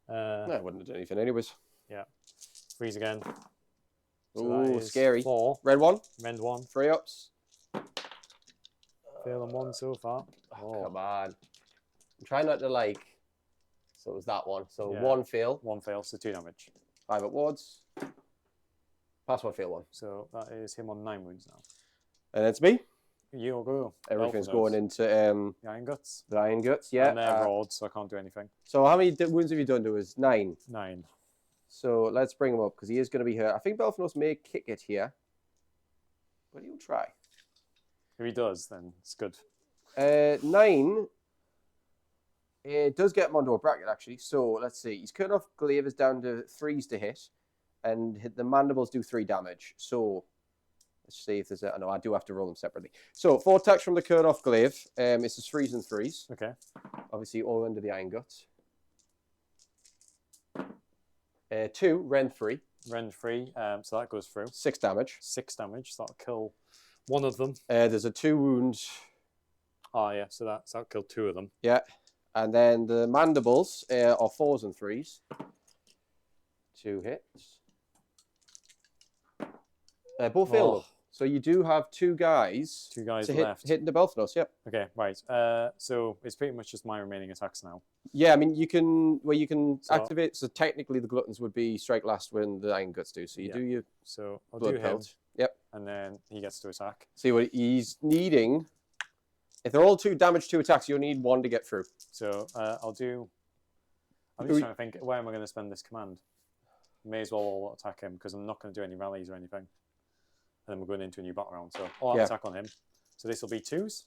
No, I wouldn't have done anything anyways. Yeah. Freeze again. So ooh, scary. 4. Red 1. Rend 1. 3 ups. Fail on 1 so far. Oh, come on. I'm trying not to like. So it was that one. So 1 fail. 1 fail, so 2 damage. 5 upwards. Pass 1, fail 1. So that is him on 9 wounds now. And it's me. You'll go. Everything's going into the Iron Guts. The Iron Guts, yeah. And they're rolled, so I can't do anything. So how many wounds have you done to us? 9. 9. So let's bring him up because he is going to be hurt. I think Belthanos may kick it here, but he'll try. If he does, then it's good. 9. It does get him onto a bracket actually. So let's see. He's cut off glaive is down to 3s to hit. And the mandibles do 3 damage. So let's see if there's a... No, I do have to roll them separately. So 4 attacks from the cut off glaive. It's just 3s and 3s. Okay. Obviously all under the Iron Guts. 2, rend 3. Rend 3, so that goes through. 6 damage. 6 damage, so that'll kill 1 of them. There's a 2 wound. Oh yeah, so that'll kill 2 of them. Yeah. And then the mandibles are 4s and 3s. 2 hits. Both fail. So you do have 2 guys. 2 guys left. Hitting the Belthanos, yep. Okay, right. So it's pretty much just my remaining attacks now. Yeah, I mean, you can activate. So technically the Gluttons would be strike last when the Iron Guts do. So you do your So I'll blood do him. pelt. Yep. And then he gets to attack. See what he's needing. If they're all 2 damage, 2 attacks, you'll need 1 to get through. So I'm just trying to think, where am I going to spend this command? May as well all attack him because I'm not going to do any rallies or anything. And then we're going into a new battle round. So I'll attack on him. So this will be 2s,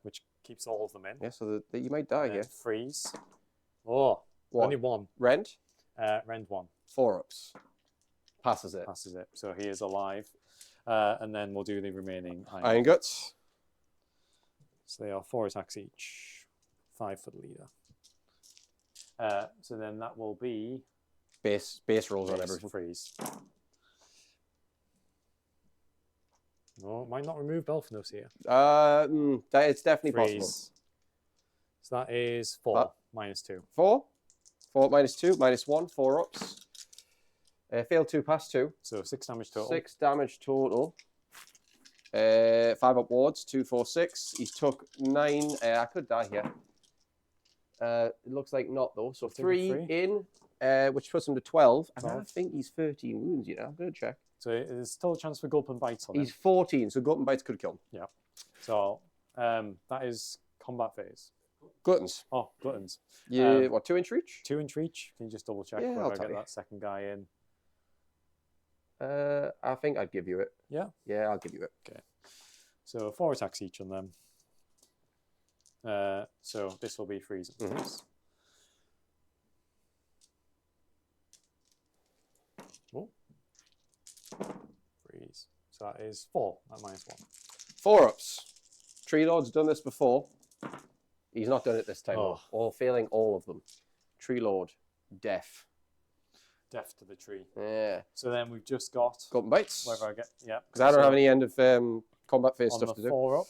which keeps all of them in. Yeah, so that you might die, yeah. Freeze. Oh, only 1. Rend? Rend 1. 4 ups. Passes it. Passes it. So he is alive. And then we'll do the remaining Iron Guts. So they are 4 attacks each. 5 for the leader. So then that will be... Base rolls on everything. Freeze. No, might not remove Belthanos here. It's definitely Freeze. possible. So that is 4 minus 2. 4 minus 2 minus 1. 4 ups. Fail 2, pass 2. So 6 damage total. 6 damage total. 5 upwards. 2, 4, 6. He's took 9. I could die here. It looks like not though. So 3 in. which puts him to 12. And I 12. think he's 13 wounds, you know. I'm going to check. So there's still a chance for gulp and bites on He's him. 14, so Gulp and Bites could kill him. Yeah. So that is combat phase. Gluttons. Oh, gluttons. Yeah, what, 2-inch reach? 2-inch reach. Can you just double check Yeah, whether I'll I tell get you. that second guy in? I think I'd give you it. Yeah. Yeah, I'll give you it. Okay. So 4 attacks each on them. So this will be freeze. Oh. Freeze. So that is 4 at -1. 4-ups. Tree Lord's done this before. He's not done it this time, though. Oh. Or failing all of them. Tree Lord, deaf. Death to the tree. Yeah. So then we've just got Gulp and Bites. whether I get Because I don't have any end of combat phase on stuff the to do. 4 up.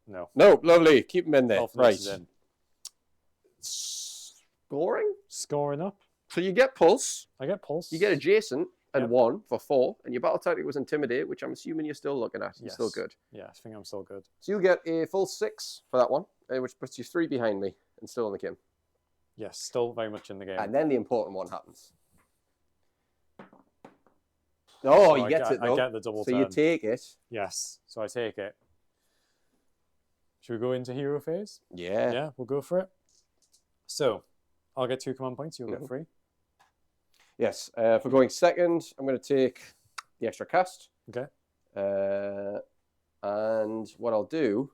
No. No, lovely. Keep them in there. Elf Right. Nurse is in. Scoring. Scoring up. So you get Pulse, I get pulse. you get Adjacent, and Yep. 1 for 4, and your battle tactic was Intimidate, which I'm assuming you're still looking at. You're still Yes. good. Yeah, I think I'm still good. So you get a full 6 for that one, which puts you 3 behind me and still in the game. Yes, still very much in the game. And then the important one happens. Oh, So you I get it though. I get the double So turn. you take it. Yes, so I take it. Should we go into hero phase? Yeah. Yeah, we'll go for it. So, I'll get 2 command points, you'll Mhm. get 3. Yes. For going second, I'm going to take the extra cast. Okay. And what I'll do,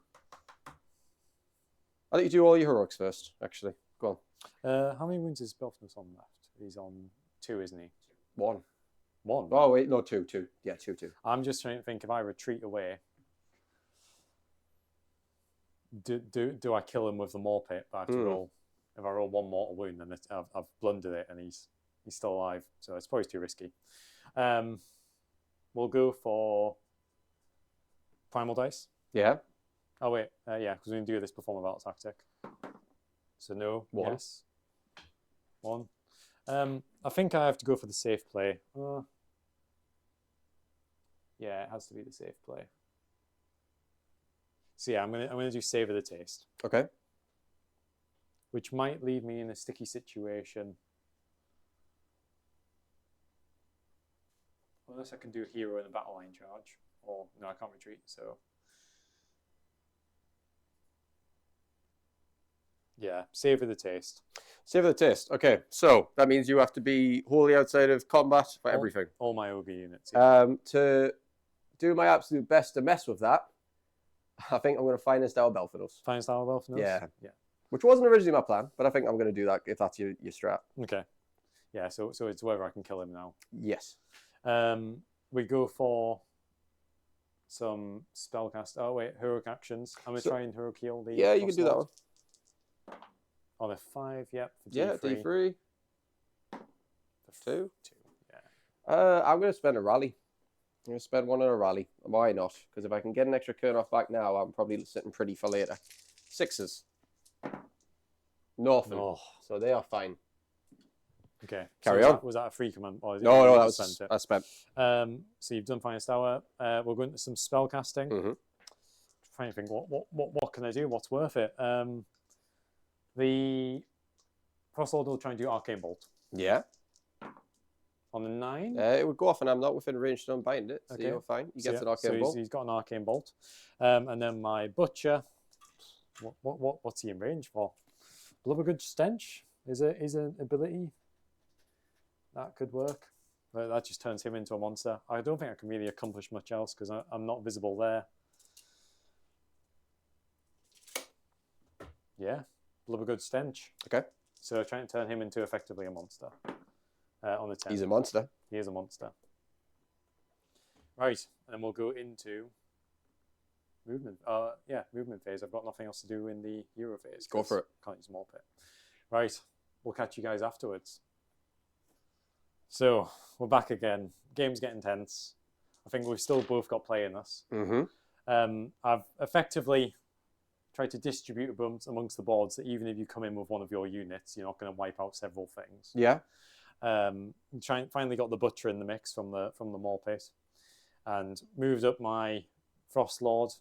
I'll let you do all your heroics first, actually. Go on. How many wounds is Belfness on left? He's on 2, isn't he? 1. 1. Oh, wait, no, 2. 2. Yeah, 2, 2. I'm just trying to think if I retreat away, do I kill him with the maw pit? But I have to roll. If I roll 1 mortal wound, then I've blundered it and he's still alive. So it's probably too risky. We'll go for primal dice. Yeah. Oh wait, yeah, because we didn't do this before my battle tactic. So no, 1. yes, 1. I think I have to go for the safe play. Yeah, it has to be the safe play. So yeah, I'm gonna do Savor the Taste, Okay. which might leave me in a sticky situation. Unless I can do a hero in a battle line charge, or no, I can't retreat. So yeah, Savor the Taste. Savor the Taste. Okay, so that means you have to be wholly outside of combat for everything. All my OG units. Yeah. To do my absolute best to mess with that, I think I'm going to Finest Hour Belfados. Finest Hour Belfnose? Yeah. Yeah. Which wasn't originally my plan, but I think I'm going to do that if that's your strat. Okay. Yeah, so it's whether I can kill him now. Yes. We go for some spellcast. Oh wait, heroic actions. I'm gonna try and heroic heal the. Yeah, you can do that one. On a 5, yep. For Yeah, D3. D3. For 2. 2. Yeah. I'm going to spend a rally. I'm going to spend 1 on a rally. Why not? Because if I can get an extra turn off back now, I'm probably sitting pretty for later. 6s. Nothing. Oh. So they are fine. Okay. Carry so on. Was that a free command? Or is it No, you that just was sent I spent. it? So you've done Finest Hour. We'll go into some spell casting. Mm-hmm. Trying to think what can I do? What's worth it? The Frostlord will try and do Arcane Bolt. Yeah. On the 9? It would go off, and I'm not within range to unbind it, so Okay. you're fine. You So get an arcane so bolt. he's got an Arcane Bolt. And then my Butcher, what's he in range for? Blubbergood Stench is an ability that could work. But that just turns him into a monster. I don't think I can really accomplish much else because I'm not visible there. Yeah, Blubbergood Stench. Okay. So trying to turn him into effectively a monster on the 10. He's a monster. He is a monster. Right, and then we'll go into movement. Yeah, movement phase. I've got nothing else to do in the hero phase. Go for it. Can't use Maul Pit. Right, we'll catch you guys afterwards. So, we're back again. Game's getting tense. I think we've still both got play in us. Mm-hmm. I've effectively tried to distribute amongst the boards that even if you come in with one of your units, you're not going to wipe out several things. Yeah. Finally got the Butcher in the mix from the Maul Pit, and moved up my Frost Lord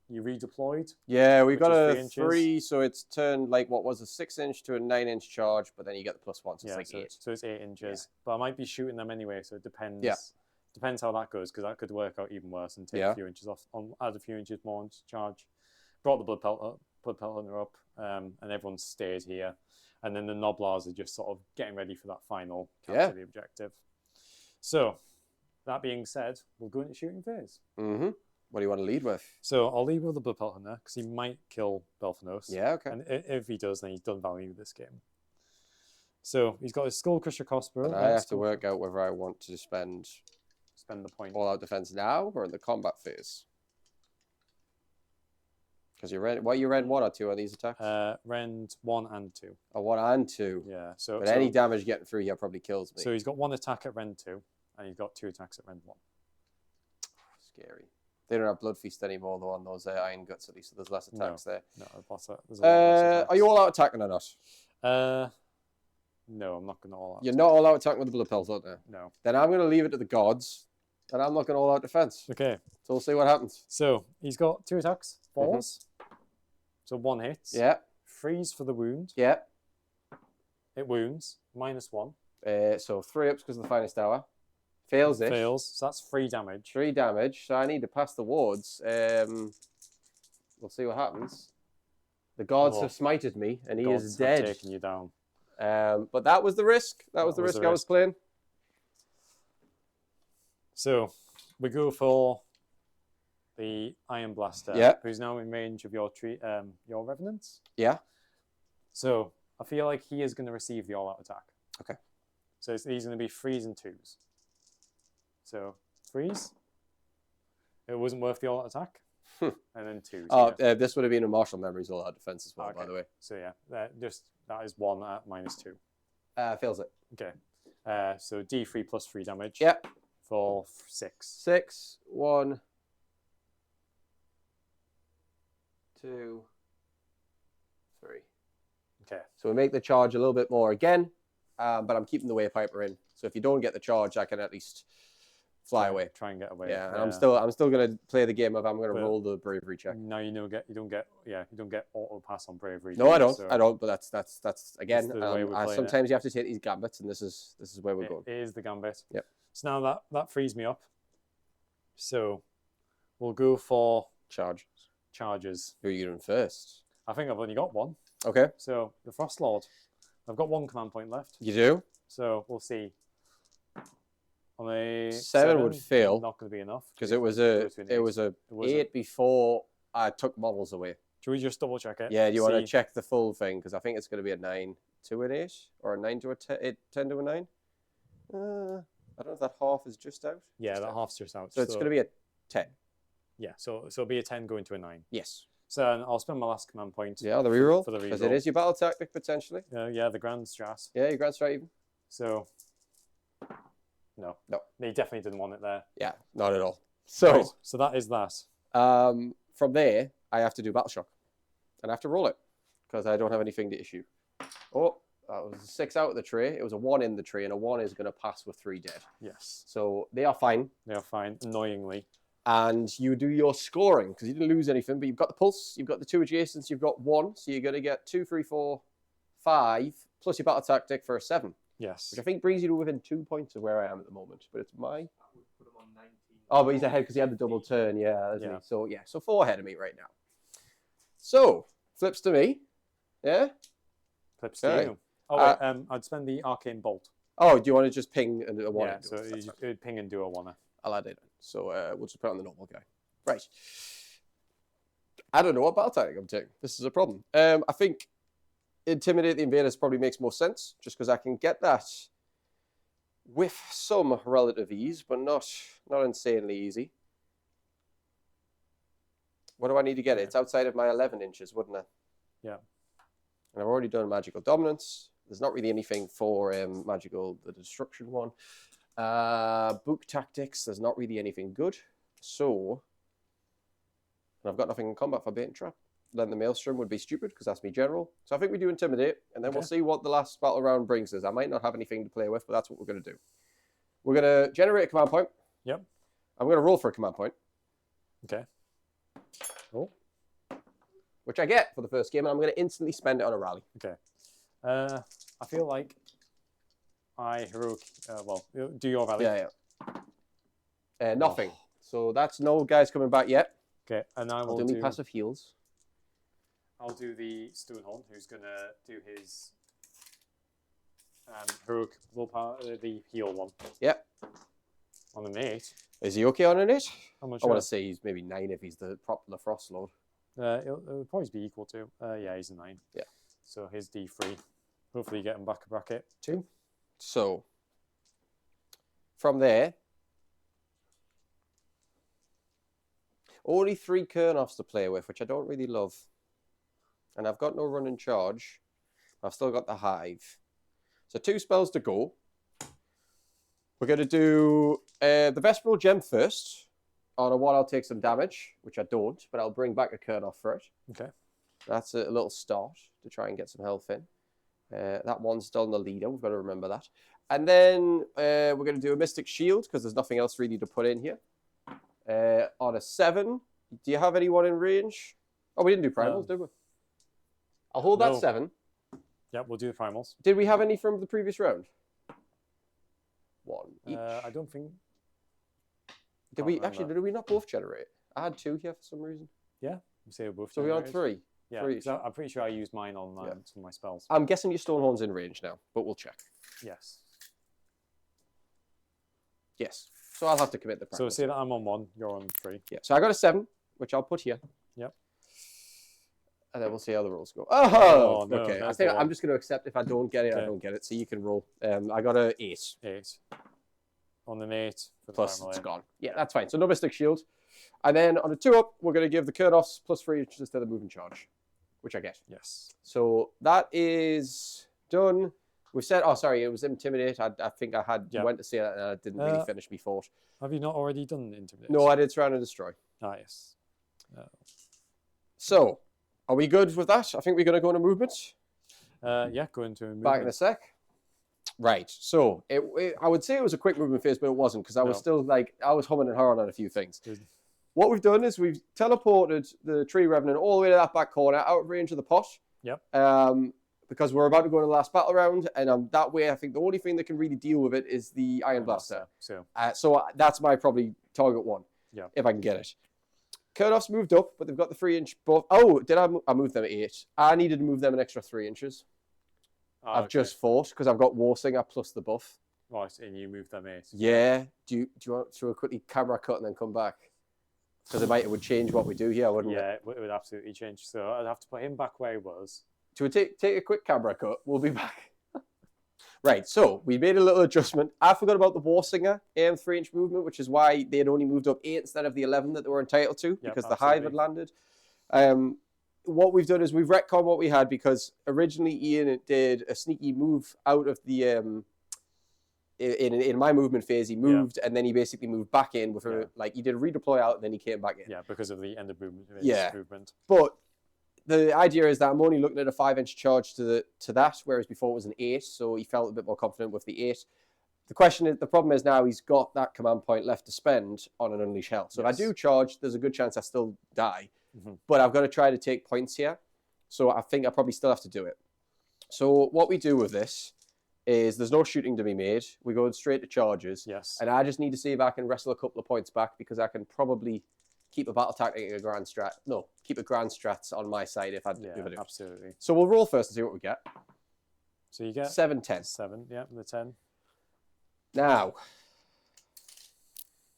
you redeployed. Yeah, we've which got is a 3 3, inches. so it's turned like what was a 6-inch to a 9-inch charge, but then you get the +1, so it's like 8. So it's 8 inches. But I might be shooting them anyway, so it depends. Yeah. Depends how that goes, because that could work out even worse and take a few inches off, add a few inches more on charge. Brought the blood pelter up, and everyone stayed here. And then the Noblars are just sort of getting ready for that final capture the objective. So, that being said, we'll go into shooting phase. Mm-hmm. What do you want to lead with? So I'll lead with the Blood Pelt Hunter, because he might kill Belfanos. Yeah, okay. And if he does, then he's done value this game. So he's got his Skull Crusher crossbow. And I have to work out whether I want to spend the point. all-out defense now or in the combat phase. Because you ran, what you ran 1 or 2 on these attacks? Rend 1 and 2. Oh, 1 and 2. Yeah. But any damage getting through here probably kills me. So he's got 1 attack at Rend 2, and he's got 2 attacks at Rend 1. Scary. They don't have Blood Feast anymore, though, on those Iron Guts, at least, so there's less attacks there. No, there's a lot less attacks. Are you all-out attacking or not? No, I'm not going to all-out. You're not all-out attacking with the Blood Pelt, aren't you? No. Then I'm going to leave it to the gods, and I'm not going to all-out defense. Okay. So we'll see what happens. So he's got 2 attacks, 4s. So 1 hits. Yeah. Freeze for the wound. Yeah. It wounds. -1. So 3 ups because of the finest hour. Fails it. Fails. So that's 3 damage. 3 damage. So I need to pass the wards. We'll see what happens. The gods have smited me, and he is dead. Taking you down. But that was the risk. That was the risk I was playing. So we go for the Iron Blaster, who's now in range of your Revenants. Yeah. So I feel like he is going to receive the all-out attack. Okay. So he's going to be 3s and 2s. So 3s. It wasn't worth the all-out attack. And then 2s. Oh, this would have been a Martial Memories all-out defense as well, by the way. So yeah, that is 1 at -2. Fails it. Okay. So D3 plus 3 damage. Yep. For 6. 6, 1, 2, 3. Okay. So we make the charge a little bit more again, but I'm keeping the Waypiper in. So if you don't get the charge, I can at least fly away. Try and get away. Yeah, and I'm still going to play the game of I'm going to roll the bravery check. No, you don't get auto pass on bravery. No, I don't. I don't. But that's again. Sometimes you have to take these gambits, and this is where we're going. It is the gambit. Yep. So now that frees me up. So we'll go for charges. Who are you doing first? I think I've only got 1. Okay. So the Frost Lord. I've got 1 command point left. You do? So we'll see. On a 7 would fail. Not going to be enough because it was a 8 before I took models away. Should we just double check it? Yeah. Do you want to check the full thing? Because I think it's going to be a 9 to an 8 or a 9 to a 10 to a 9. I don't know if that half is just out. Yeah, that half's just out. So it's going to be a 10. Yeah, so it'll be a 10 going to a 9. Yes. So I'll spend my last command point. Yeah, the reroll. For the reroll. Because it is your battle tactic, potentially. Yeah, the Grand Strat. Yeah, your Grand Strat even. So, no. He definitely didn't want it there. Yeah, not at all. So, right, so that is that. From there, I have to do Battle Shock. And I have to roll it. Because I don't have anything to issue. Oh, that was a 6 out of the tray. It was a 1 in the tray, and a 1 is going to pass with 3 dead. Yes. So they are fine. They are fine, annoyingly. And you do your scoring, because you didn't lose anything, but you've got the pulse, you've got the 2 adjacents, you've got 1, so you're going to get 2, 3, 4, 5, plus your battle tactic for a 7. Yes. Which I think brings you to within 2 points of where I am at the moment. But it's my... I would put him on 19. Oh, but he's ahead because he had the double turn, yeah. So 4 ahead of me right now. So, flips to me. Yeah? Flips to you. Oh, I'd spend the Arcane Bolt. Oh, do you want to just ping and do a 1? Yeah, so you'd ping and do a 1. I'll add it. So we'll just put it on the normal guy. Right. I don't know what battle tactic I'm taking. This is a problem. I think Intimidate the Invaders probably makes more sense, just because I can get that with some relative ease, but not insanely easy. What do I need to get? It's outside of my 11 inches, wouldn't it? Yeah. And I've already done Magical Dominance. There's not really anything for the Destruction one. Book Tactics, there's not really anything good. So, and I've got nothing in combat for Bait and Trap. Then the Maelstrom would be stupid, because that's me general. So I think we do Intimidate, and then we'll see what the last battle round brings us. I might not have anything to play with, but that's what we're going to do. We're going to generate a command point. Yep. I'm going to roll for a command point. Okay. Oh. Which I get for the first game, and I'm going to instantly spend it on a rally. Okay. I feel like I heroic. Well, do your rally. Yeah. Nothing. So that's no guys coming back yet. Okay, and I will I'll do me passive heals. I'll do the Stonehorn, who's gonna do his heroic willpower, the heal one. Yep. On the mate. Is he okay on an 8? I'm not I sure. want to say he's maybe 9 if he's the Frost Lord. It'll probably be equal to. Yeah, he's a 9. Yeah. So his D3. Hopefully, you get him back a bracket. 2. So from there, only 3 Kurnoffs to play with, which I don't really love. And I've got no run and charge. I've still got the Hive. So 2 spells to go. We're going to do the Vespral Gem first. On a 1, I'll take some damage, which I don't, but I'll bring back a Kurnoff for it. Okay. That's a little start to try and get some health in. That one's still in the leader. We've got to remember that. And then we're going to do a Mystic Shield, because there's nothing else really to put in here. On a 7, do you have anyone in range? Oh, we didn't do primals, did we? I'll hold that 7. Yeah, we'll do the primals. Did we have any from the previous round? 1 each. I don't think... Did we not both generate? I had 2 here for some reason. Yeah, we say we're both. So we're on 3. Yeah, 3. so I'm pretty sure I used mine on some of my spells. I'm guessing your Stonehorn's in range now, but we'll check. Yes. Yes. So I'll have to commit the primals. So say that I'm on 1, you're on 3. Yeah. So I got a 7, which I'll put here. Yep. And then we'll see how the rolls go. Oh, no, okay. I think I'm just going to accept if I don't get it, I don't get it. So you can roll. I got a 8. 8. On the mate. Plus it's gone. Yeah, that's fine. So no Mystic Shield. And then on a 2-up, we're going to give the Kurnoffs plus 3 inches instead of moving charge, which I get. Yes. So that is done. We've said, oh, sorry, it was Intimidate. I think I had went to say that and I didn't really finish my thought. Have you not already done Intimidate? No, I did Surround and Destroy. Ah, yes. So, are we good with that? I think we're going to go into movement. Yeah, go into a movement. Back in a sec. Right. So, I would say it was a quick movement phase, but it wasn't because I was still I was humming and hawing on a few things. What we've done is we've teleported the Tree Revenant all the way to that back corner, out of range of the pot. Yep. Because we're about to go to the last battle round, and that way I think the only thing that can really deal with it is the Iron Blaster. So that's my probably target 1. Yeah. If I can get it. Kurnoff's moved up, but they've got the 3-inch buff. Oh, did I move them 8? I needed to move them an extra 3 inches. I've just thought, because I've got Warsinger plus the buff. Right, and you moved them 8. Yeah. Do you want to quickly camera cut and then come back? Because it would change what we do here, wouldn't it? Yeah, it would absolutely change. So I'd have to put him back where he was. To take a quick camera cut, we'll be back. Right, so we made a little adjustment. I forgot about the Warsinger 3-inch movement, which is why they had only moved up 8 instead of the 11 that they were entitled to, because the Hive had landed. What we've done is we've retconned what we had, because originally Ian did a sneaky move out of the in my movement phase. He moved and then he basically moved back in with he did a redeploy out and then he came back in. Yeah, because of the end of movement. Movement. But the idea is that I'm only looking at a 5-inch charge to that, whereas before it was an 8, so he felt a bit more confident with the 8. The problem is now he's got that command point left to spend on an Unleash Hell. So if I do charge, there's a good chance I still die. But I've got to try to take points here. So I think I probably still have to do it. So what we do with this is there's no shooting to be made. We go straight to charges. Yes. And I just need to see if I can wrestle a couple of points back, because I can probably keep a battle tactic and a grand strat. No, keep a grand strats on my side if I do. Absolutely. So we'll roll first and see what we get. So you get 7, 10. 7, yeah, the 10. Now,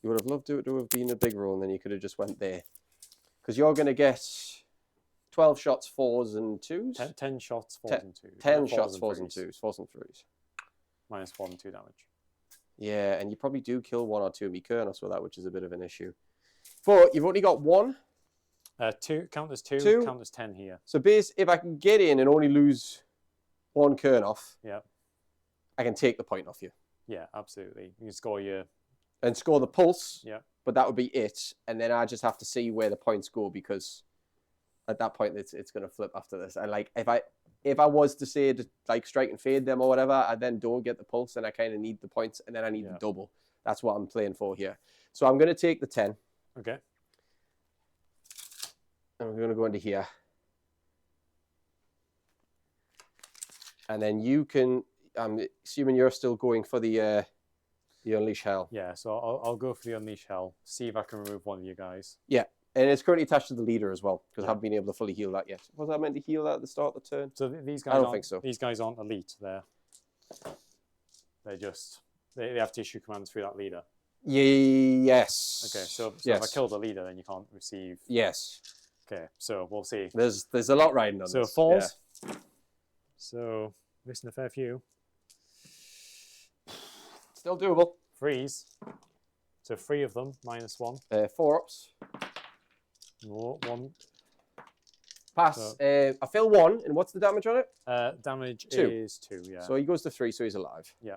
you would have loved it to have been a big roll, and then you could have just went there. Because you're going to get 12 shots, 4s and 2s. 10 shots, 4s and 2s. 10 shots, 4s and 2s. 4s and 3s. Minus 1 and 2 damage. Yeah, and you probably do kill 1 or 2 of me Kurnoffs with that, which is a bit of an issue. But you've only got 1. 2, count as 2, count as 10 here. So if I can get in and only lose 1 Kurnoff, I can take the point off you. Yeah, absolutely. You can score your... And score the pulse. Yeah. But that would be it. And then I just have to see where the points go, because at that point it's going to flip after this. And if I was to say to strike and fade them or whatever, I then don't get the pulse and I kind of need the points and then I need the double. That's what I'm playing for here. So I'm going to take the 10. Okay. And we're going to go into here. And then you can, I'm assuming you're still going for the Unleash Hell. Yeah, so I'll go for the Unleash Hell. See if I can remove one of you guys. Yeah, and it's currently attached to the leader as well, because Yeah. I haven't been able to fully heal that yet. Was I meant to heal that at the start of the turn? So these guys I don't think so. These guys aren't elite. They're just they have to issue commands through that leader. Yes. Okay, so yes. if I kill the leader, then you can't receive. Yes. Okay, so we'll see. There's a lot riding on So this. falls. Yeah. So missing a fair few. Still doable. Freeze. So 3 of them, -1. 4 ups. No, 1. Pass. So, I fail 1, and what's the damage on it? Damage 2. is 2, yeah. So he goes to 3, so he's alive. Yeah.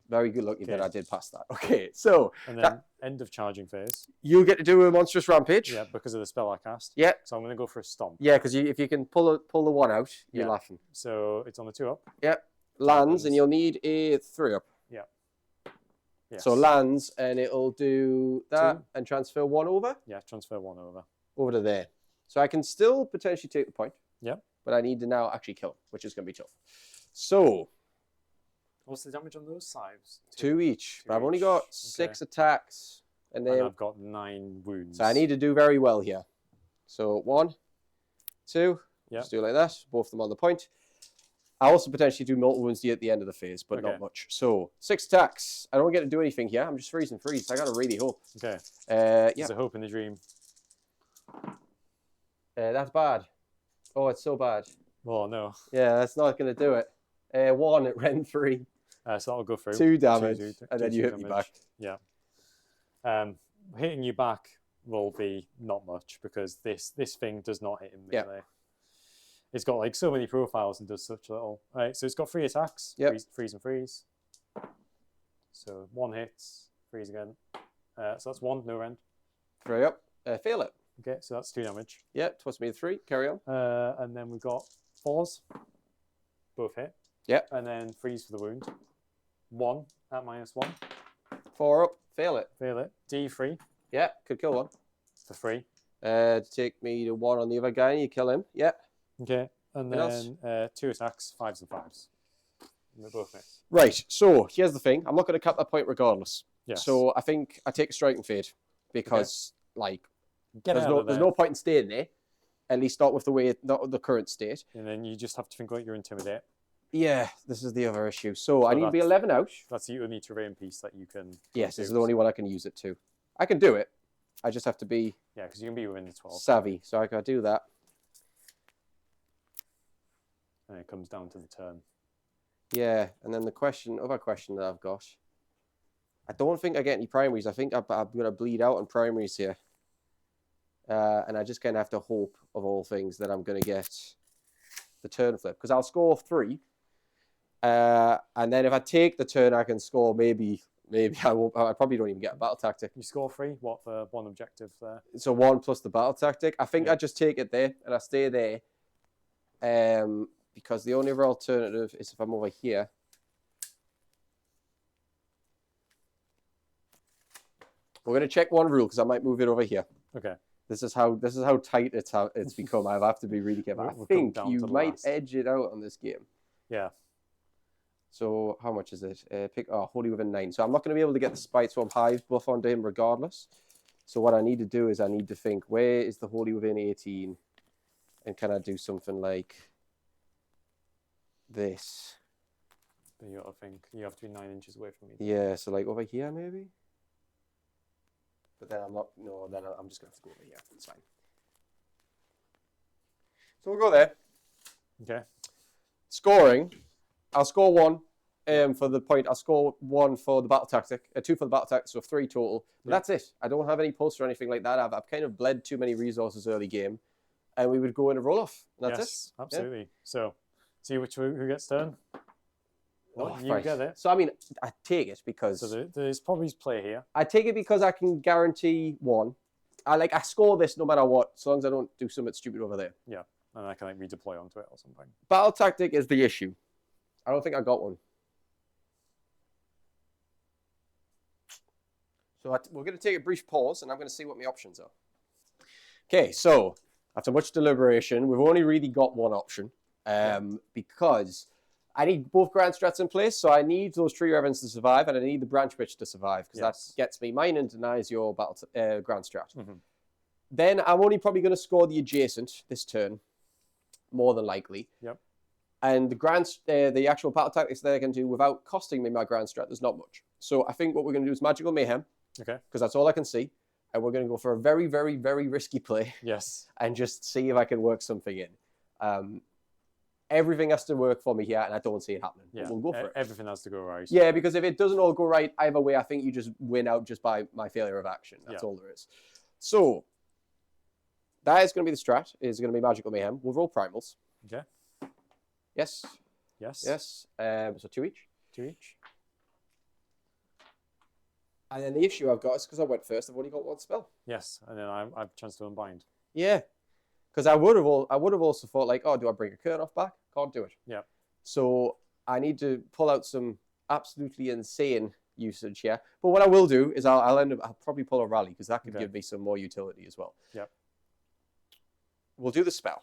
Very good lucky Okay. that I did pass that. Okay, so And then end of charging phase. you get to do a monstrous rampage. Yeah, because of the spell I cast. Yeah. So I'm going to go for a stomp. Yeah, because if you can pull the 1 out, you're Yeah. laughing. So it's on the 2 up. Yep. Lands, and you'll need a 3 up. Yeah. Yes. So lands, and it'll do that 2. and transfer 1 over Yeah, transfer 1 over. to there. So I can still potentially take the point. Yep. But I need to now actually kill him, which is going to be tough. So What's the damage on those scythes? 2 each. 2 But I've only each. got Okay. 6 attacks, and then And I've got 9 wounds. so I need to do very well here. So 1, 2. Yep. Just do it like that. Both of them on the point. I also potentially do multiple wounds at the end of the phase, but Okay. not much. So 6 attacks. I don't get to do anything here. I'm just freeze. I gotta really hope. Okay. Yeah. There's a hope in the dream. That's bad. Oh, it's so bad. Oh, no. Yeah, that's not gonna do it. 1 at Ren 3. So that'll go through. 2 damage, Two and then you hit me damage. back. Yeah. Hitting you back will be not much because this thing does not hit in Yeah. melee. It's got like so many profiles and does such little. All right, so it's got 3 attacks. Yep. Freeze and freeze. So 1 hits, freeze again. So that's 1, no rend. 3 up. Fail it. Okay, so that's 2 damage. Yeah, toss me a 3. Carry on. And then we've got 4s. Both hit. Yep. And then freeze for the wound. 1 at -1. 4 up. Fail it. Fail it. D3 Yeah, could kill 1. for 3. Take me to 1 on the other guy, and you kill him. Yeah. Okay. And What else? then 2 attacks, 5s and 5s. And they both miss. Right. So here's the thing. I'm not going to cut that point regardless. Yes. So I think I take a striking fade because like Get there's out of there's there. no point in staying there. At least not with the current state. And then you just have to think about your intimidate. Yeah, this is the other issue. So I need to be that's- 11 out. That's the only terrain piece that you can. Yes, this is do. the only one I can use it to. I can do it. I just have to be Yeah, because you can be within the 12. savvy. So I can do that. And it comes down to the turn. Yeah, and then the other question that I've got. I don't think I get any primaries. I think I'm going to bleed out on primaries here. And I just kind of have to hope, of all things, that I'm going to get the turn flip. Because I'll score 3. And then if I take the turn, I can score maybe I won't. I probably don't even get a battle tactic. You score 3. What for 1 objective there? So 1 plus the battle tactic. I think Yeah. I just take it there and I stay there. Because the only other alternative is if I'm over here. We're going to check one rule because I might move it over here. Okay. This is how tight it's become. I have to be really careful. We'll I come think down you to the might last. edge it out on this game. Yeah. So how much is it? Wholly within 9. So I'm not going to be able to get the Spite Swarm Hive buff onto him regardless. So what I need to do is I need to think, where is the Wholly within 18? And can I do something like this? But you got to think. You have to be 9 inches away from me. Yeah, so like over here maybe? But then I'm not, no, then I'm just going to have to go over here. It's fine. So we'll go there. Okay. Scoring, I'll score 1 for the point. I'll score 1 for the battle tactic, 2 for the battle tactic, so 3 total. But that's it. I don't have any pulse or anything like that. I've kind of bled too many resources early game, and we would go in a roll off. That's Yes, it. absolutely. Yeah. So, see who gets turn. Well, you right. get it. So I mean, I take it because So there's probably play here. I take it because I can guarantee 1. I score this no matter what, so long as I don't do something stupid over there. Yeah, and I can like redeploy onto it or something. Battle tactic is the issue. I don't think I got one. So we're going to take a brief pause, and I'm going to see what my options are. Okay, so after much deliberation, we've only really got one option because I need both Grand Strats in place. So I need those Tree Reverends to survive, and I need the Branch Witch to survive because that gets me mine and denies your battle Grand Strat. Then I'm only probably going to score the adjacent this turn, more than likely. Yep. And the actual battle tactics that I can do without costing me my Grand Strat, there's not much. So I think what we're going to do is Magical Mayhem. Okay. Because that's all I can see. And we're going to go for a very, very, very risky play. Yes. And just see if I can work something in. Everything has to work for me here, and I don't see it happening. Yeah. We'll go for it. Everything has to go right. Yeah, because if it doesn't all go right, either way, I think you just win out just by my failure of action. That's all there is. So, that is going to be the strat. It's going to be Magical Mayhem. We'll roll primals. Okay. Yes. Yes. Yes. So 2 each. 2 each. And then the issue I've got is because I went first, I've only got 1 spell. Yes, and then I have a chance to unbind. Yeah. Because I would have also thought like, oh, do I bring a curtain off back? Can't do it. Yeah. So I need to pull out some absolutely insane usage here. But what I will do is I'll probably pull a rally because that could give me some more utility as well. Yep. We'll do the spell.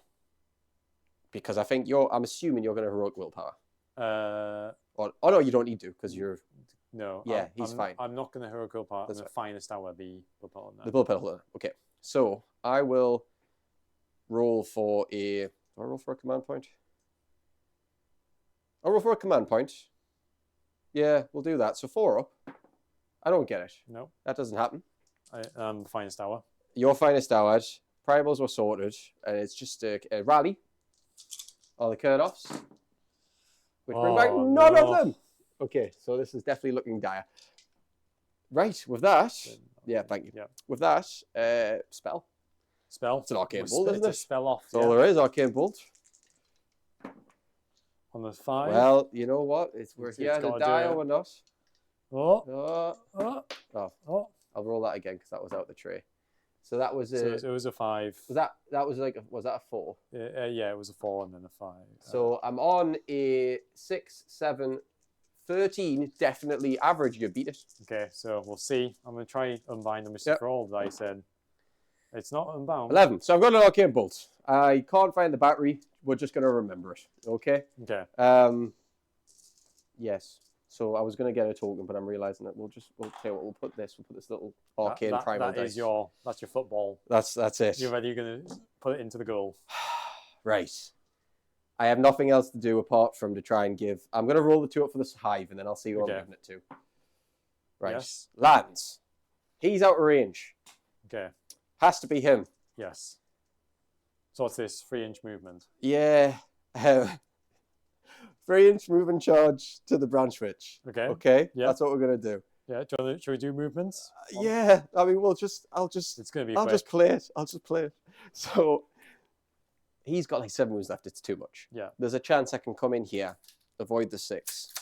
Because I think I'm assuming you're going to heroic willpower. Oh no, you don't need to because you're. No. Yeah, he's fine. I'm not going to heroic willpower. That's the finest hour, the willpower. The willpower. Okay. So I will roll for a. Do I roll for a command point? I'll roll for a command point. Yeah, we'll do that. So 4 up. I don't get it. No. That doesn't happen. Finest hour. Your finest hour. Primals were sorted, and it's just a rally. All the curd-offs. Which bring back none of them. Okay, so this is definitely looking dire. Right, with that... Yeah, thank you. Yeah. With that, spell. Spell. It's an Arcane Bolt, isn't it? It's a spell off. That's all there is, Arcane Bolt. On the 5. Well, you know what? We're here to die or we're not. Oh. I'll roll that again because that was out the tray. So that was So it was a 5. was that a 4? Yeah, it was a 4 and then a 5. So I'm on a 6, 7, 13. Definitely average. You beat it. Okay, so we'll see. I'm going to try unbind the Mystic Roll that I said. It's not unbound. 11. So I've got an Arcane Bolt. I can't find the battery. We're just going to remember it. Okay? Okay. Yes. So I was going to get a token, but I'm realizing that we'll tell you what, we'll put this little Arcane Primal dice. That's your football. That's it. You're going to put it into the goal. Right. I have nothing else to do apart from to try and give. I'm going to roll the 2 up for this hive, and then I'll see who I'm giving it to. Right. Yes. Lands. He's out of range. Okay. Has to be him. Yes. So what's this? 3-inch movement. Yeah. 3-inch movement charge to the Branch Witch. Okay. Okay. Yeah. That's what we're gonna do. Yeah. Should we do movements? Yeah. I mean, It's gonna be. I'll just play it. So he's got like 7 moves left. It's too much. Yeah. There's a chance I can come in here, avoid the 6.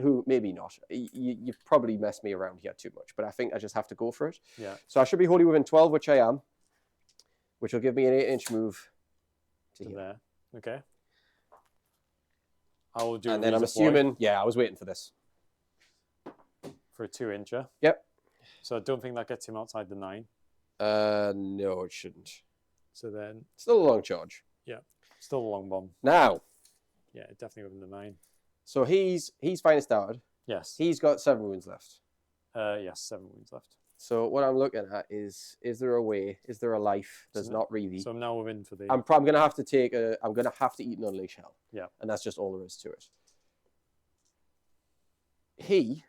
Who maybe not. You've probably messed me around here too much, but I think I just have to go for it. Yeah. So I should be wholly within 12, which I am, which will give me an 8-inch move to here. There. Okay. I will do. And then I'm assuming, I was waiting for this. For a 2-incher. Yep. So I don't think that gets him outside the 9. No, it shouldn't. So then. Still a long charge. Yeah. Still a long bomb. Now. Yeah, definitely within the 9. So he's finest started. Yes. He's got 7 wounds left. Yes, 7 wounds left. So what I'm looking at is there a way? Is there a life? There's not really. So I'm now within for the. I'm gonna have to eat an Unleash Hell. Yeah. And that's just all there is to it. He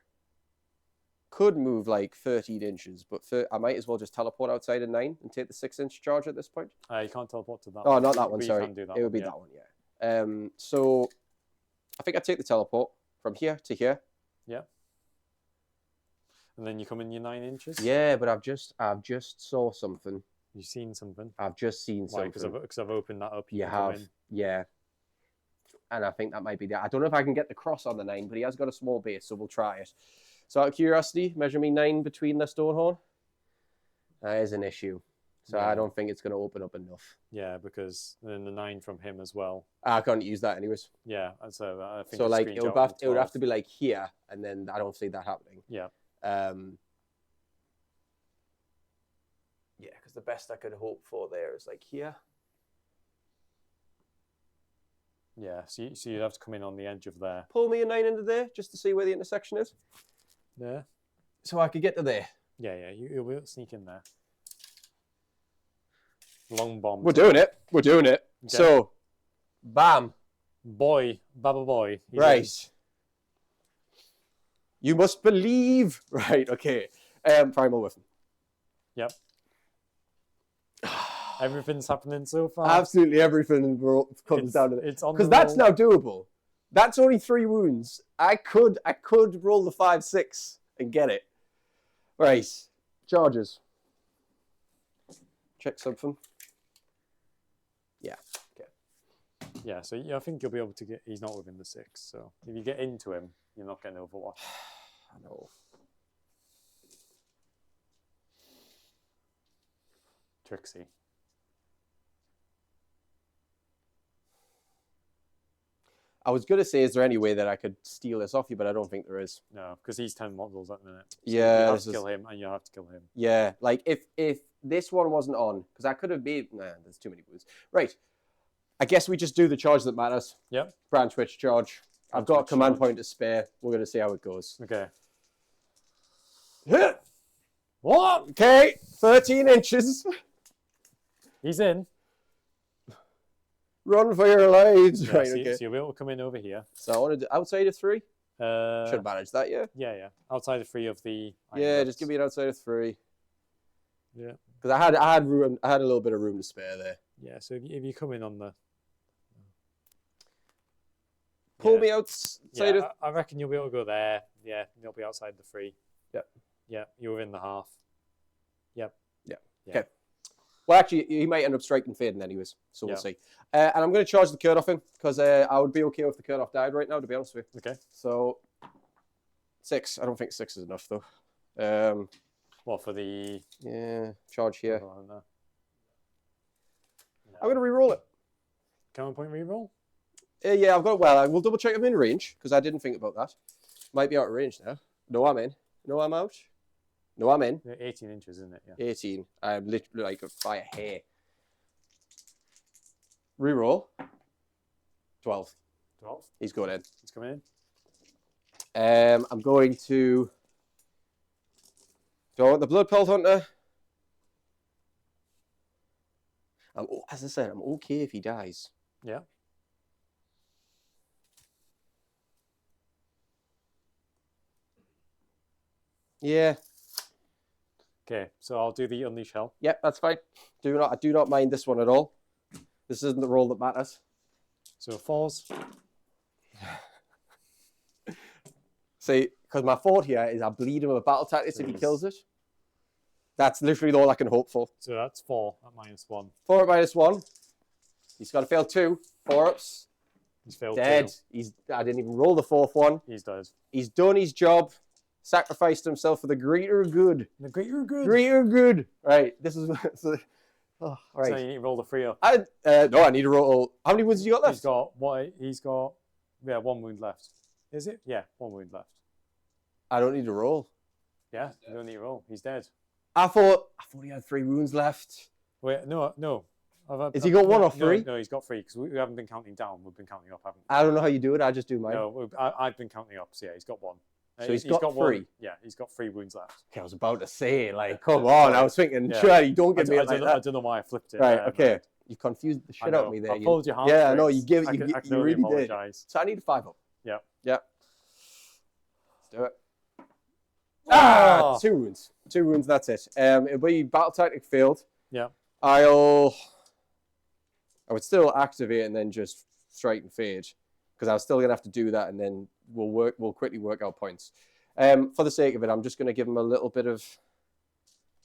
could move like 13 inches, but I might as well just teleport outside a 9 and take the 6-inch charge at this point. You can't teleport to that. Oh, not that one. Sorry, do that it would be that one. Yeah. So I think I take the teleport from here to here. Yeah. And then you come in your 9 inches. Yeah, but I've just saw something. You've seen something. I've just seen something. Because I've opened that up. You have, yeah. And I think that might be that. I don't know if I can get the cross on the 9, but he has got a small base, so we'll try it. So out of curiosity, measure me 9 between the Stonehorn. That is an issue. So I don't think it's going to open up enough. Yeah, because then the 9 from him as well. I can't use that anyways. Yeah, and so I think. So like it would have to be like here, and then I don't see that happening. Yeah. Yeah, because the best I could hope for there is like here. Yeah, so you'd have to come in on the edge of there. Pull me a 9 into there just to see where the intersection is. There? So I could get to there. Yeah, you'll be able to sneak in there. Long bomb. We're doing it. Okay. So, bam. Boy, Baba Boy. He's Right. in. You must believe. Right, okay. Primal Weapon. Yep. Everything's happening so far. Absolutely everything in the world comes down to it. It's on Because the that's roll. now doable. That's only 3 wounds. I could roll the 5-6 and get it. Right. Charges. Check something. Yeah. Okay. Yeah, so I think you'll be able to get. He's not within the 6, so if you get into him, you're not getting Overwatch. I know. Trixie. I was going to say, is there any way that I could steal this off you, but I don't think there is. No, because he's 10 models at the minute. So Yeah, you have this to is- kill him, and you have to kill him. Yeah, like if this one wasn't on, because I could have made... Nah, there's too many wounds. Right. I guess we just do the charge that matters. Yep. Branch Witch charge. I've Branch got a Witch command charge. point to spare. We're going to see how it goes. Okay. What? Okay, 13 inches. He's in. Run for your lives. Yeah, Right, so, okay. so you'll be able to come in over here. So I want to do outside of 3. Should Uh, have managed that, yeah. yeah. Outside of 3 of the. Yeah, just give me an outside of 3. Yeah. Because I had room. I had a little bit of room to spare there. Yeah, so if you come in on the. Pull Yeah. me outside Yeah, of. I reckon you'll be able to go there. Yeah, you'll be outside the 3. Yep. Yeah, you're within the half. Yep. Yeah. Yeah. Okay. Well, actually, he might end up striking fading anyways, so we'll Yeah. see. And I'm going to charge the Kurd off him, because I would be okay if the Kurd off died right now, to be honest with you. Okay. So, 6. I don't think 6 is enough, though. Well, for the. Yeah, charge here. Hold on there. No. I'm going to re-roll it. Command point reroll? Yeah, I've got. Well, I will double check I'm in range, because I didn't think about that. Might be out of range now. No, I'm in. No, I'm out. No, I'm in. Yeah, 18 inches, isn't it? Yeah. 18. I'm literally like by a hair. Reroll. 12. 12. He's going in. He's coming in. I'm going to. Do I want the Blood Pelt Hunter? As I said, I'm okay if he dies. Yeah. Yeah. Okay, so I'll do the Unleash Hell. Yep, that's fine. I do not mind this one at all. This isn't the roll that matters. So 4s. See, because my thought here is I bleed him with battle tactics if he kills it. That's literally all I can hope for. So that's 4 at -1. 4 at -1. He's got to fail 2. 4-ups. He's failed Dead. 2. I didn't even roll the 4th one. He's dead. He's done his job. Sacrificed himself for the greater good. The greater good. Greater good. Right. This is. So, oh, right. So you need to roll the 3 up. No, I need to roll. How many wounds have you got left? He's got what? He's got 1 wound left. Is it? Yeah, 1 wound left. I don't need to roll. Yeah, you don't need to roll. He's dead. I thought he had 3 wounds left. Wait, no. Has he got 1 or 3? No, he's got 3 because we haven't been counting down. We've been counting up, haven't we? I don't know how you do it. I just do mine. No, I've been counting up. So yeah, he's got 1. So he's got 3. 1. Yeah, he's got 3 wounds left. Okay, I was about to say, like, come on. I was thinking, Yeah. surely don't give me I it like don't that. know why I flipped it. Right, okay. You confused the shit out of me there. I pulled your hand. Yeah, I know. You I can only really did. apologise. So I need a 5 up. Yeah. Yeah. Let's do it. Ah! 2 wounds. 2 wounds, that's it. It'll be battle tactic failed. Yeah. I would still activate and then just strike and fade. Because I was still gonna have to do that and then we'll quickly work out points. For the sake of it, I'm just gonna give him a little bit of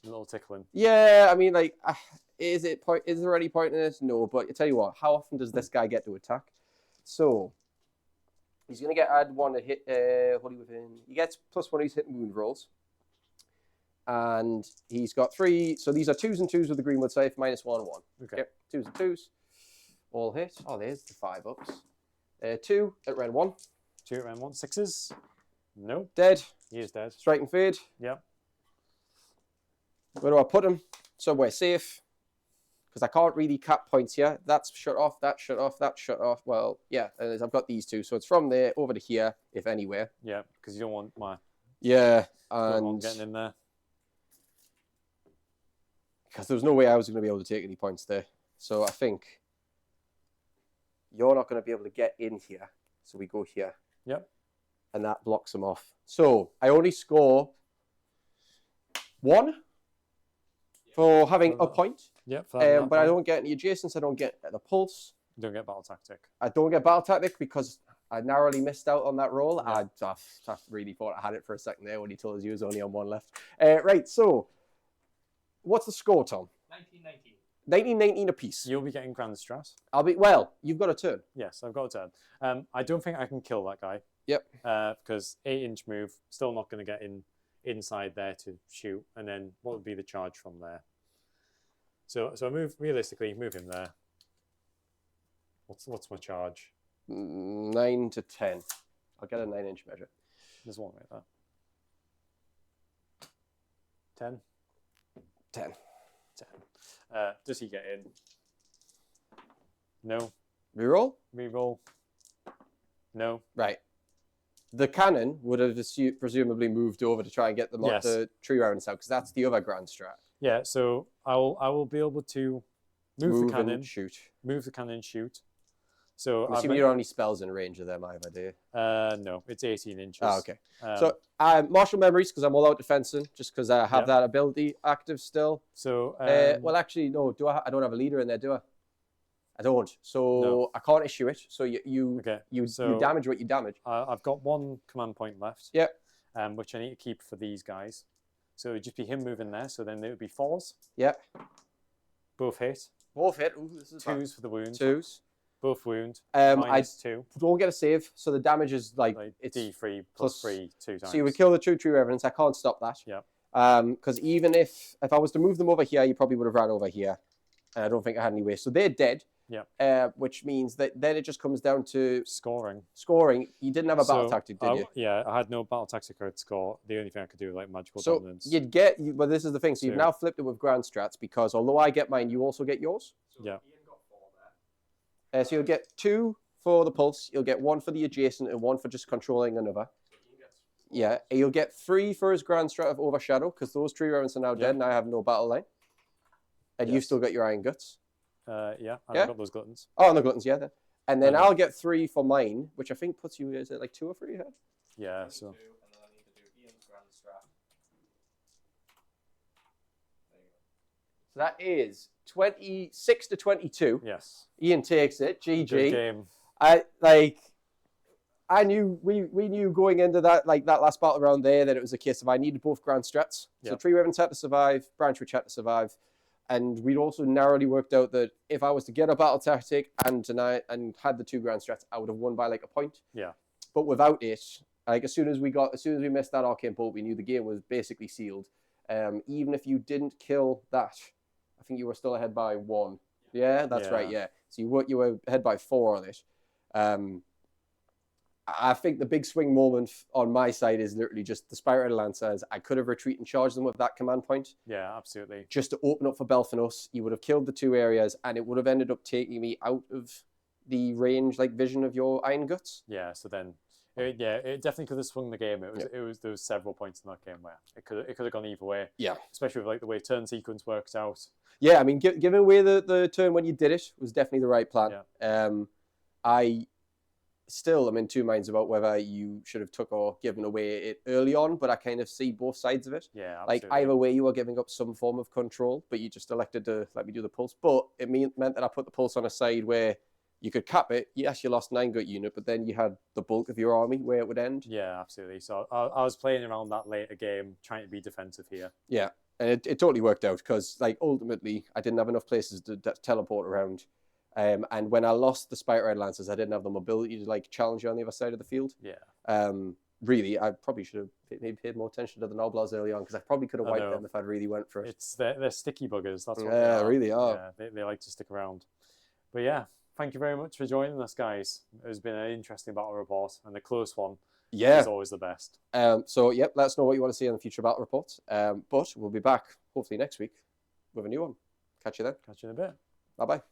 A little tickling. yeah, I mean, like, is there any point in this? No, but I tell you what, how often does this guy get to attack? So he's gonna add 1 to hit. What do you within? He gets +1 he's hitting wound rolls, and he's got 3. So these are 2s and 2s with the Greenwood save, -1 and 1. Okay. Yep, 2s and 2s, all hit. Oh, there's the 5-ups. 2 at round 1, 2 around 1. 6s. No, dead. he is dead. Strike and fade. Yep. Where do I put him? Somewhere safe. because I can't really cap points here. That's shut off, that's shut off, that's shut off. Well, yeah, and I've got these two. So it's from there over to here, if anywhere. Yeah, because you don't want my... Yeah, Don't want and... getting in there. Because there was no way I was going to be able to take any points there. So I think you're not going to be able to get in here. So we go here. Yep. And that blocks them off. So I only score 1 for having a point. Yep. But I don't get any adjacents. I don't get the pulse. You don't get battle tactic. I don't get battle tactic because I narrowly missed out on that roll. Yeah. I really thought I had it for a second there when he told us he was only on 1 left. Right, so what's the score, Tom? 1919. 1919 apiece. You'll be getting Grand Strat. Well, you've got a turn. Yes, I've got a turn. I don't think I can kill that guy. Yep. Because 8-inch move, still not going to get inside there to shoot. And then what would be the charge from there? So I move, realistically, move him there. What's my charge? 9 to 10. I'll get a 9-inch measure. There's one right there. 10? 10. 10. Does he get in? No. Reroll? Reroll? No. Right. The cannon would have presumably moved over to try and get the tree rounds out, because that's the other grand strat. Yeah, so I will be able to move the cannon, and shoot. Move the cannon, shoot. So I'm assuming you don't have any spells in range of them either, do you? No, it's 18 inches. Oh, okay. So martial memories, because I'm all out defensing, just because I have that ability active still. So well, actually, no. I don't have a leader in there, do I? I don't. So No. I can't issue it. So you So damage what you damage. I've got 1 command point left. Yep. Which I need to keep for these guys. So it would just be him moving there. So then it would be 4s. Yep. Both hit. Both hit. Ooh, this is 2s for the wound. 2s. Both wound. I -2. don't get a save, so the damage is like it's D3 plus 3 2 times. So you would kill the true revenants. I can't stop that. Yeah. Because even if I was to move them over here, you probably would have ran over here. And I don't think I had any way. So they're dead. Yeah. Which means that then it just comes down to scoring. You didn't have a battle tactic, did you? Yeah, I had no battle tactic or score. The only thing I could do like magical So dominance. you'd get, but this is the thing. So you've now flipped it with grand strats, because although I get mine, you also get yours. So Yeah. Ian got 4 there. So you'll get 2 for the pulse. You'll get 1 for the adjacent and 1 for just controlling another. So Ian gets 4. Yeah, and you'll get 3 for his grand strat of overshadow, because those tree revenants are now dead and I have no battle line. And you've still got your iron guts. Yeah, I've got those gluttons. Oh, and the gluttons, yeah. Then. And then I'll get 3 for mine, which I think puts you, is it like 2 or 3 ahead? Yeah, so. 2, and then I need to do Ian's grand strat. There you go. So that is 26 to 22. Yes. Ian takes it. GG. Good game. I knew we knew going into that last battle round there that it was a case of I needed both grand strats. So Tree Ravens had to survive, Branch Witch had to survive. And we'd also narrowly worked out that if I was to get a battle tactic and had the 2 grand strats, I would have won by like a point. Yeah. But without it, like as soon as we missed that arcane bolt, we knew the game was basically sealed. Even if you didn't kill that, I think you were still ahead by 1. Yeah, that's right. Yeah. So you were ahead by 4 on it. I think the big swing moment on my side is literally just the Spirit Lancers. I could have retreated and charged them with that command point. Yeah, absolutely. Just to open up for Belfanos. You would have killed the 2 areas, and it would have ended up taking me out of the range, vision of your Iron Guts. Yeah, so then, it definitely could have swung the game. There was several points in that game where it could have gone either way. Yeah. Especially with the way turn sequence worked out. Yeah, I mean, given away the turn when you did it was definitely the right plan. Yeah. I still am in 2 minds about whether you should have took or given away it early on, but I kind of see both sides of it. Yeah, absolutely. Either way, you were giving up some form of control, but you just elected to let me do the pulse. But it meant that I put the pulse on a side where you could cap it. Yes, you lost 9 gut unit, but then you had the bulk of your army where it would end. Yeah, absolutely. So I was playing around that later game, trying to be defensive here. Yeah, and it totally worked out because ultimately I didn't have enough places to teleport around. And when I lost the Spite Red Lancers, I didn't have the mobility to challenge you on the other side of the field. Yeah. Really, I probably should have maybe paid more attention to the Noblars early on, because I probably could have wiped them if I'd really went for it. They're sticky buggers. That's what they are. Really are. Yeah, they like to stick around. But yeah, thank you very much for joining us, guys. It's been an interesting battle report, and the close one is always the best. So let us know what you want to see on the future battle reports. But we'll be back hopefully next week with a new one. Catch you then. Catch you in a bit. Bye bye.